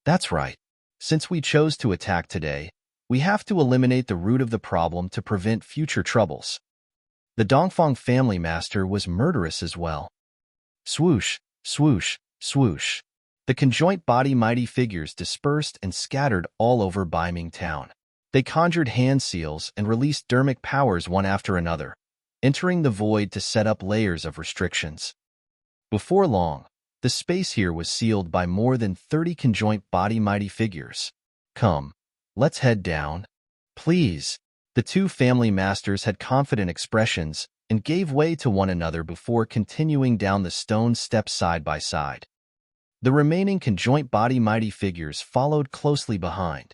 "That's right. Since we chose to attack today, we have to eliminate the root of the problem to prevent future troubles." The Dongfang family master was murderous as well. Swoosh, swoosh, swoosh. The conjoint body mighty figures dispersed and scattered all over Baiming town. They conjured hand seals and released dermic powers one after another. entering the void to set up layers of restrictions. Before long, the space here was sealed by more than 30 conjoint body mighty figures. Come, let's head down. Please. The two family masters had confident expressions and gave way to one another before continuing down the stone steps side by side. The remaining conjoint body mighty figures followed closely behind.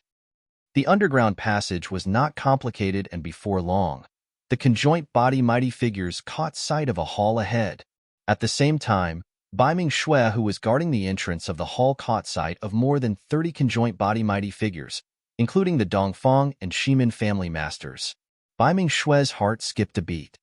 The underground passage was not complicated, and before long, the conjoint body mighty figures caught sight of a hall ahead. At the same time, Baiming Shui, who was guarding the entrance of the hall, caught sight of more than 30 conjoint body mighty figures, including the Dongfang and Shimin family masters. Baiming Shui's heart skipped a beat.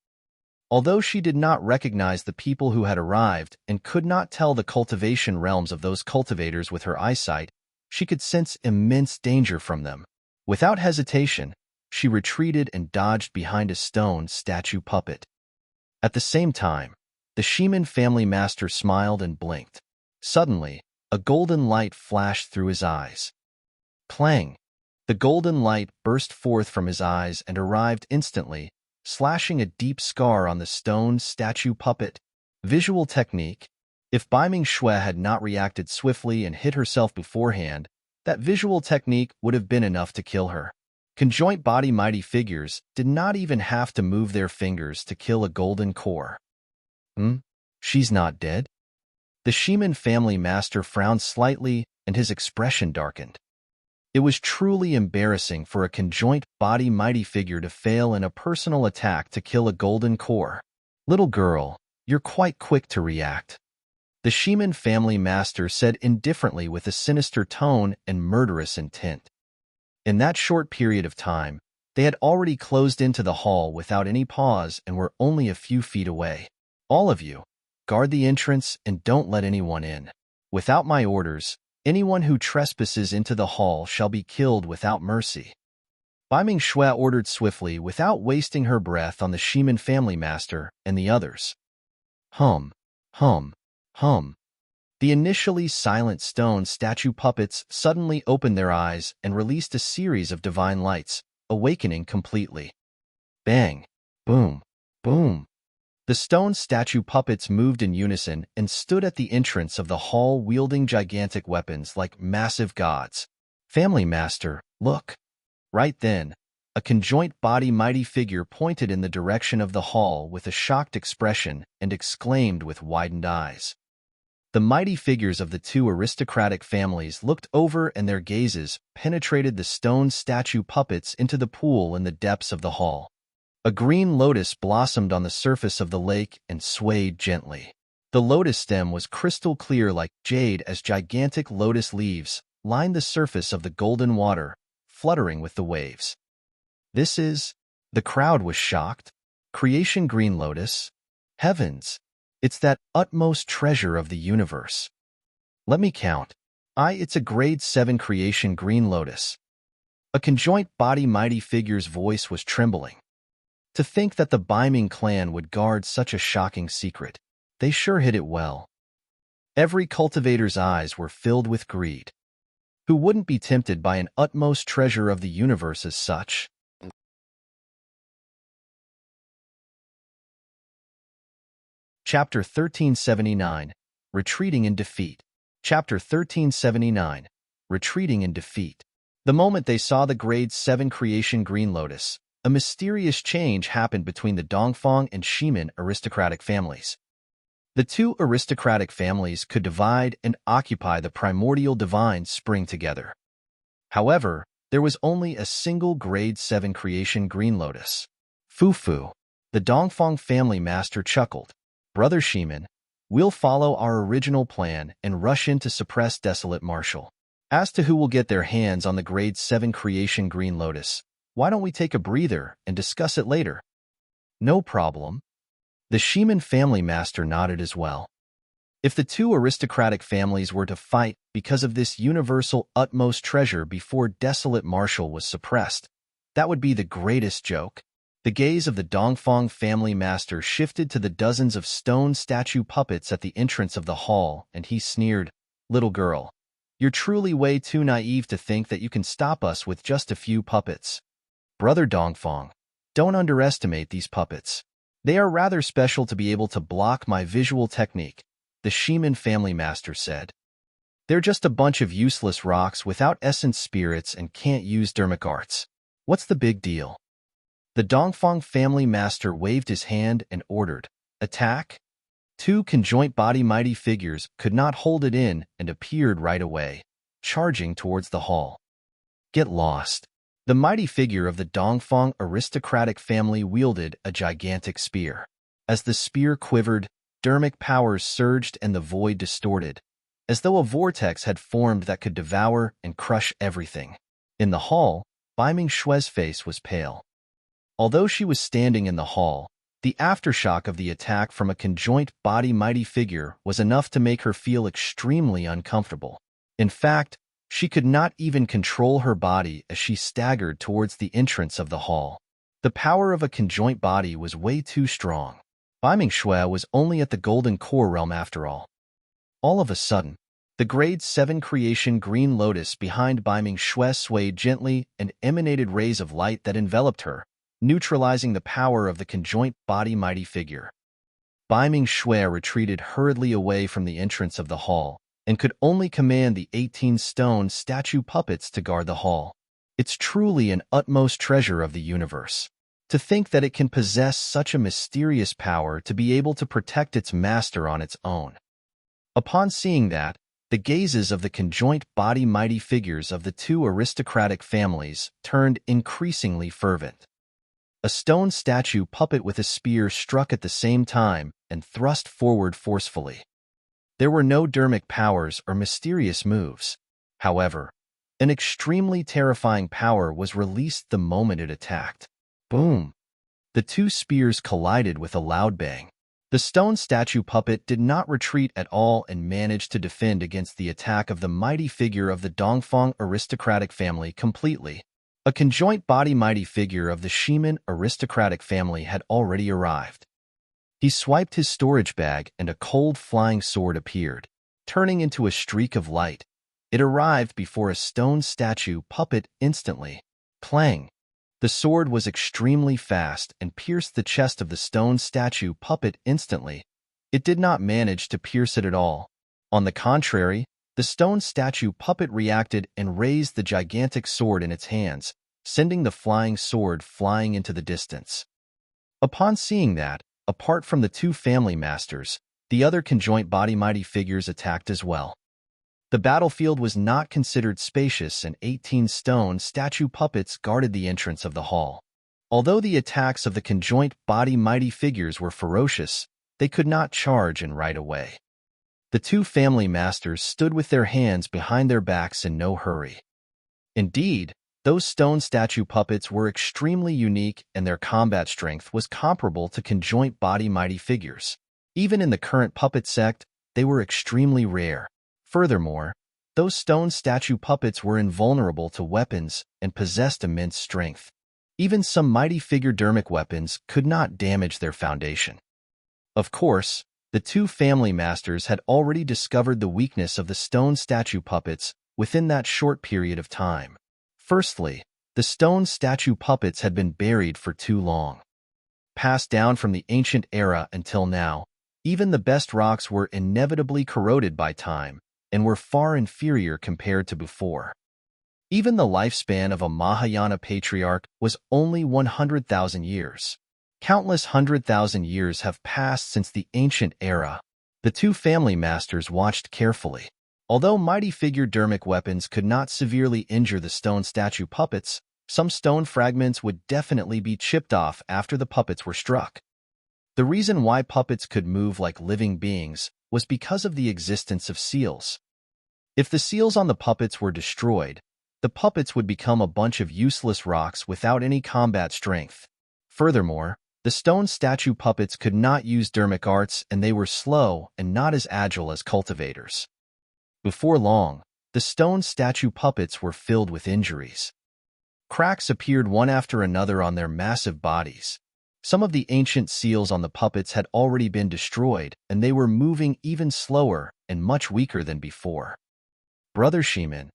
Although she did not recognize the people who had arrived and could not tell the cultivation realms of those cultivators with her eyesight, she could sense immense danger from them. Without hesitation, she retreated and dodged behind a stone statue puppet. At the same time, the Shimin family master smiled and blinked. Suddenly, a golden light flashed through his eyes. Clang! The golden light burst forth from his eyes and arrived instantly, slashing a deep scar on the stone statue puppet. Visual technique. If Baiming Shui had not reacted swiftly and hit herself beforehand, that visual technique would have been enough to kill her. Conjoint body mighty figures did not even have to move their fingers to kill a golden core. She's not dead? The Shimin family master frowned slightly and his expression darkened. It was truly embarrassing for a conjoint body mighty figure to fail in a personal attack to kill a golden core. Little girl, you're quite quick to react. The Shimin family master said indifferently with a sinister tone and murderous intent. In that short period of time, they had already closed into the hall without any pause and were only a few feet away. All of you, guard the entrance and don't let anyone in. Without my orders, anyone who trespasses into the hall shall be killed without mercy. Baiming Shui ordered swiftly without wasting her breath on the Shimin family master and the others. Hum, hum, hum. The initially silent stone statue puppets suddenly opened their eyes and released a series of divine lights, awakening completely. Bang! Boom! Boom! The stone statue puppets moved in unison and stood at the entrance of the hall wielding gigantic weapons like massive gods. Family Master, look! Right then, a conjoint body mighty figure pointed in the direction of the hall with a shocked expression and exclaimed with widened eyes. The mighty figures of the two aristocratic families looked over and their gazes penetrated the stone statue puppets into the pool in the depths of the hall. A green lotus blossomed on the surface of the lake and swayed gently. The lotus stem was crystal clear like jade as gigantic lotus leaves lined the surface of the golden water, fluttering with the waves. This is... The crowd was shocked. Creation green lotus? Heavens! It's that utmost treasure of the universe. Let me count. It's a grade 7 creation green lotus. A conjoint body mighty figure's voice was trembling. To think that the Baiming clan would guard such a shocking secret. They sure hid it well. Every cultivator's eyes were filled with greed. Who wouldn't be tempted by an utmost treasure of the universe as such? Chapter 1379, Retreating in Defeat. Chapter 1379, Retreating in Defeat. The moment they saw the grade 7 creation green lotus, a mysterious change happened between the Dongfang and Shimin aristocratic families. The two aristocratic families could divide and occupy the primordial divine spring together. However, there was only a single grade 7 creation green lotus. Fufu. The Dongfang family master chuckled. Brother Shimin, we'll follow our original plan and rush in to suppress Desolate Marshal. As to who will get their hands on the grade 7 creation green lotus, why don't we take a breather and discuss it later? No problem. The Shimin family master nodded as well. If the two aristocratic families were to fight because of this universal utmost treasure before Desolate Marshal was suppressed, that would be the greatest joke. The gaze of the Dongfang family master shifted to the dozens of stone statue puppets at the entrance of the hall, and he sneered, "Little girl, you're truly way too naive to think that you can stop us with just a few puppets. Brother Dongfang, don't underestimate these puppets. They are rather special to be able to block my visual technique, the Shaman family master said. They're just a bunch of useless rocks without essence spirits and can't use dermic arts. What's the big deal? The Dongfang family master waved his hand and ordered, "Attack!" Two conjoint body mighty figures could not hold it in and appeared right away, charging towards the hall. Get lost. The mighty figure of the Dongfang aristocratic family wielded a gigantic spear. As the spear quivered, dermic powers surged and the void distorted, as though a vortex had formed that could devour and crush everything. In the hall, Baiming Shue's face was pale. Although she was standing in the hall, the aftershock of the attack from a conjoint body mighty figure was enough to make her feel extremely uncomfortable. In fact, she could not even control her body as she staggered towards the entrance of the hall. The power of a conjoint body was way too strong. Baiming Shue was only at the Golden Core realm after all. All of a sudden, the Grade 7 creation green lotus behind Baiming Shue swayed gently and emanated rays of light that enveloped her, neutralizing the power of the conjoint body mighty figure. Baiming Shue retreated hurriedly away from the entrance of the hall and could only command the 18 stone statue puppets to guard the hall. It's truly an utmost treasure of the universe. To think that it can possess such a mysterious power to be able to protect its master on its own. Upon seeing that, the gazes of the conjoint body mighty figures of the two aristocratic families turned increasingly fervent. A stone statue puppet with a spear struck at the same time and thrust forward forcefully. There were no dermic powers or mysterious moves. However, an extremely terrifying power was released the moment it attacked. Boom! The two spears collided with a loud bang. The stone statue puppet did not retreat at all and managed to defend against the attack of the mighty figure of the Dongfang aristocratic family completely. A conjoint body mighty figure of the Shaman aristocratic family had already arrived. He swiped his storage bag and a cold flying sword appeared, turning into a streak of light. It arrived before a stone statue puppet instantly. Clang! The sword was extremely fast and pierced the chest of the stone statue puppet instantly. It did not manage to pierce it at all. On the contrary, the stone statue puppet reacted and raised the gigantic sword in its hands, sending the flying sword flying into the distance. Upon seeing that, apart from the two family masters, the other conjoint body mighty figures attacked as well. The battlefield was not considered spacious and 18 stone statue puppets guarded the entrance of the hall. Although the attacks of the conjoint body mighty figures were ferocious, they could not charge and right away. The two family masters stood with their hands behind their backs in no hurry. Indeed, those stone statue puppets were extremely unique and their combat strength was comparable to conjoint body mighty figures. Even in the current puppet sect, they were extremely rare. Furthermore, those stone statue puppets were invulnerable to weapons and possessed immense strength. Even some mighty figure dermic weapons could not damage their foundation. Of course, the two family masters had already discovered the weakness of the stone statue puppets within that short period of time. Firstly, the stone statue puppets had been buried for too long. Passed down from the ancient era until now, even the best rocks were inevitably corroded by time and were far inferior compared to before. Even the lifespan of a Mahayana patriarch was only 100,000 years. Countless 100,000 years have passed since the ancient era. The two family masters watched carefully. Although mighty figure dermic weapons could not severely injure the stone statue puppets, some stone fragments would definitely be chipped off after the puppets were struck. The reason why puppets could move like living beings was because of the existence of seals. If the seals on the puppets were destroyed, the puppets would become a bunch of useless rocks without any combat strength. Furthermore, the stone statue puppets could not use dermic arts and they were slow and not as agile as cultivators. Before long, the stone statue puppets were filled with injuries. Cracks appeared one after another on their massive bodies. Some of the ancient seals on the puppets had already been destroyed, and they were moving even slower and much weaker than before. Brother Shaman,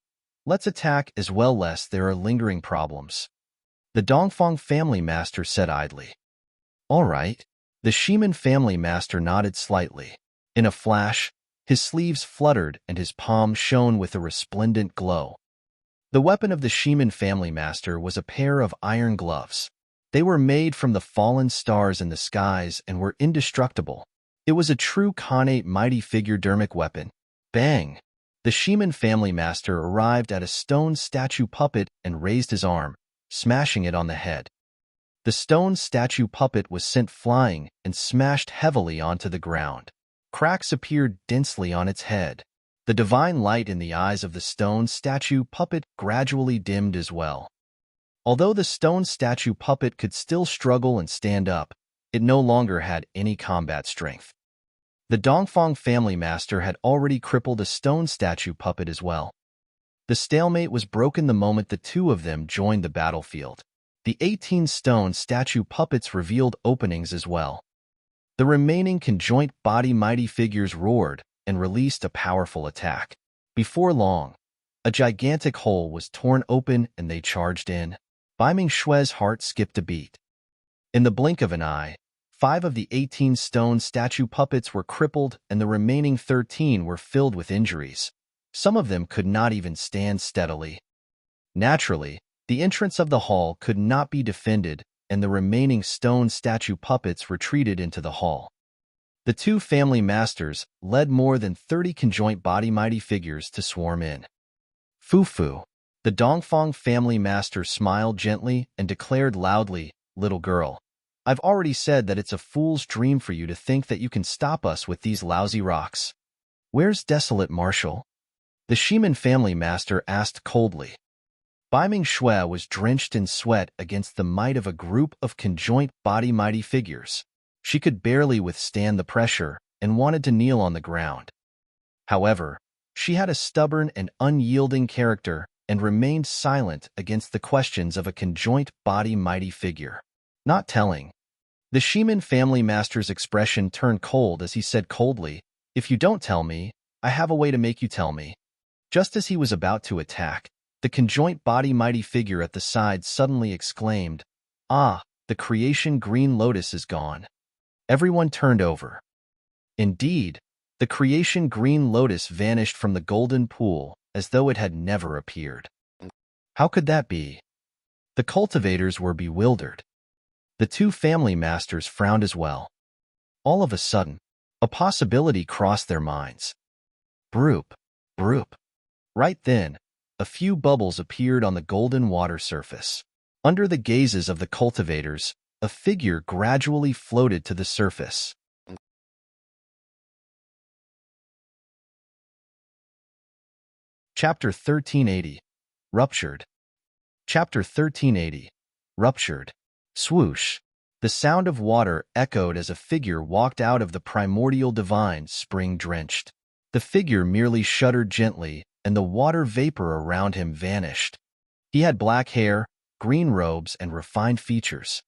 let's attack as well lest there are lingering problems. The Dongfang family master said idly. All right. The Shemin family master nodded slightly. In a flash, his sleeves fluttered and his palm shone with a resplendent glow. The weapon of the Shemin family master was a pair of iron gloves. They were made from the fallen stars in the skies and were indestructible. It was a true Khanate mighty figure dermic weapon. Bang! The Shemin family master arrived at a stone statue puppet and raised his arm, smashing it on the head. The stone statue puppet was sent flying and smashed heavily onto the ground. Cracks appeared densely on its head. The divine light in the eyes of the stone statue puppet gradually dimmed as well. Although the stone statue puppet could still struggle and stand up, it no longer had any combat strength. The Dongfang family master had already crippled a stone statue puppet as well. The stalemate was broken the moment the two of them joined the battlefield. The 18 stone statue puppets revealed openings as well. The remaining conjoint body mighty figures roared and released a powerful attack. Before long, a gigantic hole was torn open and they charged in. Bai Mingshui's heart skipped a beat. In the blink of an eye, 5 of the 18 stone statue puppets were crippled and the remaining 13 were filled with injuries. Some of them could not even stand steadily. Naturally, the entrance of the hall could not be defended and the remaining stone statue puppets retreated into the hall. The two family masters led more than 30 conjoint body mighty figures to swarm in. Fufu. The Dongfang family master smiled gently and declared loudly, "Little girl, I've already said that it's a fool's dream for you to think that you can stop us with these lousy rocks." "Where's Desolate Marshal?" the Shemin family master asked coldly. Bai Mingshui was drenched in sweat against the might of a group of conjoint body mighty figures. She could barely withstand the pressure and wanted to kneel on the ground. However, she had a stubborn and unyielding character and remained silent against the questions of a conjoint body mighty figure. Not telling. The Shemin family master's expression turned cold as he said coldly, "If you don't tell me, I have a way to make you tell me." Just as he was about to attack, the conjoint body mighty figure at the side suddenly exclaimed, "Ah, the creation green lotus is gone." Everyone turned over. Indeed, the creation green lotus vanished from the golden pool as though it had never appeared. How could that be? The cultivators were bewildered. The two family masters frowned as well. All of a sudden, a possibility crossed their minds. Broop, broop. Right then, a few bubbles appeared on the golden water surface. Under the gazes of the cultivators, a figure gradually floated to the surface. Chapter 1380. Ruptured. Chapter 1380. Ruptured. Swoosh. The sound of water echoed as a figure walked out of the primordial divine, spring-drenched. The figure merely shuddered gently, and the water vapor around him vanished. He had black hair, green robes, and refined features.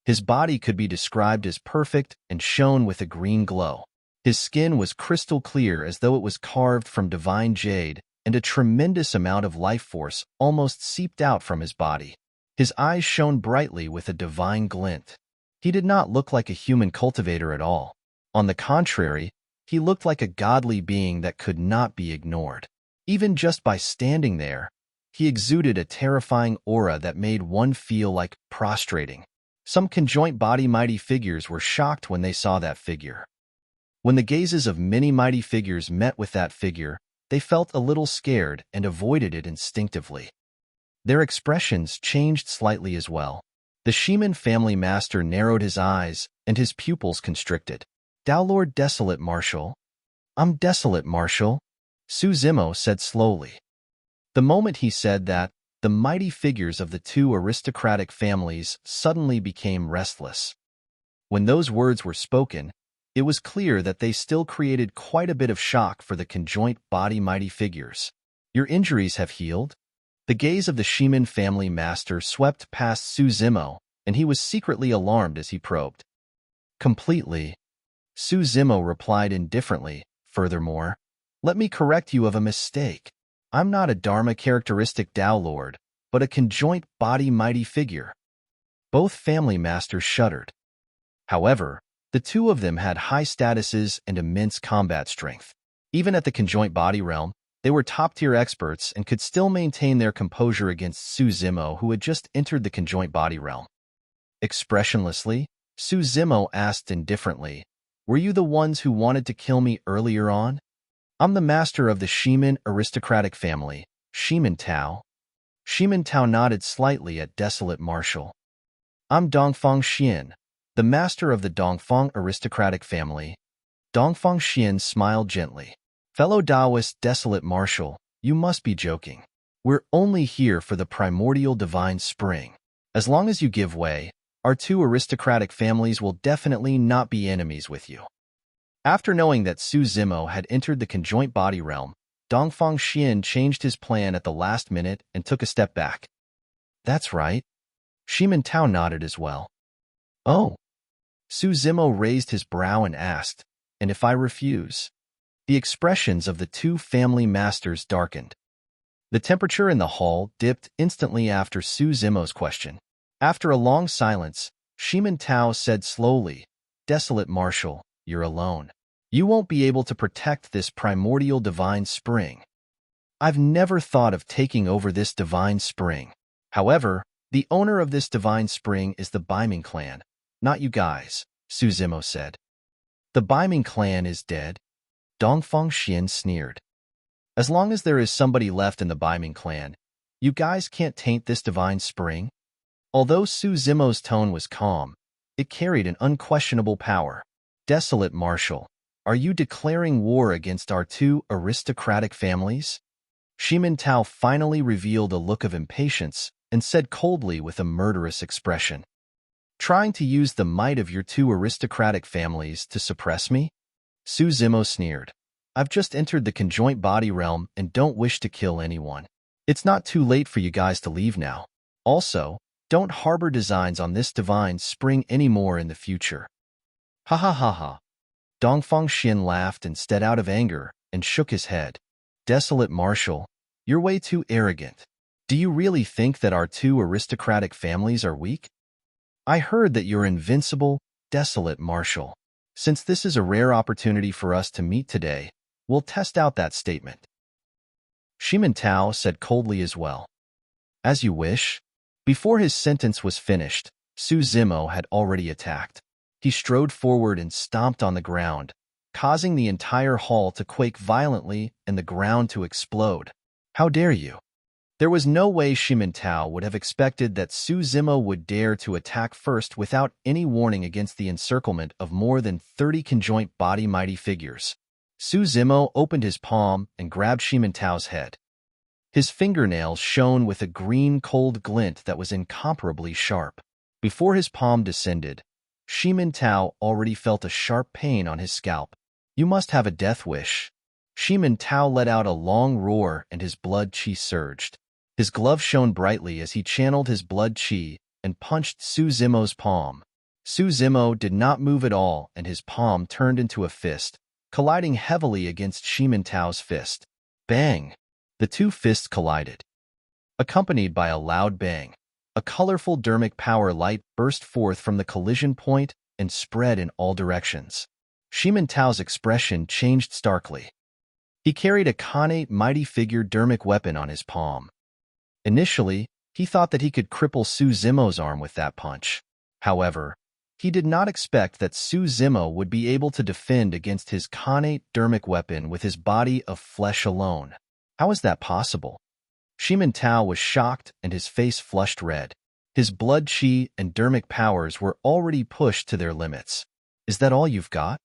His body could be described as perfect and shone with a green glow. His skin was crystal clear as though it was carved from divine jade, and a tremendous amount of life force almost seeped out from his body. His eyes shone brightly with a divine glint. He did not look like a human cultivator at all. On the contrary, he looked like a godly being that could not be ignored. Even just by standing there, he exuded a terrifying aura that made one feel like prostrating. Some conjoint body mighty figures were shocked when they saw that figure. When the gazes of many mighty figures met with that figure, they felt a little scared and avoided it instinctively. Their expressions changed slightly as well. The Shemin family master narrowed his eyes, and his pupils constricted. "Tao Lord Desolate Marshal?" "I'm Desolate Marshal," Su Zimo said slowly. The moment he said that, the mighty figures of the two aristocratic families suddenly became restless. When those words were spoken, it was clear that they still created quite a bit of shock for the conjoint body mighty figures. "Your injuries have healed?" The gaze of the Shemin family master swept past Su Zimo, and he was secretly alarmed as he probed. "Completely," Su Zimo replied indifferently. "Furthermore, let me correct you of a mistake. I'm not a Dharma characteristic Tao Lord, but a conjoint body mighty figure." Both family masters shuddered. However, The two of them had high statuses and immense combat strength. Even at the conjoint body realm, they were top-tier experts and could still maintain their composure against Su Zimo, who had just entered the conjoint body realm. Expressionlessly, Su Zimo asked indifferently, "Were you the ones who wanted to kill me earlier on?" "I'm the master of the Shimin aristocratic family, Shimin Tao." Shimin Tao nodded slightly at Desolate Martial. "I'm Dongfang Xian, the master of the Dongfang aristocratic family." Dongfang Xian smiled gently. "Fellow Taoist Desolate Martial, you must be joking. We're only here for the primordial divine spring. As long as you give way, our two aristocratic families will definitely not be enemies with you." After knowing that Su Zimo had entered the conjoint body realm, Dongfang Xian changed his plan at the last minute and took a step back. "That's right." Shimin Tao nodded as well. "Oh." Su Zimo raised his brow and asked, "And if I refuse?" The expressions of the two family masters darkened. The temperature in the hall dipped instantly after Su Zimo's question. After a long silence, Shimin Tao said slowly, "Desolate Martial, you're alone. You won't be able to protect this primordial divine spring." "I've never thought of taking over this divine spring. However, the owner of this divine spring is the Baiming clan, not you guys," Su Zimo said. "The Baiming clan is dead?" Dongfang Xian sneered. "As long as there is somebody left in the Baiming clan, you guys can't taint this divine spring?" Although Su Zimo's tone was calm, it carried an unquestionable power. "Desolate Martial, are you declaring war against our two aristocratic families?" Shimin Tao finally revealed a look of impatience and said coldly with a murderous expression, "Trying to use the might of your two aristocratic families to suppress me?" Su Zimo sneered. "I've just entered the conjoint body realm and don't wish to kill anyone. It's not too late for you guys to leave now. Also, don't harbor designs on this divine spring anymore in the future." "Ha ha ha ha." Dongfang Xian laughed instead out of anger and shook his head. "Desolate Martial, you're way too arrogant. Do you really think that our two aristocratic families are weak? I heard that you're invincible, Desolate Martial. Since this is a rare opportunity for us to meet today, we'll test out that statement." Shimin Tao said coldly as well. "As you wish." Before his sentence was finished, Su Zimo had already attacked. He strode forward and stomped on the ground, causing the entire hall to quake violently and the ground to explode. "How dare you!" There was no way Shimin Tao would have expected that Su Zimo would dare to attack first without any warning against the encirclement of more than 30 conjoint body mighty figures. Su Zimo opened his palm and grabbed Shimin Tao's head. His fingernails shone with a green cold glint that was incomparably sharp. Before his palm descended, Shimin Tao already felt a sharp pain on his scalp. "You must have a death wish." Shimin Tao let out a long roar and his blood chi surged. His glove shone brightly as he channeled his blood chi and punched Su Zimo's palm. Su Zimo did not move at all and his palm turned into a fist, colliding heavily against Shimin Tao's fist. Bang! The two fists collided. Accompanied by a loud bang, a colorful dermic power light burst forth from the collision point and spread in all directions. Shimin Tao's expression changed starkly. He carried a Khanate mighty figure dermic weapon on his palm. Initially, he thought that he could cripple Su Zimo's arm with that punch. However, he did not expect that Su Zimo would be able to defend against his Khanate dermic weapon with his body of flesh alone. How is that possible? Shimin Tao was shocked and his face flushed red. His blood chi and dermic powers were already pushed to their limits. "Is that all you've got?"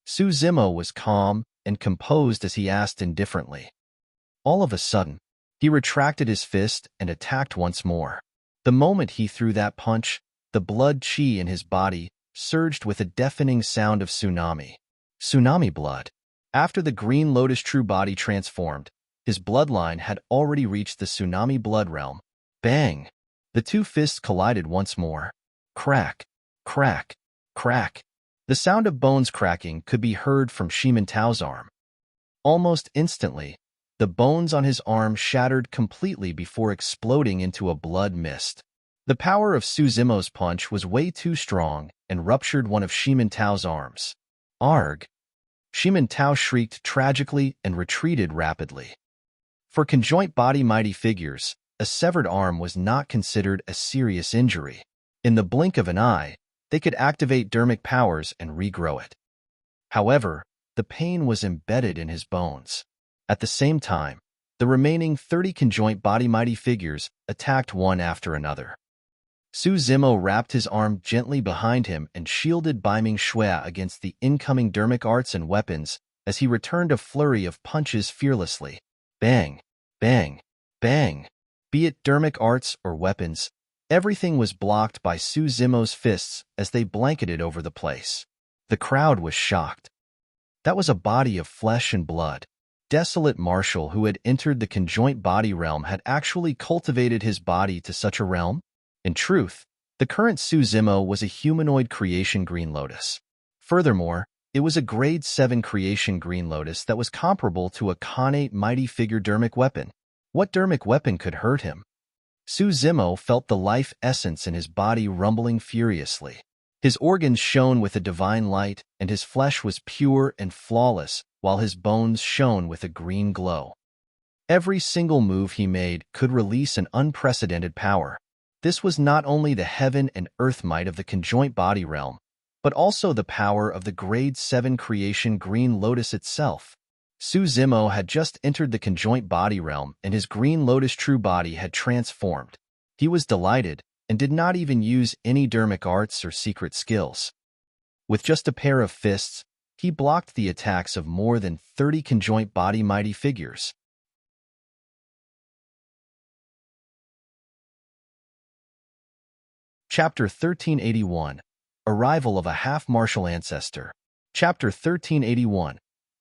Su Zimo was calm and composed as he asked indifferently. All of a sudden, he retracted his fist and attacked once more. The moment he threw that punch, the blood chi in his body surged with a deafening sound of tsunami. Tsunami blood. After the green Lotus true body transformed, his bloodline had already reached the tsunami blood realm. Bang! The two fists collided once more. Crack, crack, crack. The sound of bones cracking could be heard from Shimin Tao's arm. Almost instantly, the bones on his arm shattered completely before exploding into a blood mist. The power of Su Zimo's punch was way too strong and ruptured one of Shimen Tao's arms. Arg! Shimen Tao shrieked tragically and retreated rapidly. For conjoint body mighty figures, a severed arm was not considered a serious injury. In the blink of an eye, they could activate dermic powers and regrow it. However, the pain was embedded in his bones. At the same time, the remaining 30 conjoint body mighty figures attacked one after another. Su Zimo wrapped his arm gently behind him and shielded Baiming Shui against the incoming dermic arts and weapons as he returned a flurry of punches fearlessly. Bang! Bang! Bang! Be it dermic arts or weapons, everything was blocked by Su Zimo's fists as they blanketed over the place. The crowd was shocked. That was a body of flesh and blood. Desolate Marshal who had entered the conjoint body realm had actually cultivated his body to such a realm? In truth, the current Su Zimo was a humanoid creation Green Lotus. Furthermore, it was a grade 7 creation Green Lotus that was comparable to a Khanate mighty figure dermic weapon. What dermic weapon could hurt him? Su Zimo felt the life essence in his body rumbling furiously. His organs shone with a divine light, and his flesh was pure and flawless, while his bones shone with a green glow. Every single move he made could release an unprecedented power. This was not only the heaven and earth might of the conjoint body realm, but also the power of the grade 7 creation Green Lotus itself. Su Zimo had just entered the conjoint body realm and his Green Lotus true body had transformed. He was delighted and did not even use any dermic arts or secret skills. With just a pair of fists, he blocked the attacks of more than 30 conjoint body mighty figures. Chapter 1381 Arrival of a Half-Martial Ancestor. Chapter 1381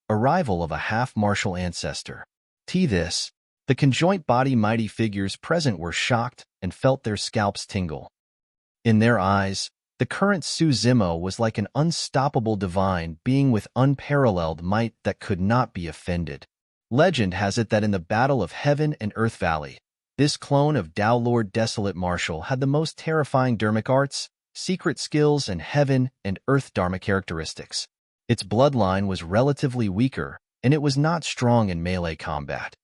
Arrival of a Half-Martial Ancestor. This, the conjoint body mighty figures present were shocked and felt their scalps tingle. In their eyes, the current Su Zimo was like an unstoppable divine being with unparalleled might that could not be offended. Legend has it that in the Battle of Heaven and Earth Valley, this clone of Tao Lord Desolate Marshal had the most terrifying dermic arts, secret skills, and heaven and earth dharma characteristics. Its bloodline was relatively weaker, and it was not strong in melee combat.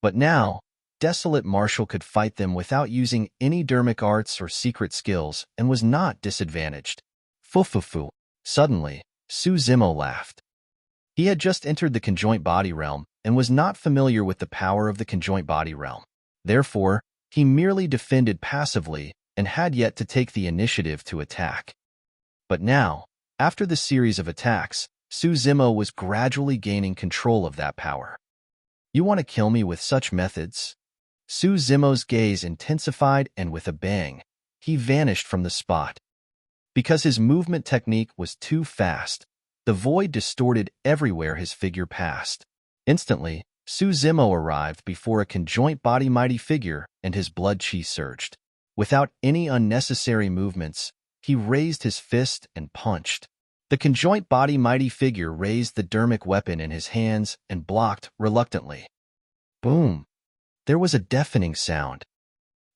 But now, Desolate Marshal could fight them without using any dermic arts or secret skills and was not disadvantaged. Fufufu. Suddenly, Su Zimo laughed. He had just entered the conjoint body realm and was not familiar with the power of the conjoint body realm. Therefore, he merely defended passively and had yet to take the initiative to attack. But now, after the series of attacks, Su Zimo was gradually gaining control of that power. You want to kill me with such methods? Su Zimo's gaze intensified and with a bang, he vanished from the spot. Because his movement technique was too fast, the void distorted everywhere his figure passed. Instantly, Su Zimo arrived before a conjoint body mighty figure and his blood chi surged. Without any unnecessary movements, he raised his fist and punched. The conjoint body mighty figure raised the dermic weapon in his hands and blocked reluctantly. Boom! There was a deafening sound.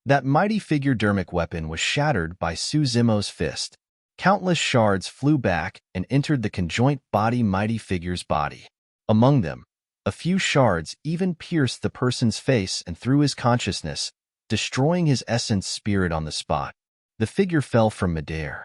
That mighty figure dermic weapon was shattered by Su Zimo's fist. Countless shards flew back and entered the conjoint body mighty figure's body. Among them, a few shards even pierced the person's face and through his consciousness, destroying his essence spirit on the spot. The figure fell from midair.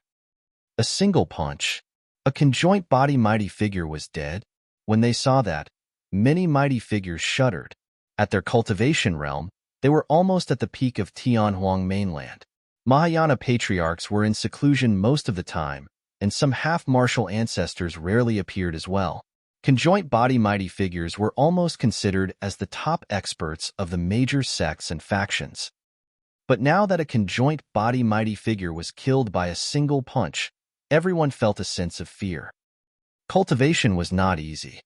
A single punch. A conjoint body mighty figure was dead. When they saw that, many mighty figures shuddered. At their cultivation realm, they were almost at the peak of Tianhuang mainland. Mahayana patriarchs were in seclusion most of the time, and some half-martial ancestors rarely appeared as well. Conjoint body mighty figures were almost considered as the top experts of the major sects and factions. But now that a conjoint body mighty figure was killed by a single punch, everyone felt a sense of fear. Cultivation was not easy.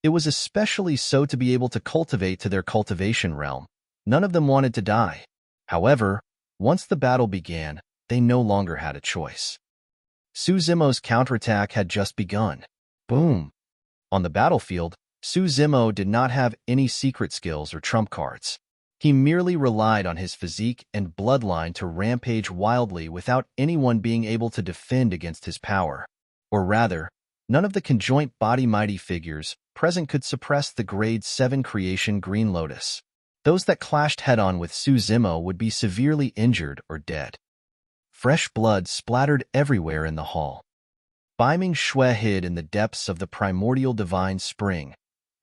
It was especially so to be able to cultivate to their cultivation realm. None of them wanted to die. However, once the battle began, they no longer had a choice. Su Zimo's counterattack had just begun. Boom! On the battlefield, Su Zimo did not have any secret skills or trump cards. He merely relied on his physique and bloodline to rampage wildly without anyone being able to defend against his power. Or rather, none of the conjoint body mighty figures present could suppress the Grade 7 creation Green Lotus. Those that clashed head-on with Su Zimo would be severely injured or dead. Fresh blood splattered everywhere in the hall. Baiming Shui hid in the depths of the primordial divine spring,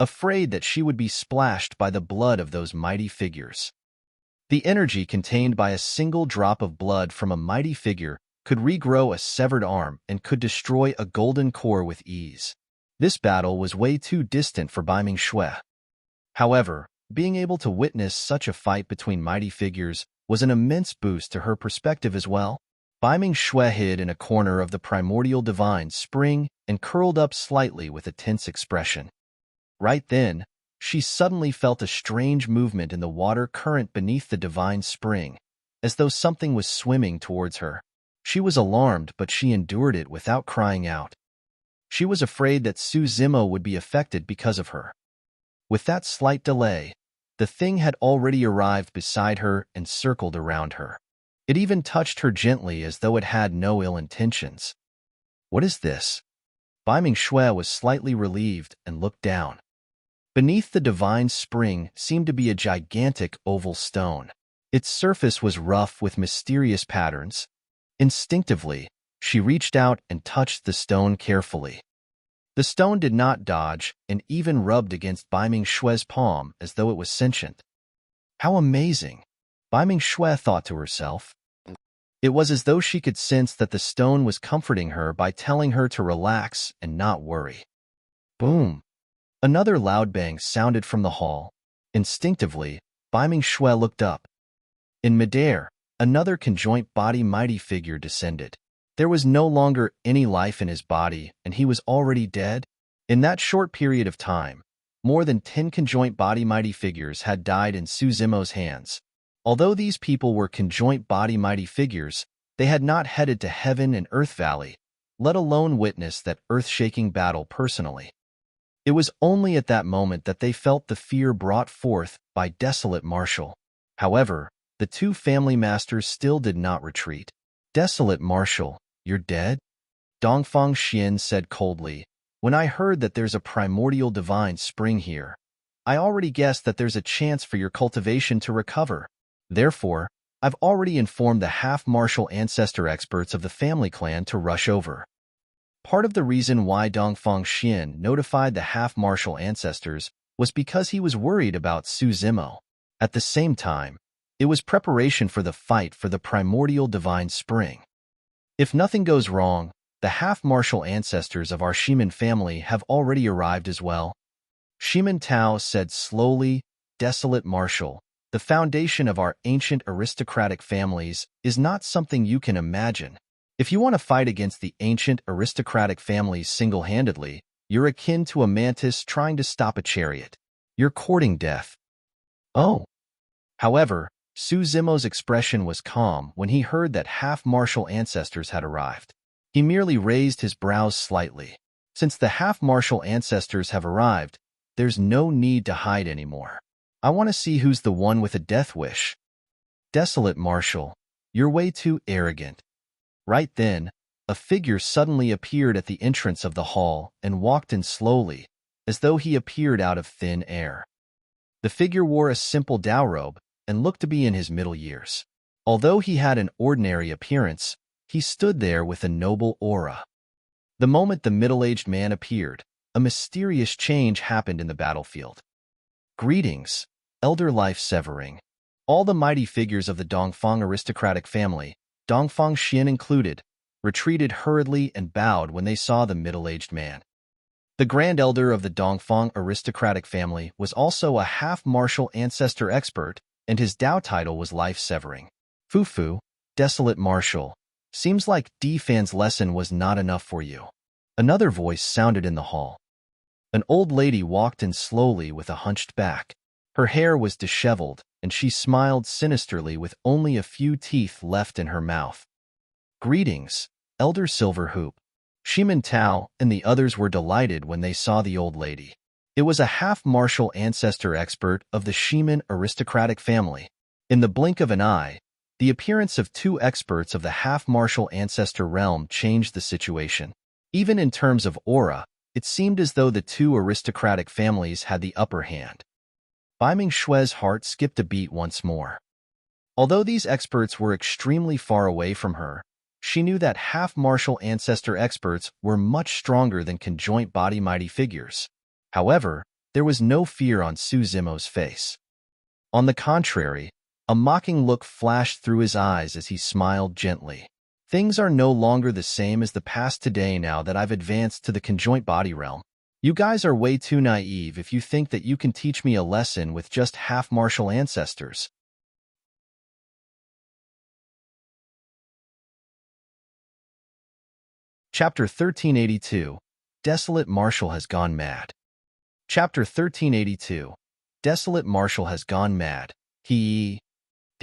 afraid that she would be splashed by the blood of those mighty figures. The energy contained by a single drop of blood from a mighty figure could regrow a severed arm and could destroy a golden core with ease. This battle was way too distant for Baiming Shui. However, being able to witness such a fight between mighty figures was an immense boost to her perspective as well. Baiming Shui hid in a corner of the primordial divine spring and curled up slightly with a tense expression. Right then, she suddenly felt a strange movement in the water current beneath the divine spring, as though something was swimming towards her. She was alarmed, but she endured it without crying out. She was afraid that Su Zimo would be affected because of her. With that slight delay, the thing had already arrived beside her and circled around her. It even touched her gently as though it had no ill intentions. What is this? Baiming Shui was slightly relieved and looked down. Beneath the divine spring seemed to be a gigantic oval stone. Its surface was rough with mysterious patterns. Instinctively, she reached out and touched the stone carefully. The stone did not dodge and even rubbed against Baiming Shui's palm as though it was sentient. How amazing, Baiming Shui thought to herself. It was as though she could sense that the stone was comforting her by telling her to relax and not worry. Boom! Another loud bang sounded from the hall. Instinctively, Baiming Shui looked up. In midair, another conjoint body mighty figure descended. There was no longer any life in his body, and he was already dead. In that short period of time, more than 10 conjoint body mighty figures had died in Su Zimo's hands. Although these people were conjoint body mighty figures, they had not headed to Heaven and Earth Valley, let alone witness that earth-shaking battle personally. It was only at that moment that they felt the fear brought forth by Desolate Marshal. However, the two family masters still did not retreat. Desolate Marshal, you're dead? Dongfang Xian said coldly. When I heard that there's a primordial divine spring here, I already guessed that there's a chance for your cultivation to recover. Therefore, I've already informed the half-martial ancestor experts of the family clan to rush over. Part of the reason why Dongfang Xian notified the half-martial ancestors was because he was worried about Su Zimo. At the same time, it was preparation for the fight for the primordial divine spring. If nothing goes wrong, the half-martial ancestors of our Shiman family have already arrived as well. Shiman Tao said slowly, Desolate Marshal, the foundation of our ancient aristocratic families is not something you can imagine. If you want to fight against the ancient aristocratic families single-handedly, you're akin to a mantis trying to stop a chariot. You're courting death. Oh. However, Su Zimo's expression was calm when he heard that half-martial ancestors had arrived. He merely raised his brows slightly. Since the half-martial ancestors have arrived, there's no need to hide anymore. I want to see who's the one with a death wish. Desolate Marshal, you're way too arrogant. Right then, a figure suddenly appeared at the entrance of the hall and walked in slowly, as though he appeared out of thin air. The figure wore a simple Dao robe and looked to be in his middle years. Although he had an ordinary appearance, he stood there with a noble aura. The moment the middle-aged man appeared, a mysterious change happened in the battlefield. Greetings, Elder Life Severing. All the mighty figures of the Dongfang aristocratic family, Dongfang Xian included, retreated hurriedly and bowed when they saw the middle-aged man. The Grand Elder of the Dongfang aristocratic family was also a half-martial ancestor expert, and his Dao title was Life Severing. Fufu, Desolate Marshal, seems like Fan's lesson was not enough for you. Another voice sounded in the hall. An old lady walked in slowly with a hunched back. Her hair was disheveled, and she smiled sinisterly with only a few teeth left in her mouth. Greetings, Elder Silverhoop. Shiman Tao and the others were delighted when they saw the old lady. It was a half-martial ancestor expert of the Shiman aristocratic family. In the blink of an eye, the appearance of two experts of the half-martial ancestor realm changed the situation. Even in terms of aura, it seemed as though the two aristocratic families had the upper hand. Bai Ming Xue's heart skipped a beat once more. Although these experts were extremely far away from her, she knew that half-martial ancestor experts were much stronger than conjoint body mighty figures. However, there was no fear on Su Zimo's face. On the contrary, a mocking look flashed through his eyes as he smiled gently. Things are no longer the same as the past today now that I've advanced to the conjoint body realm. You guys are way too naive if you think that you can teach me a lesson with just half-martial ancestors. Chapter 1382. Desolate Marshal has gone mad. Chapter 1382. Desolate Marshal has gone mad. The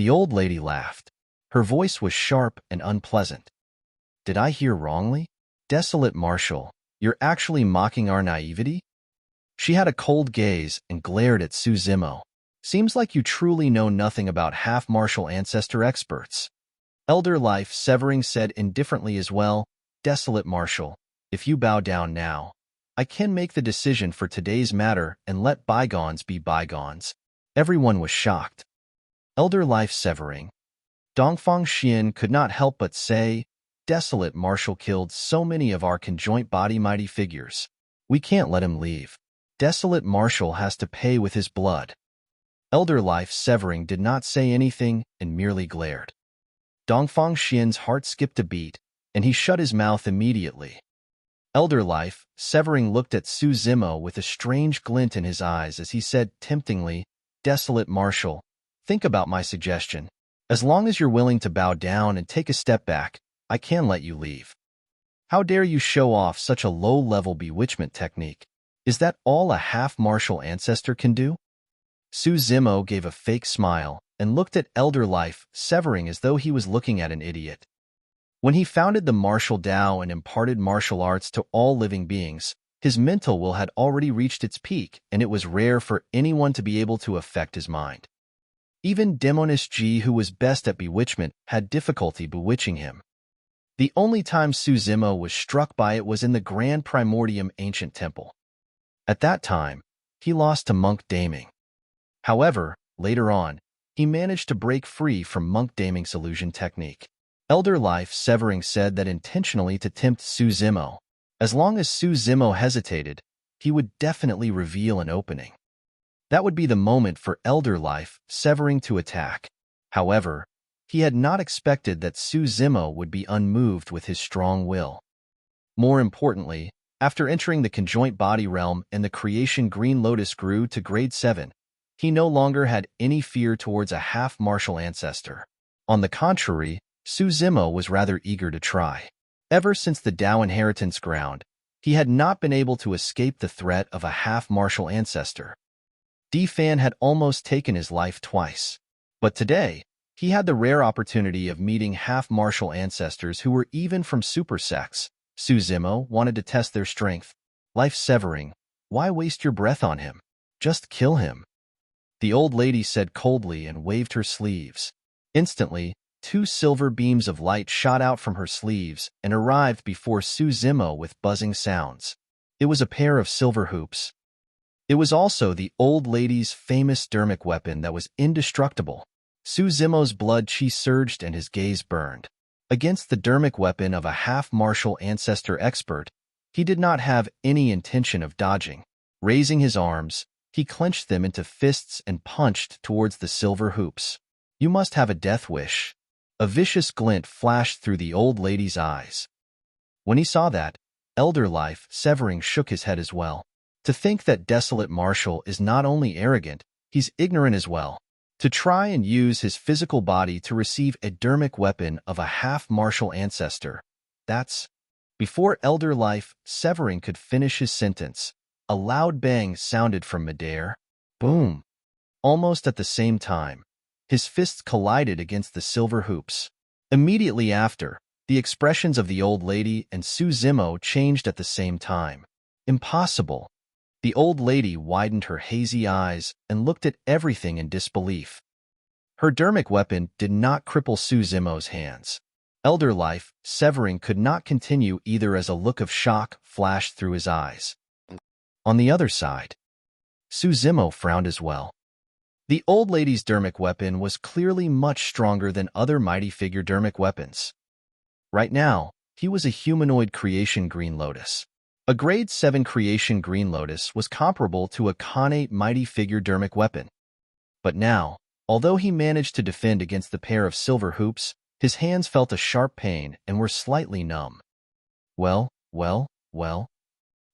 old lady laughed. Her voice was sharp and unpleasant. Did I hear wrongly? Desolate Marshal, you're actually mocking our naivety? She had a cold gaze and glared at Su Zimo. Seems like you truly know nothing about half-martial ancestor experts. Elder Life Severing said indifferently as well. Desolate Marshal, if you bow down now, I can make the decision for today's matter and let bygones be bygones. Everyone was shocked. Elder Life Severing. Dongfang Xian could not help but say, Desolate Marshal killed so many of our conjoint body mighty figures. We can't let him leave. Desolate Marshal has to pay with his blood. Elder Life Severing did not say anything and merely glared. Dongfang Xian's heart skipped a beat, and he shut his mouth immediately. Elder Life Severing looked at Su Zimo with a strange glint in his eyes as he said temptingly, Desolate Marshal, think about my suggestion. As long as you're willing to bow down and take a step back, I can let you leave. How dare you show off such a low-level bewitchment technique? Is that all a half-martial ancestor can do? Su Zimo gave a fake smile and looked at Elder Life Severing as though he was looking at an idiot. When he founded the martial Tao and imparted martial arts to all living beings, his mental will had already reached its peak, and it was rare for anyone to be able to affect his mind. Even Demoness Ji, who was best at bewitchment, had difficulty bewitching him. The only time Su Zimo was struck by it was in the Grand Primordium Ancient Temple. At that time, he lost to Monk Daming. However, later on, he managed to break free from Monk Daming's illusion technique. Elder Life Severing said that intentionally to tempt Su Zimo. As long as Su Zimo hesitated, he would definitely reveal an opening. That would be the moment for Elder Life Severing to attack. However, he had not expected that Su Zimo would be unmoved with his strong will. More importantly, after entering the conjoint body realm and the creation Green Lotus grew to grade 7, he no longer had any fear towards a half-martial ancestor. On the contrary, Su Zimo was rather eager to try. Ever since the Tao inheritance ground, he had not been able to escape the threat of a half-martial ancestor. Di Fan had almost taken his life twice. But today, he had the rare opportunity of meeting half-martial ancestors who were even from super sects. Su Zimo wanted to test their strength. Life Severing, why waste your breath on him? Just kill him. The old lady said coldly and waved her sleeves. Instantly, 2 silver beams of light shot out from her sleeves and arrived before Su Zimo with buzzing sounds. It was a pair of silver hoops. It was also the old lady's famous dermic weapon that was indestructible. Su Zimo's blood chi surged and his gaze burned. Against the dermic weapon of a half-martial ancestor expert, he did not have any intention of dodging. Raising his arms, he clenched them into fists and punched towards the silver hoops. You must have a death wish. A vicious glint flashed through the old lady's eyes. When he saw that, Elder Life Severing shook his head as well. To think that Desolate Marshal is not only arrogant, he's ignorant as well. To try and use his physical body to receive a dermic weapon of a half-martial ancestor. That's... Before Elder Life Severing could finish his sentence, a loud bang sounded from midair. Boom! Almost at the same time, his fists collided against the silver hoops. Immediately after, the expressions of the old lady and Su Zimo changed at the same time. Impossible! The old lady widened her hazy eyes and looked at everything in disbelief. Her dermic weapon did not cripple Su Zimo's hands. Elder life, severing could not continue either as a look of shock flashed through his eyes. On the other side, Su Zimo frowned as well. The old lady's dermic weapon was clearly much stronger than other mighty figure dermic weapons. Right now, he was a humanoid creation Green Lotus. A grade 7 creation Green Lotus was comparable to a Khanate mighty figure dermic weapon. But now, although he managed to defend against the pair of silver hoops, his hands felt a sharp pain and were slightly numb. Well.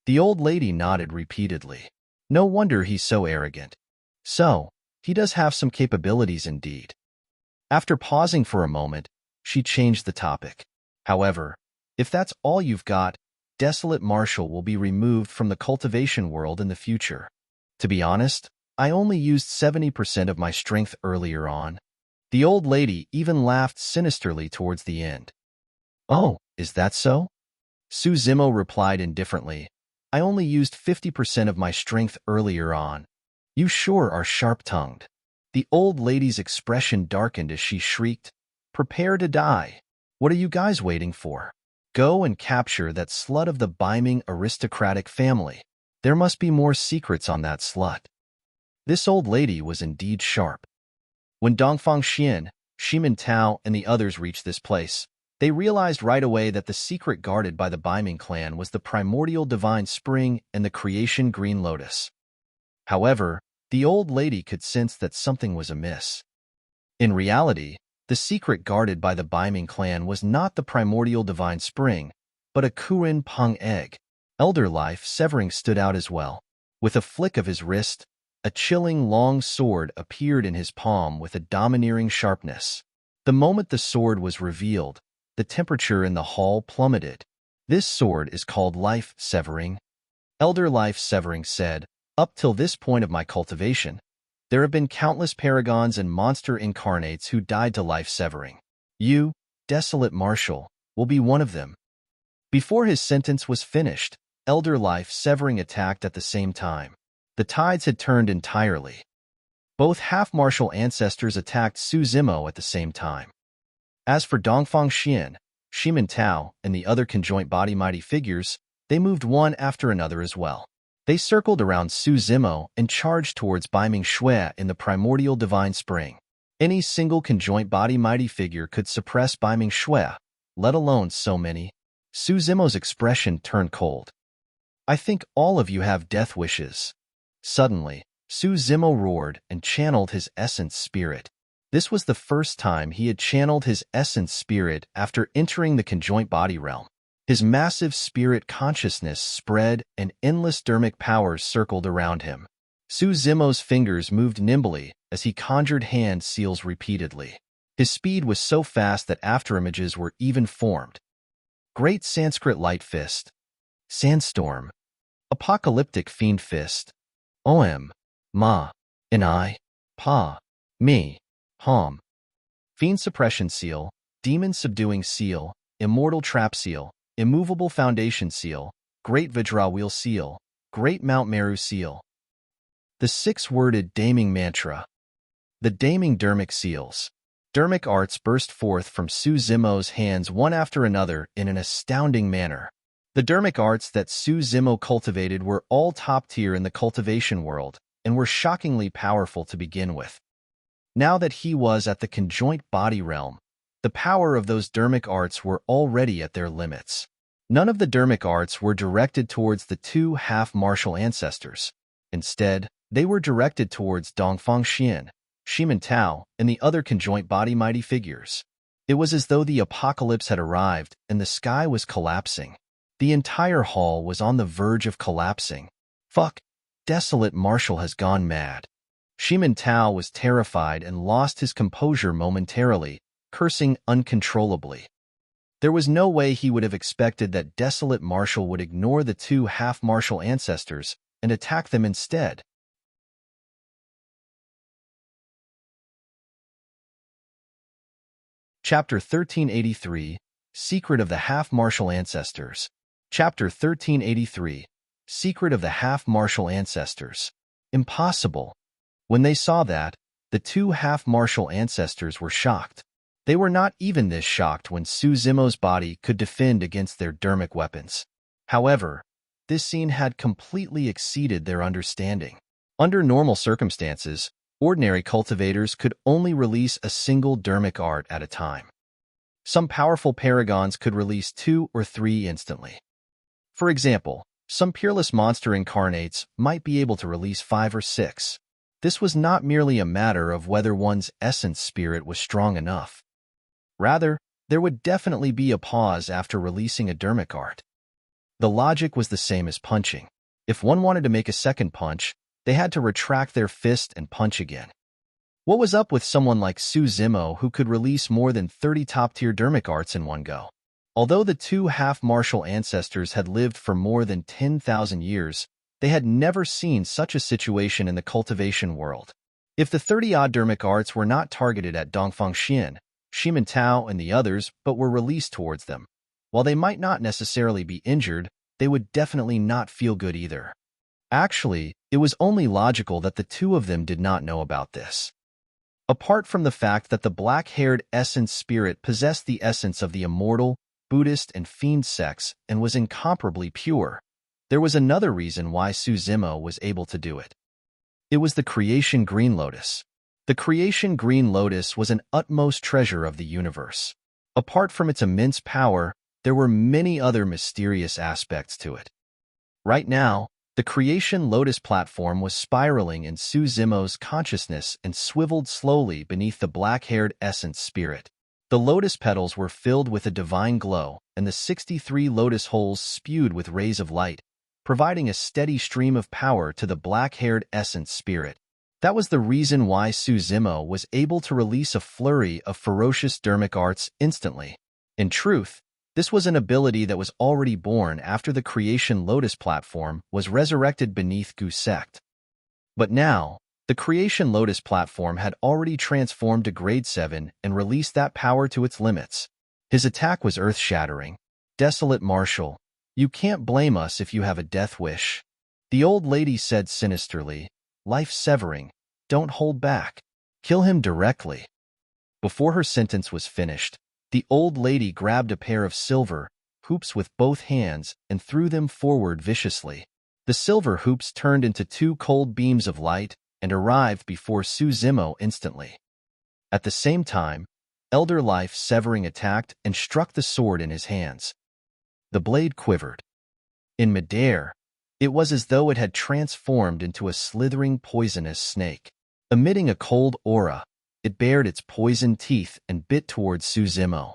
The old lady nodded repeatedly. No wonder he's so arrogant. So, he does have some capabilities indeed. After pausing for a moment, she changed the topic. However, if that's all you've got, Desolate Martial will be removed from the cultivation world in the future. To be honest, I only used 70% of my strength earlier on. The old lady even laughed sinisterly towards the end. Oh, is that so? Su Zimo replied indifferently. I only used 50% of my strength earlier on. You sure are sharp-tongued. The old lady's expression darkened as she shrieked, Prepare to die. What are you guys waiting for? Go and capture that slut of the Biming aristocratic family. There must be more secrets on that slut. This old lady was indeed sharp. When Dongfang Xian, Shimin Tao, and the others reached this place, they realized right away that the secret guarded by the Biming clan was the primordial divine spring and the creation Green Lotus. However, the old lady could sense that something was amiss. In reality, the secret guarded by the Biming clan was not the primordial divine spring, but a Kurin Peng egg. Elder life severing stood out as well. With a flick of his wrist, a chilling long sword appeared in his palm with a domineering sharpness. The moment the sword was revealed, the temperature in the hall plummeted. This sword is called Life Severing. Elder Life Severing said, Up till this point of my cultivation, there have been countless paragons and monster incarnates who died to life severing. You, Desolate Martial, will be one of them. Before his sentence was finished, Elder Life Severing attacked at the same time. The tides had turned entirely. Both half-martial ancestors attacked Su Zimo at the same time. As for Dongfang Xian, Shimin Tao, and the other conjoint body mighty figures, they moved one after another as well. They circled around Su Zimo and charged towards Biming Shui in the primordial divine spring. Any single conjoint body mighty figure could suppress Biming Shui, let alone so many. Su Zimo's expression turned cold. I think all of you have death wishes. Suddenly, Su Zimo roared and channeled his essence spirit. This was the first time he had channeled his essence spirit after entering the conjoint body realm. His massive spirit consciousness spread and endless dermic powers circled around him. Su Zimo's fingers moved nimbly as he conjured hand seals repeatedly. His speed was so fast that afterimages were even formed. Great Sanskrit Light Fist, Sandstorm, Apocalyptic Fiend Fist, Om, Ma, Ni, Pa, Mi, Hom, Fiend Suppression Seal, Demon Subduing Seal, Immortal Trap Seal, Immovable Foundation Seal, Great Vajra Seal, Great Mount Meru Seal. The six-worded Daming Mantra. The Daming Dermic Seals. Dermic arts burst forth from Su Zimo's hands one after another in an astounding manner. The dermic arts that Su Zimo cultivated were all top tier in the cultivation world and were shockingly powerful to begin with. Now that he was at the conjoint body realm, the power of those dermic arts were already at their limits. None of the dermic arts were directed towards the two half-martial ancestors. Instead, they were directed towards Dongfang Xian, Shimin Tao, and the other conjoint body mighty figures. It was as though the apocalypse had arrived and the sky was collapsing. The entire hall was on the verge of collapsing. Fuck, Desolate Martial has gone mad. Shimin Tao was terrified and lost his composure momentarily, cursing uncontrollably. There was no way he would have expected that Desolate Martial would ignore the two half-martial ancestors and attack them instead. Chapter 1383, Secret of the Half-Martial Ancestors. Chapter 1383, Secret of the half-martial ancestors. Impossible. When they saw that, the two half-martial ancestors were shocked. They were not even this shocked when Su Zimo's body could defend against their dermic weapons. However, this scene had completely exceeded their understanding. Under normal circumstances, ordinary cultivators could only release a single dermic art at a time. Some powerful paragons could release 2 or 3 instantly. For example, some peerless monster incarnates might be able to release 5 or 6. This was not merely a matter of whether one's essence spirit was strong enough. Rather, there would definitely be a pause after releasing a dermic art. The logic was the same as punching. If one wanted to make a second punch, they had to retract their fist and punch again. What was up with someone like Su Zimo who could release more than 30 top-tier dermic arts in one go? Although the two half-martial ancestors had lived for more than 10,000 years, they had never seen such a situation in the cultivation world. If the 30-odd dermic arts were not targeted at Dongfang Xian, Shimen Tao, and the others, but were released towards them, while they might not necessarily be injured, they would definitely not feel good either. Actually, it was only logical that the two of them did not know about this. Apart from the fact that the black-haired essence spirit possessed the essence of the immortal, Buddhist, and fiend sects and was incomparably pure, there was another reason why Su Zimo was able to do it. It was the creation Green Lotus. The creation Green Lotus was an utmost treasure of the universe. Apart from its immense power, there were many other mysterious aspects to it. Right now, the creation Lotus platform was spiraling in Su Zimo's consciousness and swiveled slowly beneath the black-haired essence spirit. The lotus petals were filled with a divine glow, and the 63 lotus holes spewed with rays of light, providing a steady stream of power to the black-haired essence spirit. That was the reason why Su Zimo was able to release a flurry of ferocious dermic arts instantly. In truth, this was an ability that was already born after the creation Lotus platform was resurrected beneath Gu sect. But now, the creation Lotus platform had already transformed to grade 7 and released that power to its limits. His attack was earth-shattering. Desolate Marshal, you can't blame us if you have a death wish. The old lady said sinisterly, life-severing, don't hold back. Kill him directly. Before her sentence was finished, the old lady grabbed a pair of silver hoops with both hands and threw them forward viciously. The silver hoops turned into 2 cold beams of light and arrived before Su Zimo instantly. At the same time, Elder Life Severing attacked and struck the sword in his hands. The blade quivered. In midair, it was as though it had transformed into a slithering poisonous snake. Emitting a cold aura, it bared its poisoned teeth and bit towards Su Zimo.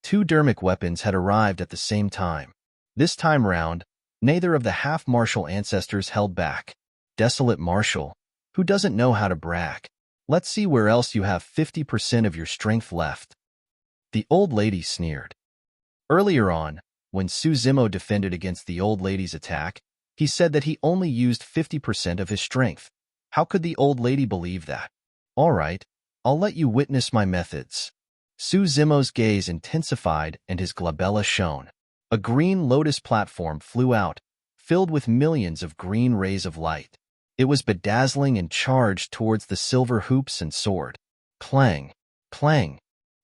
2 dermic weapons had arrived at the same time. This time round, neither of the half-martial ancestors held back. Desolate Marshal, who doesn't know how to brag? Let's see where else you have 50% of your strength left. The old lady sneered. Earlier on, when Su Zimo defended against the old lady's attack, he said that he only used 50% of his strength. How could the old lady believe that? All right, I'll let you witness my methods. Su Zimo's gaze intensified and his glabella shone. A green lotus platform flew out, filled with millions of green rays of light. It was bedazzling and charged towards the silver hoops and sword. Clang, clang.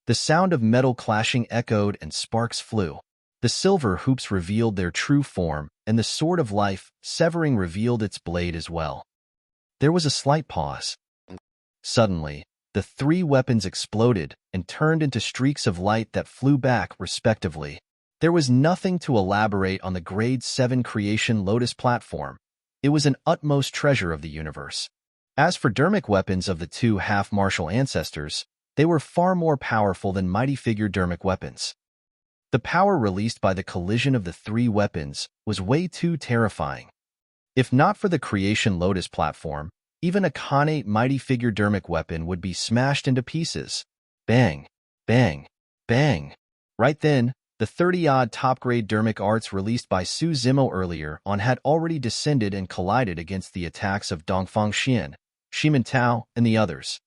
The sound of metal clashing echoed and sparks flew. The silver hoops revealed their true form, and the sword of life, Severing, revealed its blade as well. There was a slight pause. Suddenly, the 3 weapons exploded and turned into streaks of light that flew back respectively. There was nothing to elaborate on the grade 7 creation Lotus platform. It was an utmost treasure of the universe. As for dermic weapons of the 2 half-martial ancestors, they were far more powerful than mighty figure dermic weapons. The power released by the collision of the 3 weapons was way too terrifying. If not for the creation Lotus platform, even a Khanate mighty figure dermic weapon would be smashed into pieces. Bang, bang, bang. Right then, the 30-odd top-grade dermic arts released by Su Zimo earlier on had already descended and collided against the attacks of Dongfang Xian, Shimen Tao, and the others.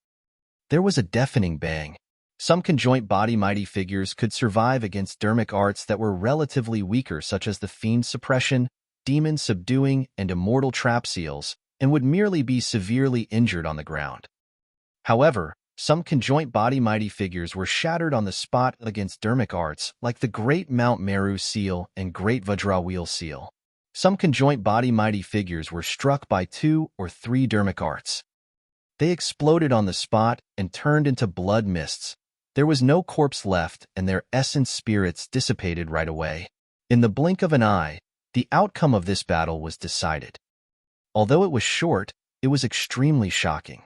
There was a deafening bang. Some conjoint body mighty figures could survive against dermic arts that were relatively weaker, such as the Fiend Suppression, demon-subduing, and immortal trap seals, and would merely be severely injured on the ground. However, some conjoint body mighty figures were shattered on the spot against dermic arts, like the Great Mount Meru seal and Great Vajrawheel seal. Some conjoint body mighty figures were struck by 2 or 3 dermic arts. They exploded on the spot and turned into blood mists. There was no corpse left, and their essence spirits dissipated right away. In the blink of an eye, the outcome of this battle was decided. Although it was short, it was extremely shocking.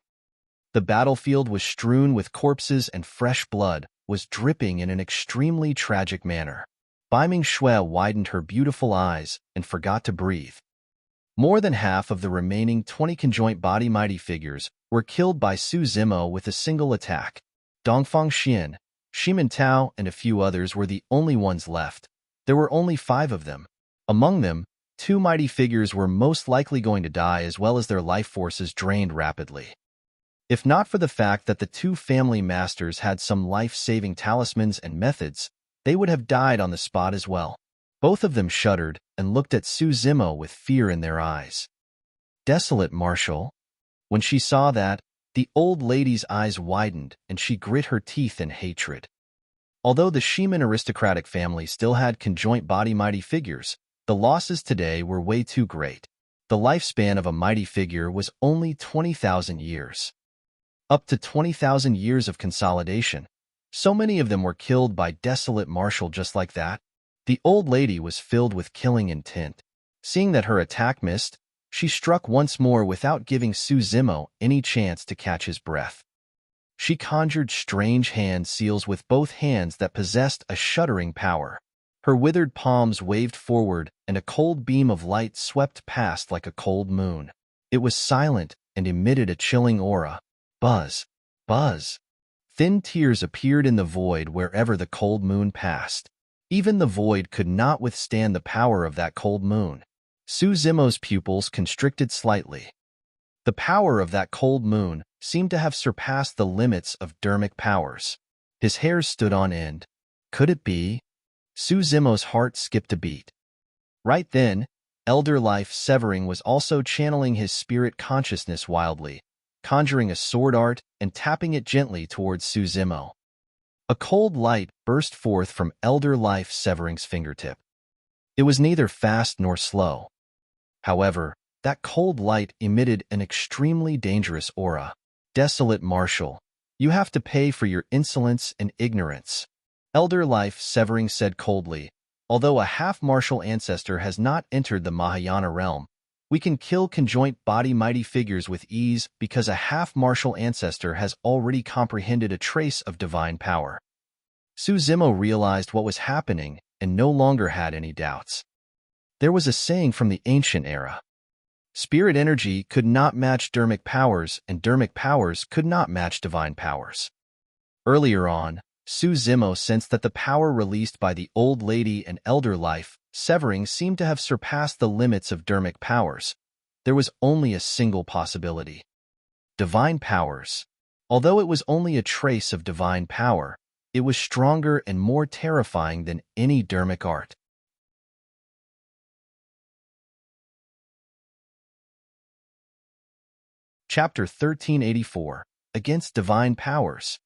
The battlefield was strewn with corpses, and fresh blood was dripping in an extremely tragic manner. Bai Ming-Shui widened her beautiful eyes and forgot to breathe. More than half of the remaining 20 conjoint body mighty figures were killed by Su Zimo with a single attack. Dongfang Xian, Shimen Tao, and a few others were the only ones left. There were only 5 of them. Among them, 2 mighty figures were most likely going to die, as well as their life forces drained rapidly. If not for the fact that the 2 family masters had some life-saving talismans and methods, they would have died on the spot as well. Both of them shuddered and looked at Su Zimo with fear in their eyes. Desolate, Marshal. When she saw that, the old lady's eyes widened and she grit her teeth in hatred. Although the Shimen aristocratic family still had conjoint body mighty figures, the losses today were way too great. The lifespan of a mighty figure was only 20,000 years. Up to 20,000 years of consolidation. So many of them were killed by Desolate Marshal just like that. The old lady was filled with killing intent. Seeing that her attack missed, she struck once more without giving Su Zimo any chance to catch his breath. She conjured strange hand seals with both hands that possessed a shuddering power. Her withered palms waved forward, and a cold beam of light swept past like a cold moon. It was silent and emitted a chilling aura. Buzz, buzz. Thin tears appeared in the void wherever the cold moon passed. Even the void could not withstand the power of that cold moon. Su Zimo's pupils constricted slightly. The power of that cold moon seemed to have surpassed the limits of dermic powers. His hairs stood on end. Could it be? Su Zimo's heart skipped a beat. Right then, Elder Life Severing was also channeling his spirit consciousness wildly, conjuring a sword art and tapping it gently towards Su Zimo. A cold light burst forth from Elder Life Severing's fingertip. It was neither fast nor slow. However, that cold light emitted an extremely dangerous aura. Desolate Marshal, you have to pay for your insolence and ignorance. Elder Life Severing said coldly, although a half-martial ancestor has not entered the Mahayana realm, we can kill conjoint body mighty figures with ease because a half-martial ancestor has already comprehended a trace of divine power. Su Zimo realized what was happening and no longer had any doubts. There was a saying from the ancient era. Spirit energy could not match dermic powers, and dermic powers could not match divine powers. Earlier on, Su Zimo sensed that the power released by the old lady and Elder Life Severing seemed to have surpassed the limits of dermic powers. There was only a single possibility. Divine powers. Although it was only a trace of divine power, it was stronger and more terrifying than any dermic art. Chapter 1384, Against Divine Powers.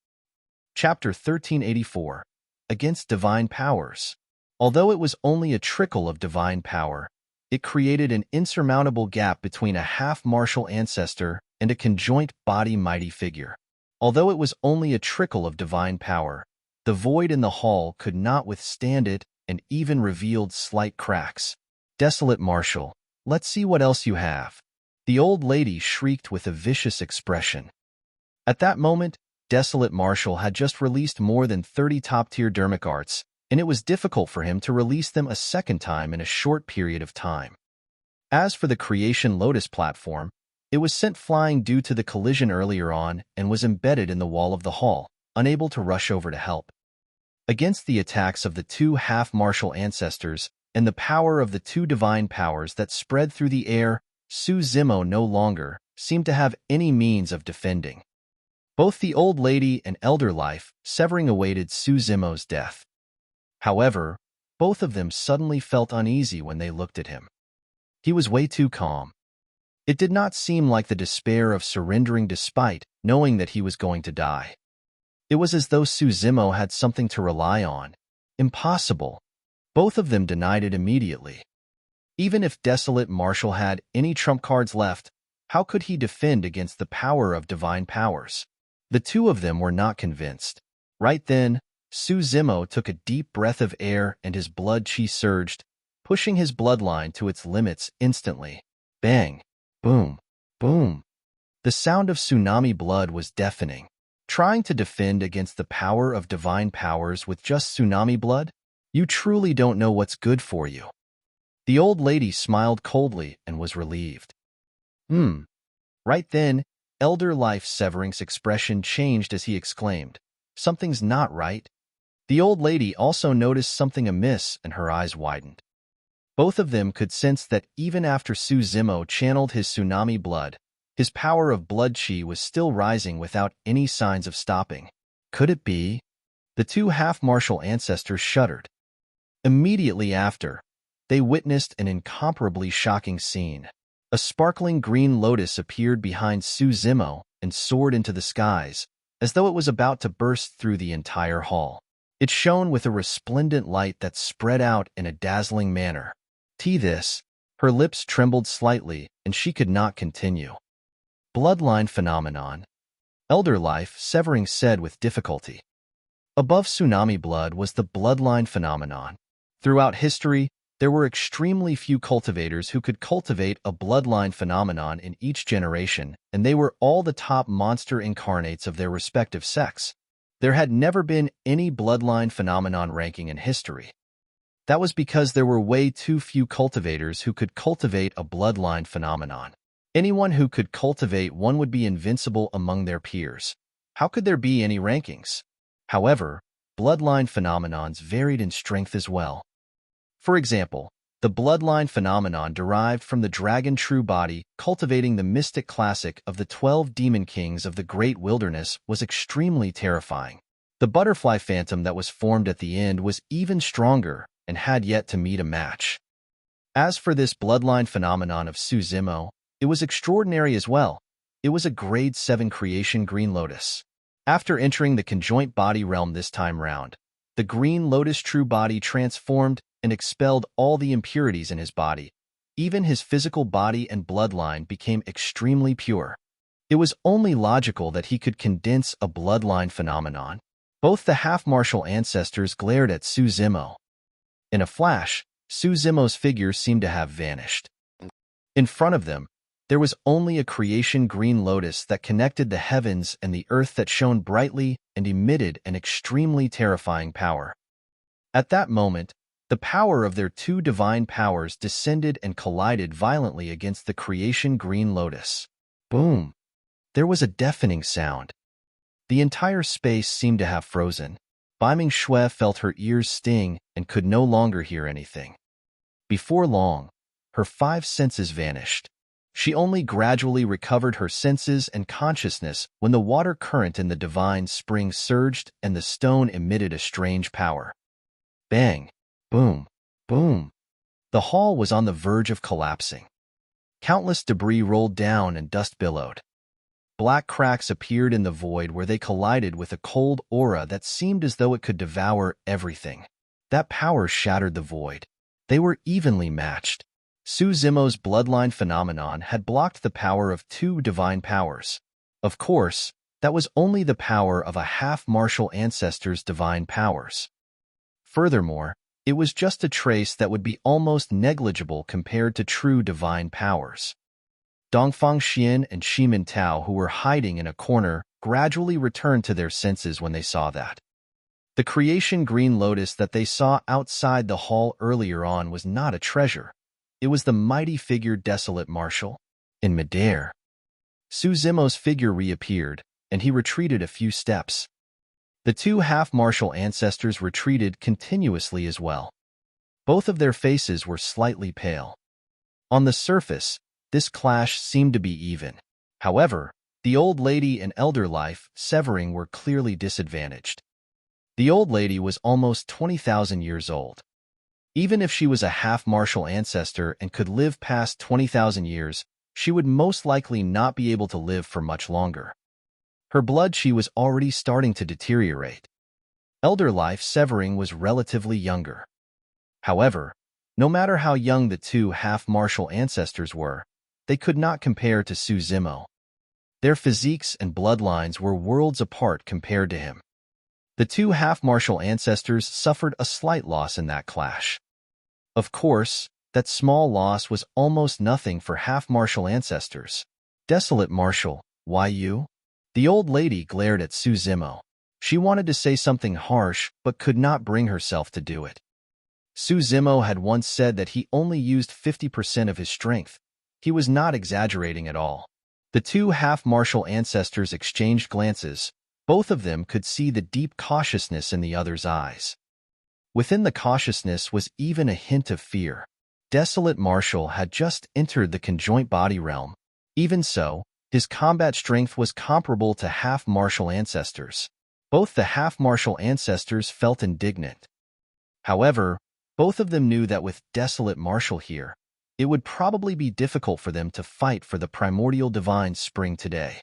Chapter 1384, Against Divine Powers. Although it was only a trickle of divine power, it created an insurmountable gap between a half-martial ancestor and a conjoint body mighty figure. Although it was only a trickle of divine power, the void in the hall could not withstand it and even revealed slight cracks. Desolate Marshal, let's see what else you have. The old lady shrieked with a vicious expression. At that moment, Desolate Marshal had just released more than 30 top-tier dermic arts, and it was difficult for him to release them a second time in a short period of time. As for the Creation Lotus platform, it was sent flying due to the collision earlier on and was embedded in the wall of the hall, unable to rush over to help. Against the attacks of the 2 half-martial ancestors and the power of the 2 divine powers that spread through the air, Su Zimo no longer seemed to have any means of defending. Both the old lady and Elder Life Severing awaited Su Zimo's death. However, both of them suddenly felt uneasy when they looked at him. He was way too calm. It did not seem like the despair of surrendering despite knowing that he was going to die. It was as though Suzimo had something to rely on. Impossible. Both of them denied it immediately. Even if Desolate Marshal had any trump cards left, how could he defend against the power of divine powers? The two of them were not convinced. Right then, Suzimo took a deep breath of air and his blood chi surged, pushing his bloodline to its limits instantly. Bang! Boom! Boom! The sound of tsunami blood was deafening. Trying to defend against the power of divine powers with just tsunami blood? You truly don't know what's good for you. The old lady smiled coldly and was relieved. Right then, Elder Life Severing's expression changed as he exclaimed, "Something's not right." The old lady also noticed something amiss and her eyes widened. Both of them could sense that even after Suzimo channeled his tsunami blood, his power of blood chi was still rising without any signs of stopping. Could it be? The two half-martial ancestors shuddered. Immediately after, they witnessed an incomparably shocking scene. A sparkling green lotus appeared behind Suzimo and soared into the skies, as though it was about to burst through the entire hall. It shone with a resplendent light that spread out in a dazzling manner. This, her lips trembled slightly, and she could not continue. Bloodline phenomenon. Elder Life Severing said with difficulty. Above tsunami blood was the bloodline phenomenon. Throughout history, there were extremely few cultivators who could cultivate a bloodline phenomenon in each generation, and they were all the top monster incarnates of their respective sex. There had never been any bloodline phenomenon ranking in history. That was because there were way too few cultivators who could cultivate a bloodline phenomenon. Anyone who could cultivate one would be invincible among their peers. How could there be any rankings? However, bloodline phenomenons varied in strength as well. For example, the bloodline phenomenon derived from the dragon true body cultivating the mystic classic of the 12 demon kings of the great wilderness was extremely terrifying. The butterfly phantom that was formed at the end was even stronger and had yet to meet a match. As for this bloodline phenomenon of Suzimo, it was extraordinary as well. It was a grade 7 creation green lotus. After entering the conjoint body realm this time round, the green lotus true body transformed and expelled all the impurities in his body. Even his physical body and bloodline became extremely pure. It was only logical that he could condense a bloodline phenomenon. Both the half-martial ancestors glared at Suzimo. In a flash, Suzimo's figure seemed to have vanished. In front of them, there was only a creation green lotus that connected the heavens and the earth that shone brightly and emitted an extremely terrifying power. At that moment, the power of their two divine powers descended and collided violently against the creation green lotus. Boom! There was a deafening sound. The entire space seemed to have frozen. Biming Shui felt her ears sting and could no longer hear anything. Before long, her 5 senses vanished. She only gradually recovered her senses and consciousness when the water current in the divine spring surged and the stone emitted a strange power. Bang! Boom! Boom! The hall was on the verge of collapsing. Countless debris rolled down and dust billowed. Black cracks appeared in the void where they collided with a cold aura that seemed as though it could devour everything. That power shattered the void. They were evenly matched. Suzimo's bloodline phenomenon had blocked the power of 2 divine powers. Of course, that was only the power of a half-martial ancestor's divine powers. Furthermore, it was just a trace that would be almost negligible compared to true divine powers. Dongfang Xian and Shimin Tao, who were hiding in a corner, gradually returned to their senses when they saw that. The creation green lotus that they saw outside the hall earlier on was not a treasure. It was the mighty figure Desolate Marshal. In midair, Suzimo's figure reappeared, and he retreated a few steps. The two half-martial ancestors retreated continuously as well. Both of their faces were slightly pale. On the surface, this clash seemed to be even. However, the old lady and Elder Life Severing were clearly disadvantaged. The old lady was almost 20,000 years old. Even if she was a half-martial ancestor and could live past 20,000 years, she would most likely not be able to live for much longer. Her blood qi was already starting to deteriorate. Elder life Severing was relatively younger. However, no matter how young the two half-martial ancestors were, they could not compare to Su Zimo. Their physiques and bloodlines were worlds apart compared to him. The two half-martial ancestors suffered a slight loss in that clash. Of course, that small loss was almost nothing for half-martial ancestors. Desolate martial, why you? The old lady glared at Su Zimo. She wanted to say something harsh, but could not bring herself to do it. Su Zimo had once said that he only used 50% of his strength. He was not exaggerating at all. The two half-martial ancestors exchanged glances. Both of them could see the deep cautiousness in the other's eyes. Within the cautiousness was even a hint of fear. Desolate Martial had just entered the conjoint body realm. Even so, his combat strength was comparable to half-martial ancestors. Both the half-martial ancestors felt indignant. However, both of them knew that with Desolate Martial here, it would probably be difficult for them to fight for the primordial divine spring today.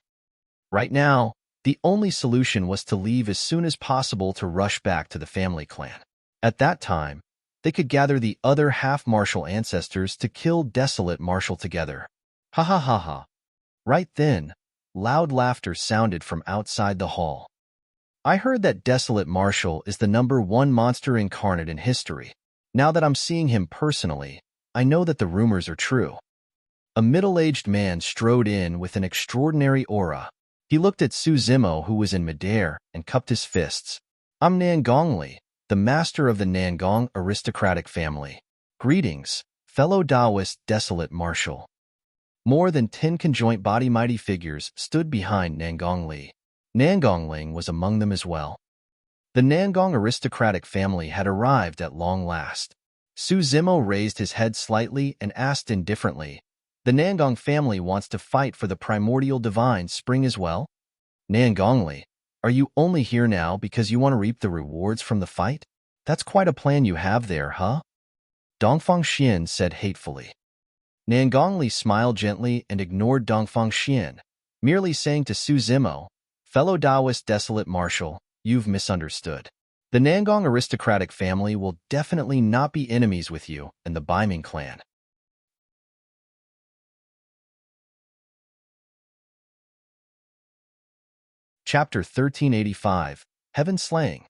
Right now, the only solution was to leave as soon as possible to rush back to the family clan. At that time, they could gather the other half-martial ancestors to kill Desolate Martial together. Ha ha ha ha. Right then, loud laughter sounded from outside the hall. I heard that Desolate Martial is the #1 monster incarnate in history. Now that I'm seeing him personally, I know that the rumors are true. A middle-aged man strode in with an extraordinary aura. He looked at Su Zimo, who was in midair, and cupped his fists. I'm Nangongli, the master of the Nangong aristocratic family. Greetings, fellow Taoist Desolate Martial. More than 10 conjoint body mighty figures stood behind Nangongli. Nangongling was among them as well. The Nangong aristocratic family had arrived at long last. Su Zimo raised his head slightly and asked indifferently, the Nangong family wants to fight for the primordial divine spring as well? Nangongli, are you only here now because you want to reap the rewards from the fight? That's quite a plan you have there, huh? Dongfang Xian said hatefully. Nangongli smiled gently and ignored Dongfang Xian, merely saying to Su Zimo, fellow Taoist Desolate Martial, you've misunderstood. The Nangong aristocratic family will definitely not be enemies with you and the Baiming clan. Chapter 1385, Heaven Slaying.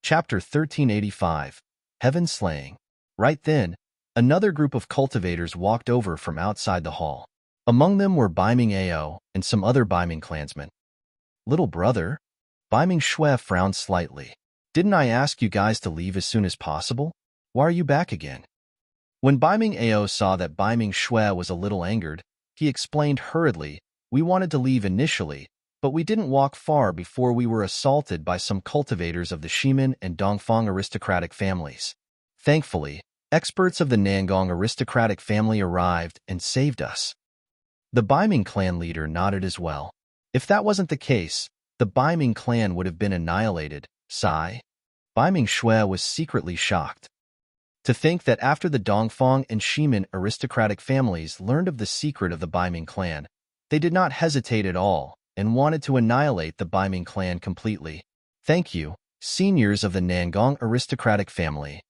Chapter 1385, Heaven Slaying. Right then, another group of cultivators walked over from outside the hall. Among them were Baiming Ao and some other Baiming clansmen. Little brother? Baiming Shui frowned slightly. Didn't I ask you guys to leave as soon as possible? Why are you back again? When Baiming Ao saw that Baiming Shui was a little angered, he explained hurriedly, we wanted to leave initially, but we didn't walk far before we were assaulted by some cultivators of the Shimin and Dongfang aristocratic families. Thankfully, experts of the Nangong aristocratic family arrived and saved us. The Baiming clan leader nodded as well. If that wasn't the case, the Baiming clan would have been annihilated. Sigh. Baiming Shui was secretly shocked. To think that after the Dongfang and Shimin aristocratic families learned of the secret of the Baiming clan, they did not hesitate at all and wanted to annihilate the Baiming clan completely. Thank you, seniors of the Nangong aristocratic family.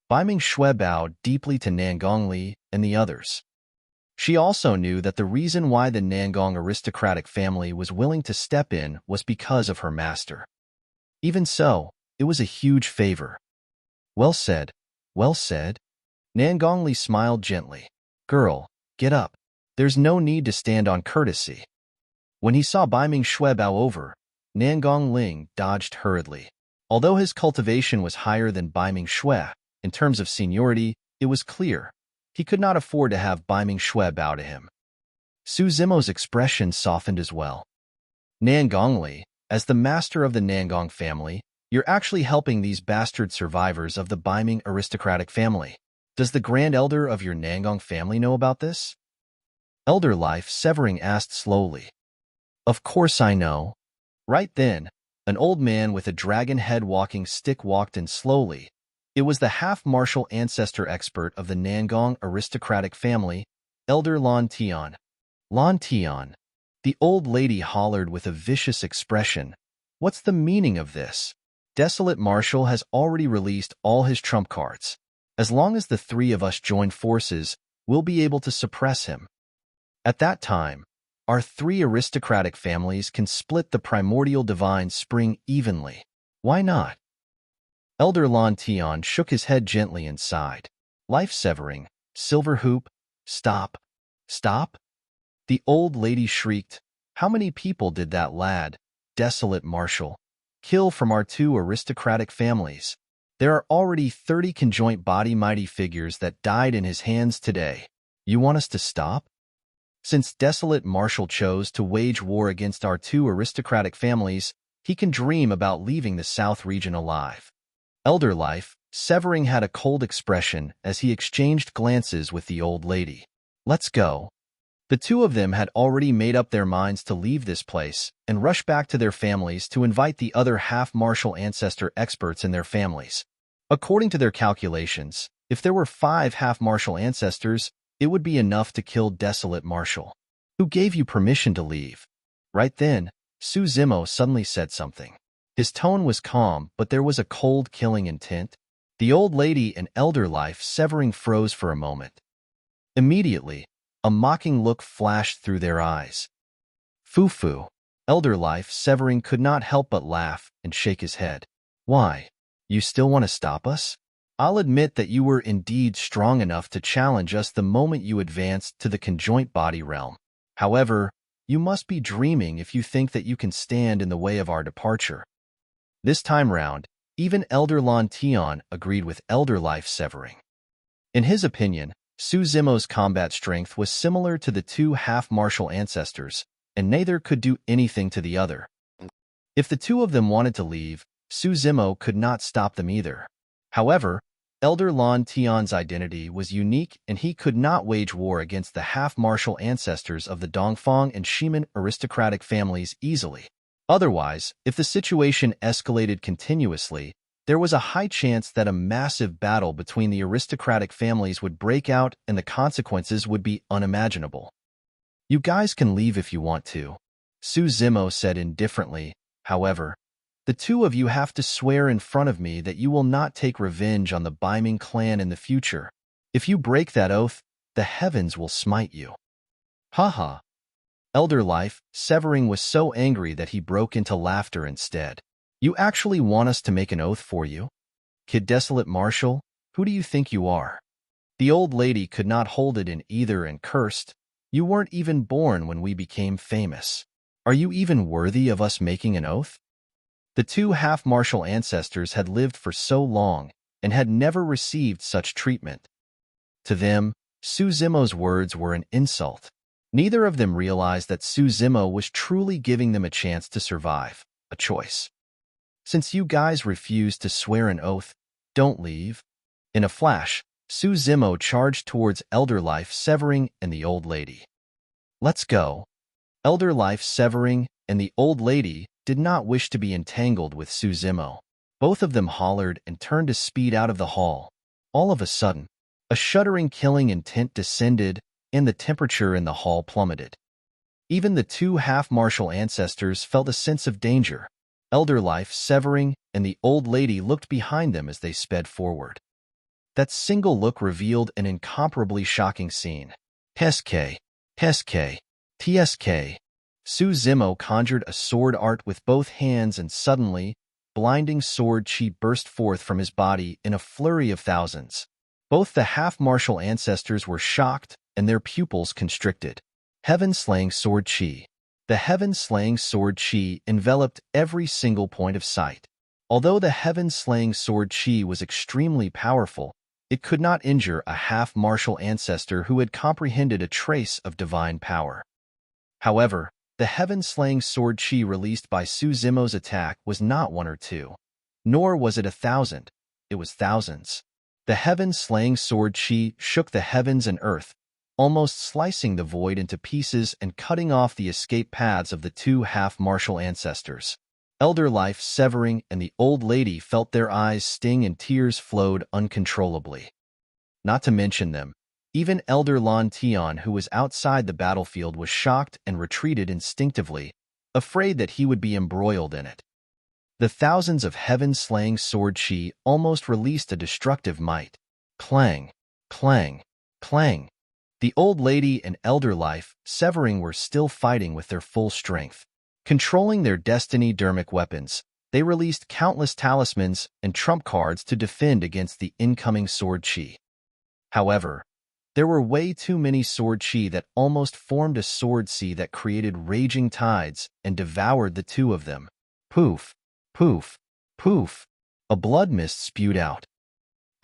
Baiming Shui bowed deeply to Nangongli and the others. She also knew that the reason why the Nangong aristocratic family was willing to step in was because of her master. Even so, it was a huge favor. Well said, well said. Nangongli smiled gently. Girl, get up. There's no need to stand on courtesy. When he saw Baiming Shui bow over, Nangongling dodged hurriedly. Although his cultivation was higher than Baiming Shui, in terms of seniority, it was clear he could not afford to have Baiming Shui bow to him. Su Zimo's expression softened as well. Nangongli, as the master of the Nangong family, you're actually helping these bastard survivors of the Baiming aristocratic family. Does the Grand Elder of your Nangong family know about this? Elder Life Severing asked slowly. Of course I know. Right then, an old man with a dragon head walking stick walked in slowly, It was the half-martial ancestor expert of the Nangong aristocratic family, Elder Lan Tian. Lan Tian. The old lady hollered with a vicious expression. What's the meaning of this? Desolate Marshal has already released all his trump cards. As long as the three of us join forces, we'll be able to suppress him. At that time, our three aristocratic families can split the primordial divine spring evenly. Why not? Elder Lan Tian shook his head gently and sighed. Life-severing, silver hoop, stop, stop. The old lady shrieked. How many people did that lad, Desolate Marshal, kill from our two aristocratic families? There are already 30 conjoint body mighty figures that died in his hands today. You want us to stop? Since Desolate Marshal chose to wage war against our two aristocratic families, he can dream about leaving the South region alive. Elder Life, Severing had a cold expression as he exchanged glances with the old lady. Let's go. The two of them had already made up their minds to leave this place and rush back to their families to invite the other half-martial ancestor experts in their families. According to their calculations, if there were 5 half-martial ancestors, it would be enough to kill Desolate Marshal. Who gave you permission to leave? Right then, Su Zimo suddenly said something. His tone was calm, but there was a cold, killing intent. The old lady and Elder Life Severing froze for a moment. Immediately, a mocking look flashed through their eyes. Foo-foo. Elder Life Severing could not help but laugh and shake his head. Why? You still want to stop us? I'll admit that you were indeed strong enough to challenge us the moment you advanced to the conjoint body realm. However, you must be dreaming if you think that you can stand in the way of our departure. This time round, even Elder Lan Tian agreed with Elder Life Severing. In his opinion, Su Zimo's combat strength was similar to the two half-martial ancestors, and neither could do anything to the other. If the two of them wanted to leave, Su Zimo could not stop them either. However, Elder Lan Tian's identity was unique and he could not wage war against the half-martial ancestors of the Dongfang and Shimen aristocratic families easily. Otherwise, if the situation escalated continuously, there was a high chance that a massive battle between the aristocratic families would break out and the consequences would be unimaginable. You guys can leave if you want to, Su Zimo said indifferently. However, the two of you have to swear in front of me that you will not take revenge on the Baiming clan in the future. If you break that oath, the heavens will smite you. Haha. Elder Life Severing was so angry that he broke into laughter instead. You actually want us to make an oath for you? Kid Desolate Marshal, who do you think you are? The old lady could not hold it in either and cursed. You weren't even born when we became famous. Are you even worthy of us making an oath? The two half-martial ancestors had lived for so long and had never received such treatment. To them, Su Zimo's words were an insult. Neither of them realized that Su Zimo was truly giving them a chance to survive, a choice. Since you guys refused to swear an oath, don't leave. In a flash, Su Zimo charged towards Elder Life Severing and the old lady. Let's go. Elder Life Severing and the old lady did not wish to be entangled with Su Zimo. Both of them hollered and turned to speed out of the hall. All of a sudden, a shuddering killing intent descended and the temperature in the hall plummeted. Even the two half-martial ancestors felt a sense of danger. Elder Life Severing and the old lady looked behind them as they sped forward. That single look revealed an incomparably shocking scene. TSK, TSK, TSK. Su Zimo conjured a sword art with both hands and suddenly, blinding sword chi burst forth from his body in a flurry of thousands. Both the half-martial ancestors were shocked and their pupils constricted. Heaven-slaying sword chi. The heaven-slaying sword chi enveloped every single point of sight. Although the heaven-slaying sword chi was extremely powerful, it could not injure a half-martial ancestor who had comprehended a trace of divine power. However, the heaven-slaying sword chi released by Su Zimo's attack was not 1 or 2, nor was it 1,000, it was thousands. The heaven-slaying sword chi shook the heavens and earth, almost slicing the void into pieces and cutting off the escape paths of the two half-martial ancestors. Elder Life Severing and the old lady felt their eyes sting and tears flowed uncontrollably. Not to mention them, even Elder Tian, who was outside the battlefield, was shocked and retreated instinctively, afraid that he would be embroiled in it. The thousands of heaven-slaying sword chi almost released a destructive might. Clang, clang, clang. The old lady and Elder Life Severing were still fighting with their full strength. Controlling their destiny-dermic weapons, they released countless talismans and trump cards to defend against the incoming sword chi. However, there were way too many sword chi that almost formed a sword sea that created raging tides and devoured the two of them. Poof, poof, poof. A blood mist spewed out.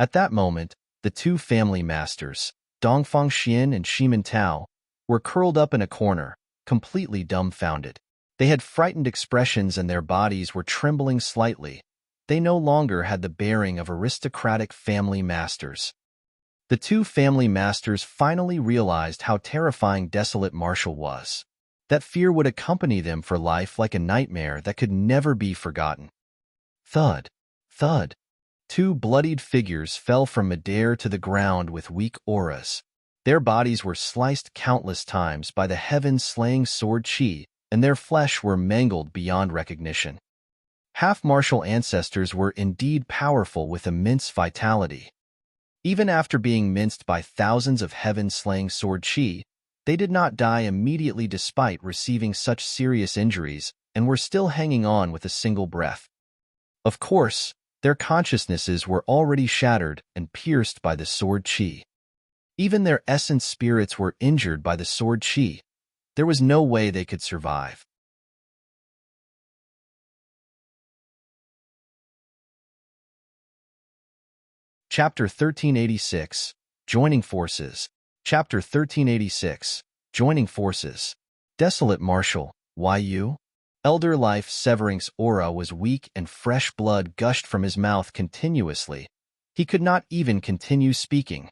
At that moment, the two family masters, Dongfang Xian and Shimen Tao, were curled up in a corner, completely dumbfounded. They had frightened expressions and their bodies were trembling slightly. They no longer had the bearing of aristocratic family masters. The two family masters finally realized how terrifying Desolate Marshal was. That fear would accompany them for life like a nightmare that could never be forgotten. Thud, thud. Two bloodied figures fell from midair to the ground with weak auras. Their bodies were sliced countless times by the heaven-slaying sword chi, and their flesh were mangled beyond recognition. Half-martial ancestors were indeed powerful with immense vitality. Even after being minced by thousands of heaven-slaying sword chi, they did not die immediately despite receiving such serious injuries and were still hanging on with a single breath. Of course, their consciousnesses were already shattered and pierced by the sword chi. Even their essence spirits were injured by the sword chi. There was no way they could survive. Chapter 1386, Joining Forces. Chapter 1386, Joining Forces. Desolate Marshal, why you? Elder Life Severing's aura was weak and fresh blood gushed from his mouth continuously. He could not even continue speaking.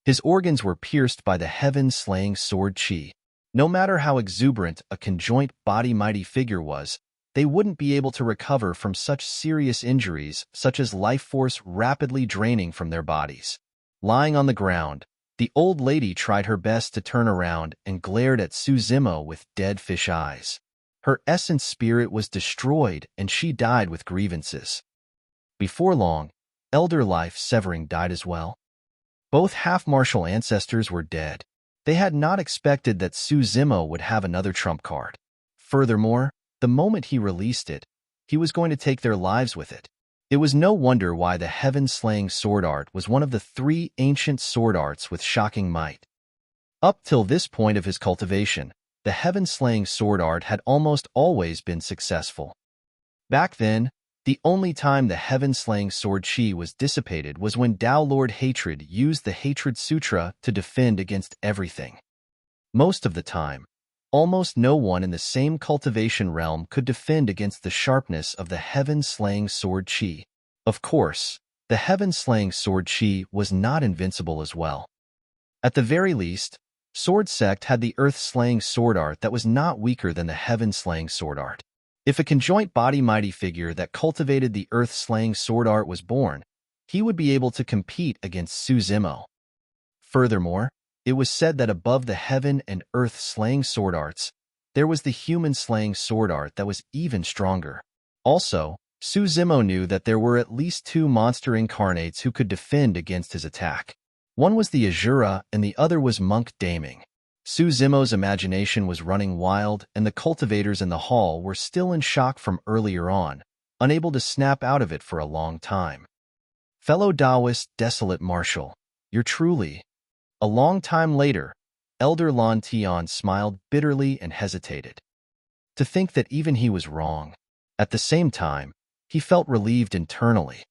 His organs were pierced by the heaven-slaying sword chi. No matter how exuberant a conjoint body mighty figure was, they wouldn't be able to recover from such serious injuries such as life force rapidly draining from their bodies. Lying on the ground, the old lady tried her best to turn around and glared at Suzimo with dead fish eyes. Her essence spirit was destroyed and she died with grievances. Before long, Elder Life Severing died as well. Both half-martial ancestors were dead. They had not expected that Suzimo would have another trump card. Furthermore, the moment he released it, he was going to take their lives with it. It was no wonder why the heaven-slaying sword art was one of the three ancient sword arts with shocking might. Up till this point of his cultivation, the heaven-slaying sword art had almost always been successful. Back then, the only time the heaven-slaying sword chi was dissipated was when Tao Lord Hatred used the Hatred Sutra to defend against everything. Most of the time, almost no one in the same cultivation realm could defend against the sharpness of the heaven-slaying sword chi. Of course, the heaven-slaying sword chi was not invincible as well. At the very least, Sword Sect had the earth-slaying sword art that was not weaker than the heaven-slaying sword art. If a conjoint body mighty figure that cultivated the earth-slaying sword art was born, he would be able to compete against Suzimo. Furthermore, it was said that above the heaven and earth-slaying sword arts, there was the human-slaying sword art that was even stronger. Also, Suzimo knew that there were at least two monster incarnates who could defend against his attack. One was the Azura and the other was Monk Daming. Suzimo's imagination was running wild, and the cultivators in the hall were still in shock from earlier on, unable to snap out of it for a long time. Fellow Taoist Desolate Marshal, you're truly... A long time later, Elder Tian smiled bitterly and hesitated. To think that even he was wrong. At the same time, he felt relieved internally.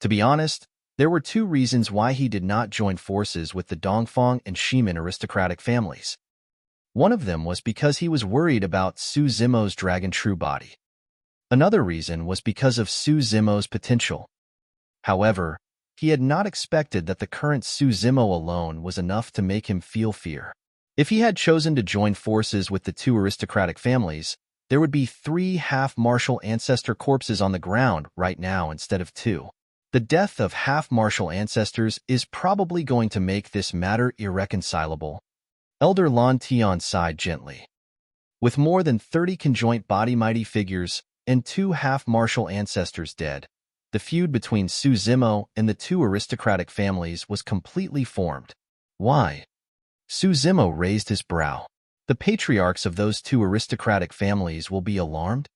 To be honest, there were two reasons why he did not join forces with the Dongfang and Shimen aristocratic families. One of them was because he was worried about Suzimo's dragon true body. Another reason was because of Suzimo's potential. However, he had not expected that the current Suzimo alone was enough to make him feel fear. If he had chosen to join forces with the two aristocratic families, there would be 3 half-martial ancestor corpses on the ground right now instead of 2. The death of half-martial ancestors is probably going to make this matter irreconcilable. Elder Lan Tian sighed gently. With more than 30 conjoint body mighty figures and 2 half-martial ancestors dead, the feud between Su Zimo and the 2 aristocratic families was completely formed. Why? Su Zimo raised his brow. The patriarchs of those 2 aristocratic families will be alarmed?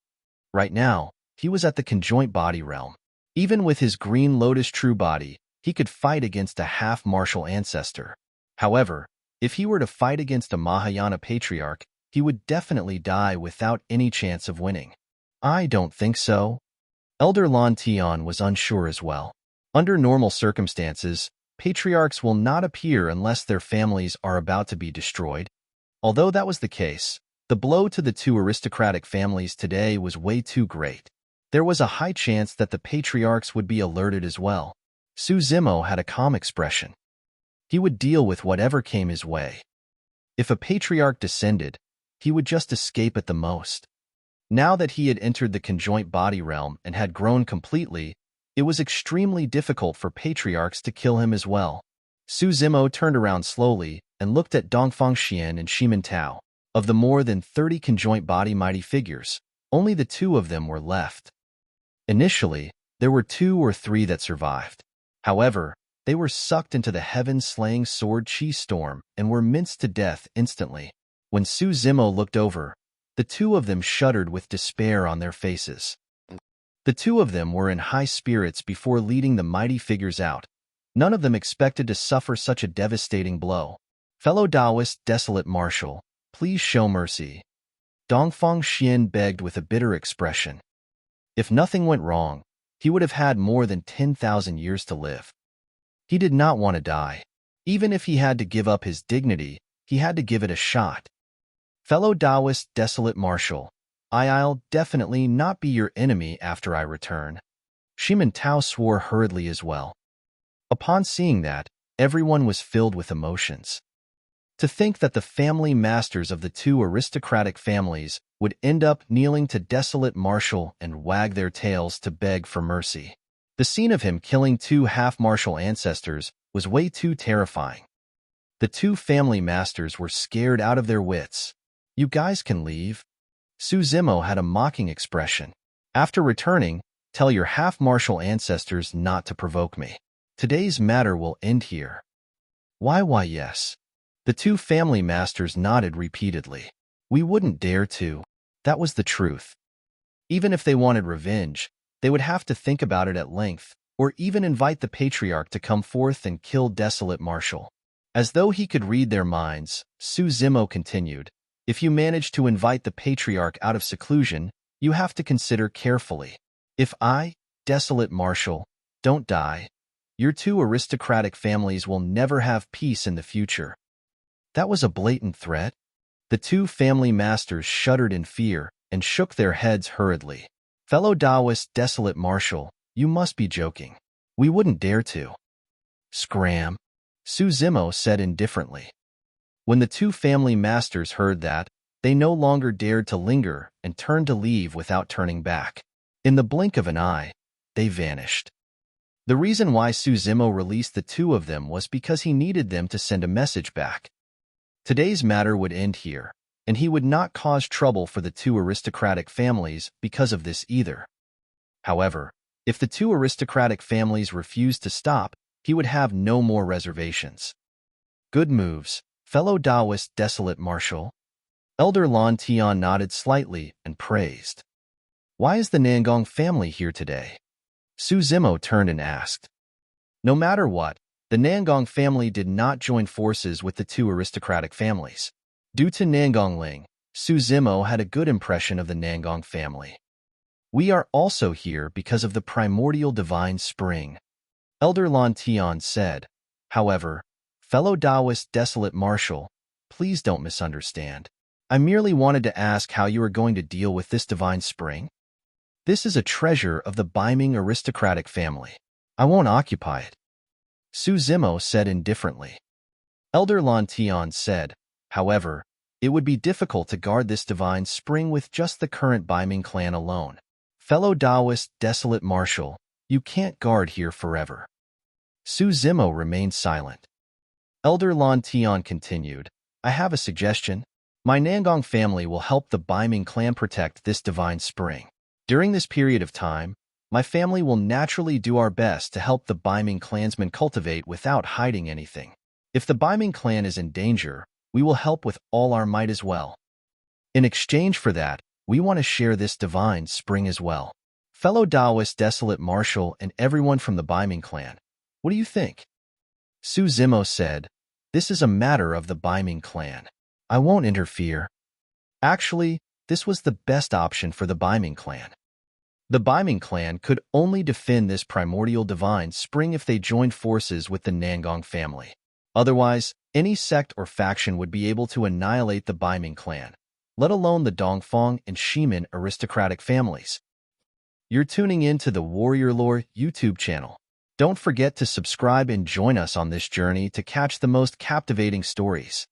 Right now, he was at the conjoint body realm. Even with his green Lotus true body, he could fight against a half-martial ancestor. However, if he were to fight against a Mahayana patriarch, he would definitely die without any chance of winning. I don't think so. Elder Lan Tian was unsure as well. Under normal circumstances, patriarchs will not appear unless their families are about to be destroyed. Although that was the case, the blow to the 2 aristocratic families today was way too great. There was a high chance that the patriarchs would be alerted as well. Su Zimo had a calm expression. He would deal with whatever came his way. If a patriarch descended, he would just escape at the most. Now that he had entered the conjoint body realm and had grown completely, it was extremely difficult for patriarchs to kill him as well. Su Zimo turned around slowly and looked at Dongfang Xian and Shimen Tao. Of the more than 30 conjoint body mighty figures, only the 2 of them were left. Initially, there were 2 or 3 that survived. However, they were sucked into the heaven-slaying sword chi storm and were minced to death instantly. When Su Zimo looked over, the 2 of them shuddered with despair on their faces. The 2 of them were in high spirits before leading the mighty figures out. None of them expected to suffer such a devastating blow. Fellow Taoist Desolate Marshal, please show mercy. Dongfang Xian begged with a bitter expression. If nothing went wrong, he would have had more than 10,000 years to live. He did not want to die. Even if he had to give up his dignity, he had to give it a shot. Fellow Taoist Desolate Marshal, I'll definitely not be your enemy after I return. Shimen Tao swore hurriedly as well. Upon seeing that, everyone was filled with emotions. To think that the family masters of the 2 aristocratic families would end up kneeling to Desolate Marshal and wag their tails to beg for mercy. The scene of him killing 2 half-martial ancestors was way too terrifying. The 2 family masters were scared out of their wits. You guys can leave. Su Zimo had a mocking expression. After returning, tell your half-martial ancestors not to provoke me. Today's matter will end here. Why yes. The 2 family masters nodded repeatedly. We wouldn't dare to. That was the truth. Even if they wanted revenge, they would have to think about it at length, or even invite the patriarch to come forth and kill Desolate Marshal. As though he could read their minds, Su Zimo continued, if you manage to invite the patriarch out of seclusion, you have to consider carefully. If I, Desolate Marshal, don't die, your 2 aristocratic families will never have peace in the future. That was a blatant threat. The 2 family masters shuddered in fear and shook their heads hurriedly. Fellow Taoist Desolate Marshal, you must be joking. We wouldn't dare to. Scram, Su Zimo said indifferently. When the 2 family masters heard that, they no longer dared to linger and turned to leave without turning back. In the blink of an eye, they vanished. The reason why Su Zimo released the 2 of them was because he needed them to send a message back. Today's matter would end here, and he would not cause trouble for the 2 aristocratic families because of this either. However, if the 2 aristocratic families refused to stop, he would have no more reservations. Good moves, fellow Taoist Desolate Marshal. Elder Lan Tian nodded slightly and praised. Why is the Nangong family here today? Su Zimo turned and asked. No matter what, the Nangong family did not join forces with the 2 aristocratic families. Due to Nangong Ling, Su Zimo had a good impression of the Nangong family. We are also here because of the primordial divine spring, Elder Lan Tian said. However, fellow Taoist Desolate Marshal, please don't misunderstand. I merely wanted to ask how you are going to deal with this divine spring. This is a treasure of the Baiming aristocratic family. I won't occupy it. Su Zimo said indifferently. Elder Lan Tian said, however, It would be difficult to guard this divine spring with just the current Baiming clan alone. Fellow Taoist Desolate Marshal, you can't guard here forever. Su Zimo remained silent. Elder Lan Tian continued, I have a suggestion. My Nangong family will help the Baiming clan protect this divine spring. During this period of time, my family will naturally do our best to help the Baiming clansmen cultivate without hiding anything. If the Baiming clan is in danger, we will help with all our might as well. In exchange for that, we want to share this divine spring as well. Fellow Taoist Desolate Marshal and everyone from the Baiming clan, what do you think? Su Zimo said, this is a matter of the Baiming clan. I won't interfere. Actually, this was the best option for the Baiming clan. The Baiming clan could only defend this primordial divine spring if they joined forces with the Nangong family. Otherwise, any sect or faction would be able to annihilate the Baiming clan, let alone the Dongfang and Shimin aristocratic families. You're tuning in to the Warrior Lore YouTube channel. Don't forget to subscribe and join us on this journey to catch the most captivating stories.